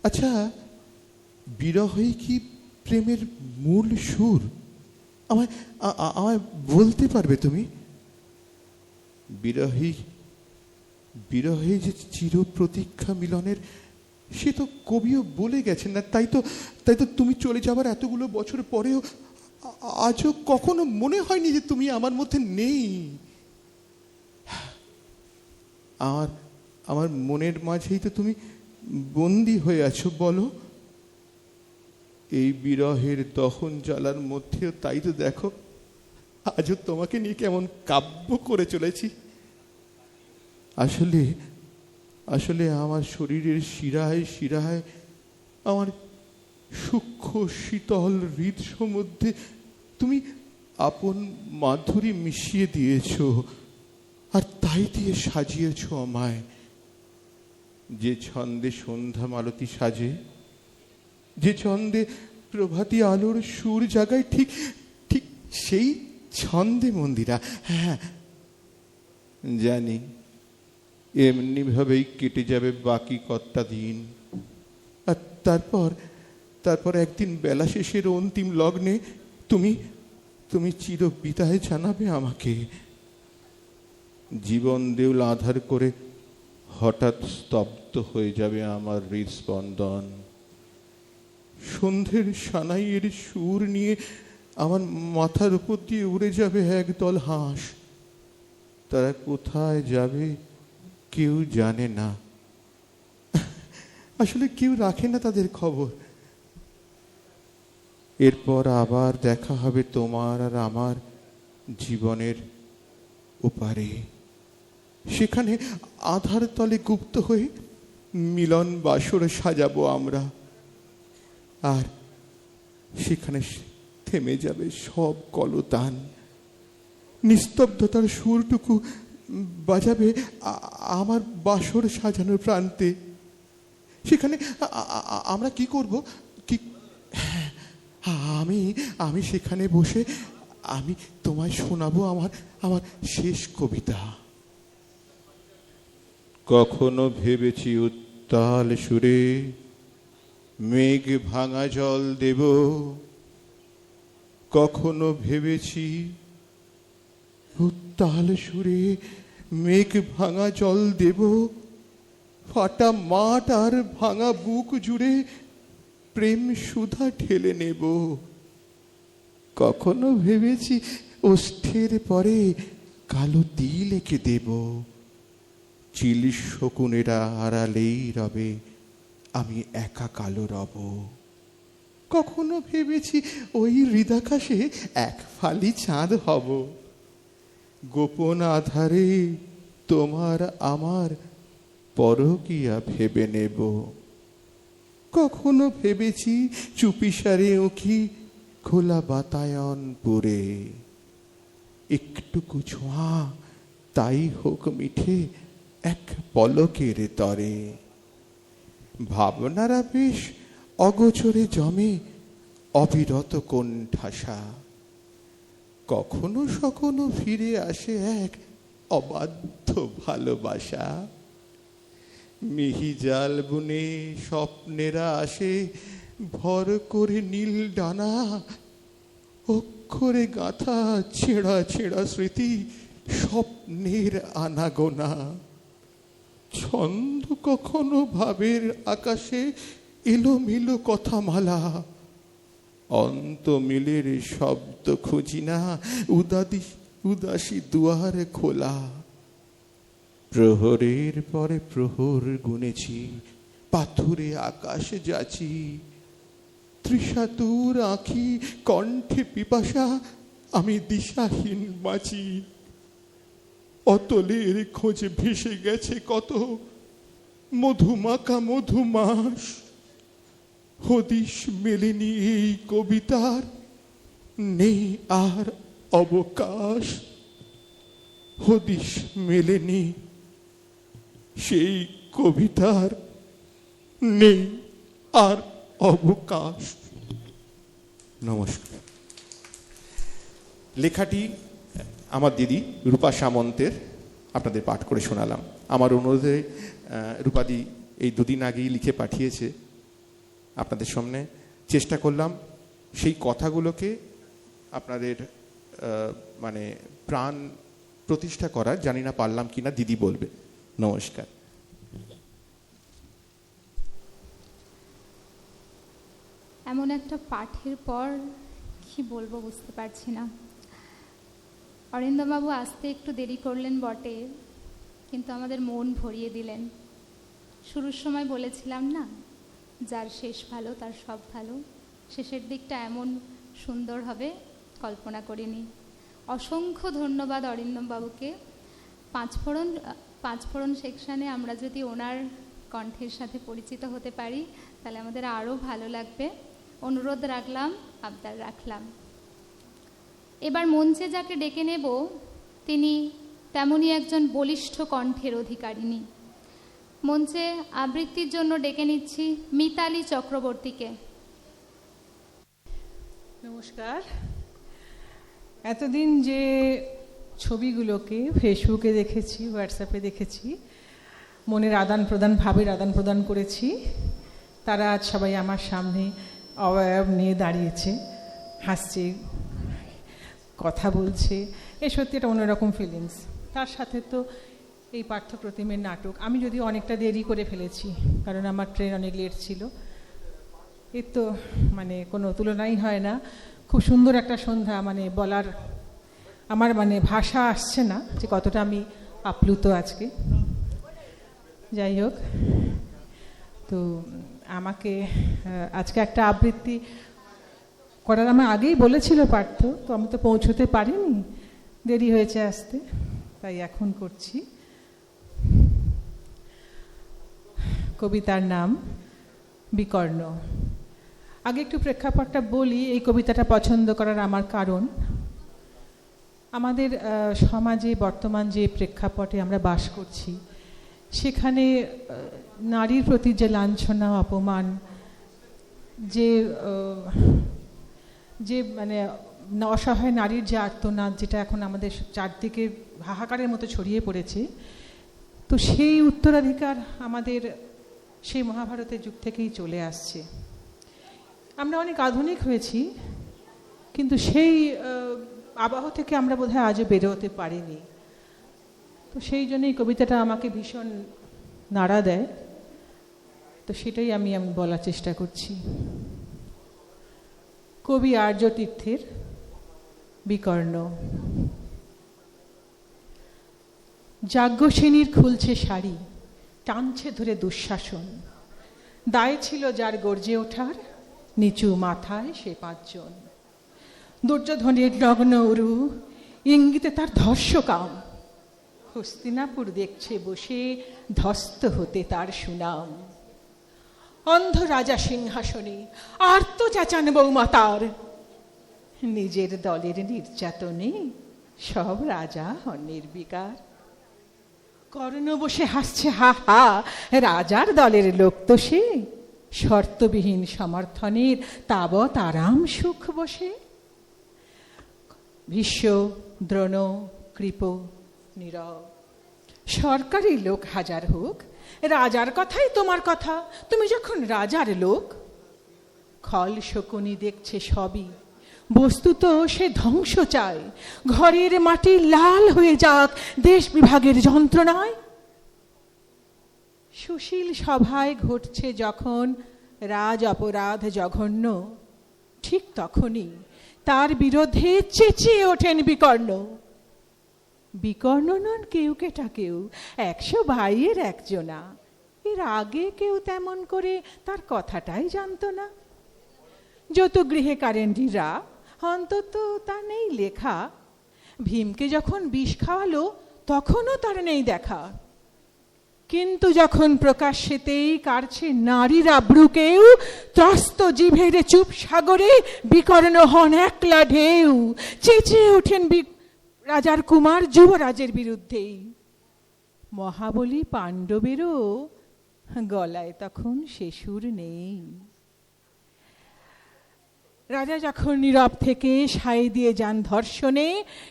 S20: আচ্ছা, বিরহই কি প্রেমের মূল সুর? আমায় বলতে পারবে তুমি? বিরহে যে চির প্রতীক্ষা মিলনের, সে তো কবিও বলে গেছেন না। তাই তো তুমি চলে যাবার এতগুলো বছর পরেও আজও কখনো মনে হয়নি যে তুমি আমার মধ্যে নেই। আমার মনের মাঝেই তো তুমি বন্দী হয়ে আছো। বলো, এই বিরহের দহন জ্বালার মধ্যেও তাই তো দেখো আজও তোমাকে নিয়ে কেমন কাব্য করে চলেছি। আসলে আমার শরীরের শিরায় শিরায় আমার সূক্ষ্ম শীতল হৃদ সমুদ্রে তুমি আপন মাধুরী মিশিয়ে দিয়েছ, আর তাই দিয়ে সাজিয়েছ আমায়। যে ছন্দে সন্ধ্যা মালতী সাজে, যে ছন্দে প্রভাতী আলোর সুর জাগায়, ঠিক ঠিক সেই ছন্দে মন্দিরা। হ্যাঁ জানি, এমনি ভাবেই কেটে যাবে বাকি কতটা দিন। আর তারপর একদিন বেলা শেষের অন্তিম লগ্নে তুমি চির বিদায় জানাবে আমাকে। জীবন দেউল আধার করে হঠাৎ স্তব্ধ হয়ে যাবে আমার হৃদস্পন্দন। সন্ধ্যের সানাইয়ের সুর নিয়ে আমার মাথার উপর দিয়ে উড়ে যাবে একদল হাঁস। তারা কোথায় যাবে কেউ জানে না। আসলে কেউ রাখে না তাদের খবর। এরপর আবার দেখা হবে তোমার আর আমার জীবনের ওপারে। সেখানে আধার তলে গুপ্ত হয়ে মিলন বাসর সাজাবো আমরা, আর সেখানে থেমে যাবে সব কলতান। নিস্তব্ধতার সুরটুকু বাজাবে আমার বাসর সাজানোর প্রান্তে। সেখানে আমরা কি করব? আমি সেখানে বসে আমি তোমায় শোনাবো আমার শেষ কবিতা। কখনো ভেবেছি উত্তাল সুরে মেঘ ভাঙা জল দেব, কখনো ভেবেছি উত্তাল সুরে মেঘ ভাঙা জল দেব, ফাটা মাঠ আর ভাঙা বুক জুড়ে প্রেম সুধা ঢেলে নেব। কখনো ভেবেছি ওষ্ঠের পরে কালো তিল এঁকে দেব, চিল শকুনেরা আড়ালেই রবে, আমি একা কালো রব। কখনো ভেবেছি ওই হৃদাকাশে এক ফালি চাঁদ হব, গোপন আধারে তোমার আমার পরকিয়া ভেবে নেব। কখনো ভেবেছি চুপিসারে উঁকি খোলা বাতায়ন পুরে, একটুকু ছোঁয়া তাই হোক মিঠে এক পলকের তরে। ভাবনারা বেশ অগোচরে জমে অবিরত কোণঠাসা, কখনো সকনো ফিরে আসে এক অবাধ্য ভালোবাসা। মিহি জাল বুনে স্বপ্নেরা আসে ভর করে নীল ডানা, অক্ষরে গাথা ছেঁড়া ছেঁড়া স্মৃতি, স্বপ্নের আনাগোনা। ছন্দ কখনো ভাবের আকাশে এলোমেলো কথামালা, অন্ত মিলের শব্দ খুঁজি না, উদাসী দুয়ার খোলা। প্রহরের পরে প্রহর গুনেছি, পাথুরে আকাশ যাচি, তৃষাতুর আঁখি কণ্ঠে পিপাসা, আমি দিশাহীন বাঁচি। অতলের খোঁজে ভেসে গেছে কত মধুমাখা মধুমাস, হদিশ মেলেনি এই কবিতার, নেই আর অবকাশ। হদিশ মেলেনি সেই কবিতার, নেই আর অবকাশ। নমস্কার। লেখাটি আমার দিদি রূপা সামন্তের, আপনাদের পাঠ করে শোনালাম। আমার অনুরোধে রূপাদি এই দুদিন আগেই লিখে পাঠিয়েছে আপনাদের সামনে। চেষ্টা করলাম সেই কথাগুলোকে আপনাদের মানে প্রাণ প্রতিষ্ঠা করার। জানি না পারলাম কিনা, দিদি বলবে। নমস্কার।
S2: এমন একটা পাঠের পর কি বলবো বুঝতে পারছি না। অরিন্দমবাবু আসতে একটু দেরি করলেন বটে, কিন্তু আমাদের মন ভরিয়ে দিলেন। শুরুর সময় বলেছিলাম না, যার শেষ ভালো তার সব ভালো। শেষের দিকটা এমন সুন্দর হবে কল্পনা করিনি। অসংখ্য ধন্যবাদ অরিন্দমবাবুকে। পাঁচফোড়ন সেকশানে আমরা যদি ওনার কণ্ঠের সাথে পরিচিত হতে পারি তাহলে আমাদের আরও ভালো লাগবে। অনুরোধ রাখলাম, আবদার রাখলাম। এবার মঞ্চে যাকে ডেকে নেব তিনি তেমনই একজন বলিষ্ঠ কণ্ঠের অধিকারিণী। মঞ্চে আবৃত্তির জন্য ডেকে নিচ্ছি মিতালি চক্রবর্তীকে।
S21: নমস্কার। এতদিন যে ছবিগুলোকে ফেসবুকে দেখেছি, হোয়াটসঅ্যাপে দেখেছি, মনের আদান প্রদান, ভাবের আদান প্রদান করেছি, তারা আজ সবাই আমার সামনে অবয়ব নিয়ে দাঁড়িয়েছে, হাসছে, কথা বলছে। এ সত্যি একটা অন্যরকম ফিলিংস। তার সাথে তো এই পার্থপ্রতিমের নাটক, আমি যদিও অনেকটা দেরি করে ফেলেছি কারণ আমার ট্রেন অনেক লেট ছিল। এর তো মানে কোনো তুলনাই হয় না। খুব সুন্দর একটা সন্ধ্যা, মানে বলার আমার মানে ভাষা আসছে না যে কতটা আমি আপ্লুত আজকে। যাই হোক, তো আমাকে আজকে একটা আবৃত্তি করার আমার আগেই বলেছিল পার্থ, তো আমি তো পৌঁছতে পারিনি, দেরি হয়েছে আসতে, তাই এখন করছি। কবিতার নাম বিকর্ণ। আগে একটু প্রেক্ষাপটটা বলি। এই কবিতাটা পছন্দ করার আমার কারণ, আমাদের সমাজে বর্তমান যে প্রেক্ষাপটে আমরা বাস করছি সেখানে নারীর প্রতি যে লাঞ্ছনা, অপমান, যে মানে অসহায় নারীর যে আর্তনাদ, যেটা এখন আমাদের চারদিকে হাহাকারের মতো ছড়িয়ে পড়েছে, তো সেই উত্তরাধিকার আমাদের সেই মহাভারতের যুগ থেকেই চলে আসছে। আমরা অনেক আধুনিক হয়েছি, কিন্তু সেই আবহ থেকে আমরা বোধহয় আজও বেরোতে পারিনি। তো সেই জন্যই কবিতাটা আমাকে ভীষণ নাড়া দেয়, তো সেটাই আমি বলার চেষ্টা করছি। কবি আর্য তীর্থের বিকর্ণ। যাজ্ঞসেনীর খুলছে শাড়ি, টানছে ধরে দুঃশাসন, দায় ছিল যার গর্জে ওঠার, নিচু মাথায় সে 5 জন। দুর্যোধনের নগ্ন উরু, ইঙ্গিতে তার ধর্ষকাম, হস্তিনাপুর দেখছে বসে ধ্বস্ত হতে তার সুনাম। অন্ধ রাজা সিংহাসনে আর্ত চেঁচান বৌমা তার, নিজের দলের নির্যাতনে সব রাজা হন নির্বিকার। কর্ণ বসে হাসছে হা হা, রাজার দলের লোক তো সে, শর্তবিহীন সমর্থনের তাবৎ আরাম সুখ বসে। ভীষ্ম, দ্রোণ, কৃপ, নীরব, সরকারি লোক হাজার হোক, রাজার কথাই তোমার কথা, তুমি যখন রাজার লোক। খল শকুনি দেখছে সবই, বস্তুত সে ধ্বংস চায়। ঘরের মাটি লাল হয়ে যাক দেশ বিভাগের যন্ত্রণায়। সুশীল সভায় ঘটছে যখন রাজ অপরাধ জঘন্য, ঠিক তখনই তার বিরুদ্ধে চেঁচিয়ে ওঠেন বিকর্ণ। বিকর্ণ নন কেউ কেটা কেউ, 100 ভাইয়ের একজনা। এর আগে কেউ তেমন করে তার কথাটাই জানতো না। যত গৃহে কারেন্ডিরা অন্তত তার নেই লেখা। ভীমকে যখন বিষ খাওয়ালো তখনও তার নেই দেখা। কিন্তু যখন প্রকাশ্যেতেই কাড়ছে নারীরা ব্রুকেও, ত্রস্ত জিভের চুপ সাগরে বিকর্ণ হন একলা ঢেউ। চেঁচিয়ে ওঠেন রাজার কুমার যুবরাজের বিরুদ্ধেই। মহাবলী পাণ্ডবেরও গলায় তখন সে সুর নেই। রাজা যখন নীরব থেকে সায় দিয়ে যান ধর্ষণে,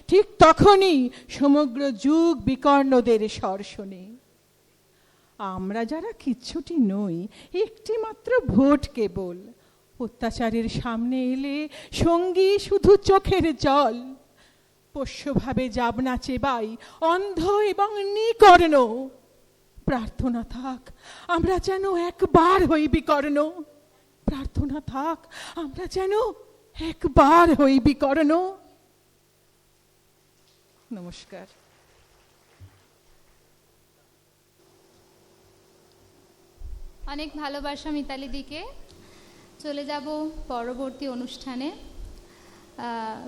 S21: ঠিক তখনই সমগ্র যুগ বিকর্ণদের স্বর শোনে। আমরা যারা কিচ্ছুটি নই, একটি মাত্র ভোট কেবল, অত্যাচারের সামনে এলে সঙ্গী শুধু চোখের জল। পোষ্যভাবে যাবনা চেবাই অন্ধ এবং নিকর্ণ। প্রার্থনা থাক আমরা যেন একবার হই বিকর্ণ। প্রার্থনা থাক আমরা যেন একবার হই বিকর্ণ। নমস্কার।
S2: অনেক ভালোবাসা মিতালি দিকে। চলে যাব পরবর্তী অনুষ্ঠানে।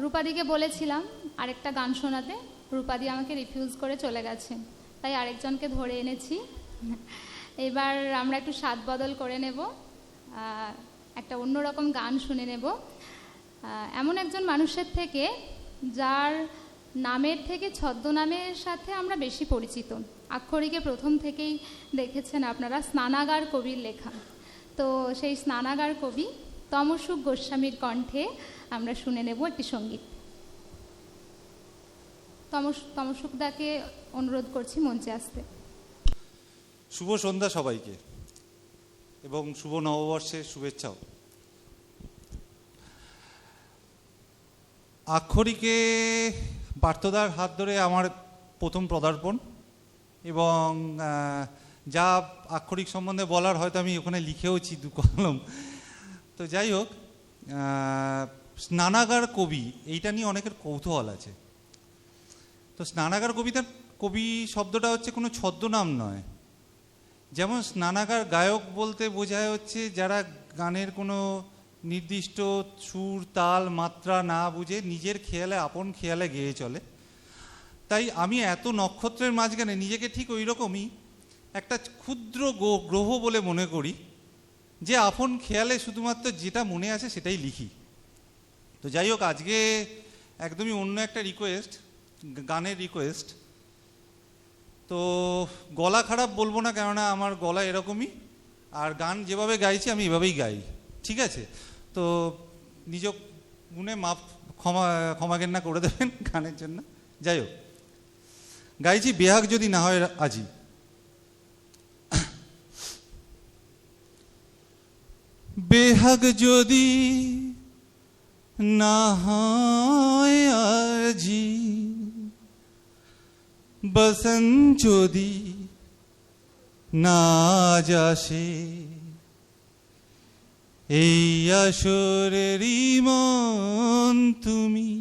S2: রূপাদিকে বলেছিলাম আরেকটা গান শোনাতে, রূপাদি আমাকে রিফিউজ করে চলে গেছে, তাই আরেকজনকে ধরে এনেছি। এবার আমরা একটু স্বাদ বদল করে নেব, একটা অন্যরকম গান শুনে নেব এমন একজন মানুষের থেকে যার নামের থেকে ছদ্মনামের সাথে আমরা বেশি পরিচিত। আক্ষরিকে প্রথম থেকেই দেখেছেন আপনারা, স্নানাগার কবির লেখা। তো সেই স্নানাগার কবি তমসুখ গোস্বামীর কণ্ঠে আমরা শুনে নেব একটি সঙ্গীত। তমসুখদাকে অনুরোধ করছি মঞ্চে আসতে।
S3: শুভ সন্ধ্যা সবাইকে এবং শুভ নববর্ষের শুভেচ্ছাও। আক্ষরিকে পার্থদার হাত ধরে আমার প্রথম পদার্পণ, এবং যা আক্ষরিক সম্বন্ধে বলার হয়তো আমি ওখানে লিখেওছি 2 কলম। তো যাই হোক, স্নানাগার কবি এইটা নিয়ে অনেকের কৌতূহল আছে। তো স্নানাগার কবি শব্দটা হচ্ছে কোনো ছদ্মনাম নয়। যেমন স্নানাগার গায়ক বলতে বোঝায় হচ্ছে যারা গানের কোনো নির্দিষ্ট সুর তাল মাত্রা না বুঝে নিজের খেয়ালে আপন খেয়ালে গেয়ে চলে। তাই আমি এত নক্ষত্রের মাঝখানে নিজেকে ঠিক ওই রকমই একটা ক্ষুদ্র গ্রহ বলে মনে করি, যে আপন খেয়ালে শুধুমাত্র যেটা মনে আসে সেটাই লিখি। তো যাই হোক, আজকে একদমই অন্য একটা রিকোয়েস্ট, গানের রিকোয়েস্ট। তো গলা খারাপ বলবো না, কেননা আমার গলা এরকমই, আর গান যেভাবে গাইছি আমি এভাবেই গাই, ঠিক আছে? তো নিজ গুণে ক্ষমাজ্ঞা করে দেবেন গানের জন্য। যাই হোক, গাইছি বেহাগ যদি না হয় আজি। বেহাগ যদি না হয় আজি, বসন্ত যদি না যাসে, এই আসরেরই মন তুমি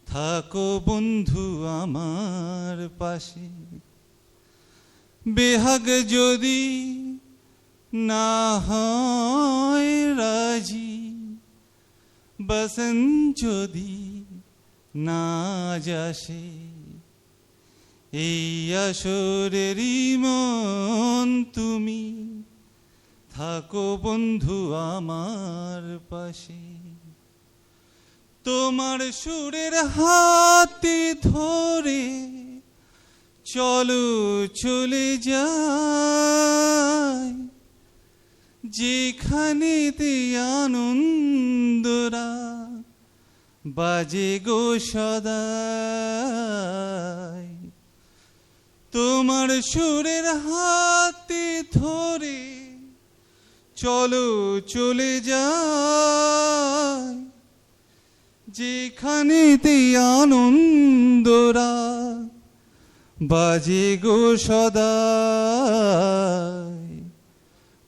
S3: থাকো বন্ধু আমার পাশে। বেহাগ যদি না হয় রাজি, বসন্ত যদি না যাসে, এই আসরেরই মন তুমি থাকো বন্ধু আমার পাশে। তোমার সুরের হাতে ধরে চলো চলে যাই, যেখানেতে আনন্দরা বাজে গো সদাই। তোমার সুরের হাতে ধরে চলো চলে যাই যেখানেতে আনন্দরা বাজে গো সদাই,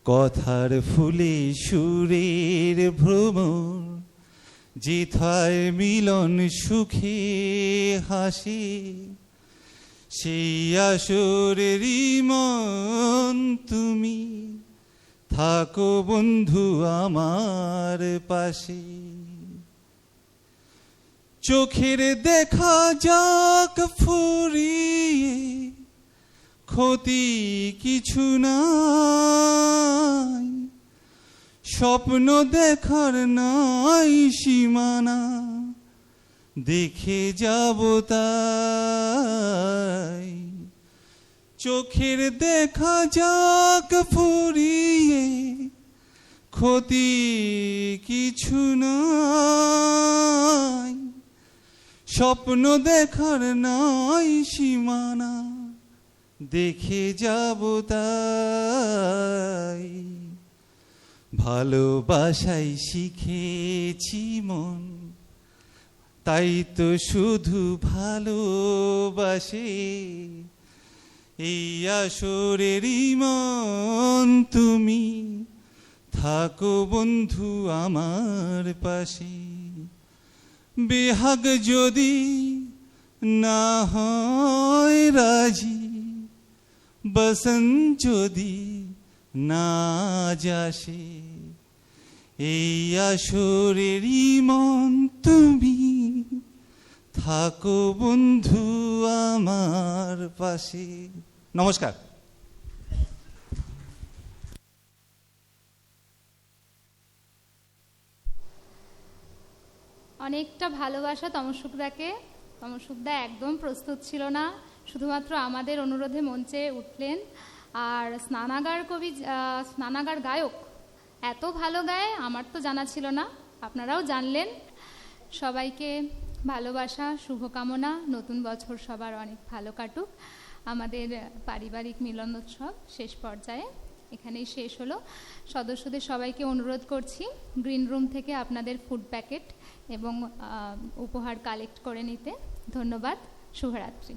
S3: কথার ফুলে সুরের ভ্রমর, যেথায় মিলন সুখে হাসি, সেই আসরেরই মন তুমি থাকো বন্ধু আমার পাশে। চোখের দেখা যাক ফুরিয়ে, ক্ষতি কিছু নাই, স্বপ্ন দেখার নাই সীমানা, দেখে যাব তাই। চোখের দেখা যাক ফুরিয়ে, ক্ষতি কিছু নাই, স্বপ্ন দেখার নাই সীমানা, দেখে যাব তাই। ভালোবাসাই শিখেছি মন, তাই তো শুধু ভালোবাসে। এই আসরেরই মন তুমি থাকো বন্ধু আমার পাশে। বেহাগ যদি না হয় রাজি, বসন্ত যদি না যাসে, এই আসরেরই মন তুমি থাকো বন্ধু আমার পাশে। নমস্কার।
S2: অনেকটা ভালোবাসা তমসুকদাকে। তমসুকদা একদম প্রস্তুত ছিল না, শুধুমাত্র আমাদের অনুরোধে মঞ্চে উঠলেন। আর স্নানাগার গায়ক এত ভালো গায় আমার তো জানা ছিল না, আপনারাও জানলেন। সবাইকে ভালোবাসা, শুভকামনা, নতুন বছর সবার অনেক ভালো কাটুক। আমাদের পারিবারিক মিলনোৎসব শেষ পর্যায়ে এখানেই শেষ হলো। সদস্যদের সবাইকে অনুরোধ করছি গ্রিন রুম থেকে আপনাদের ফুড প্যাকেট এবং উপহার কালেক্ট করে নিতে। ধন্যবাদ, শুভরাত্রি।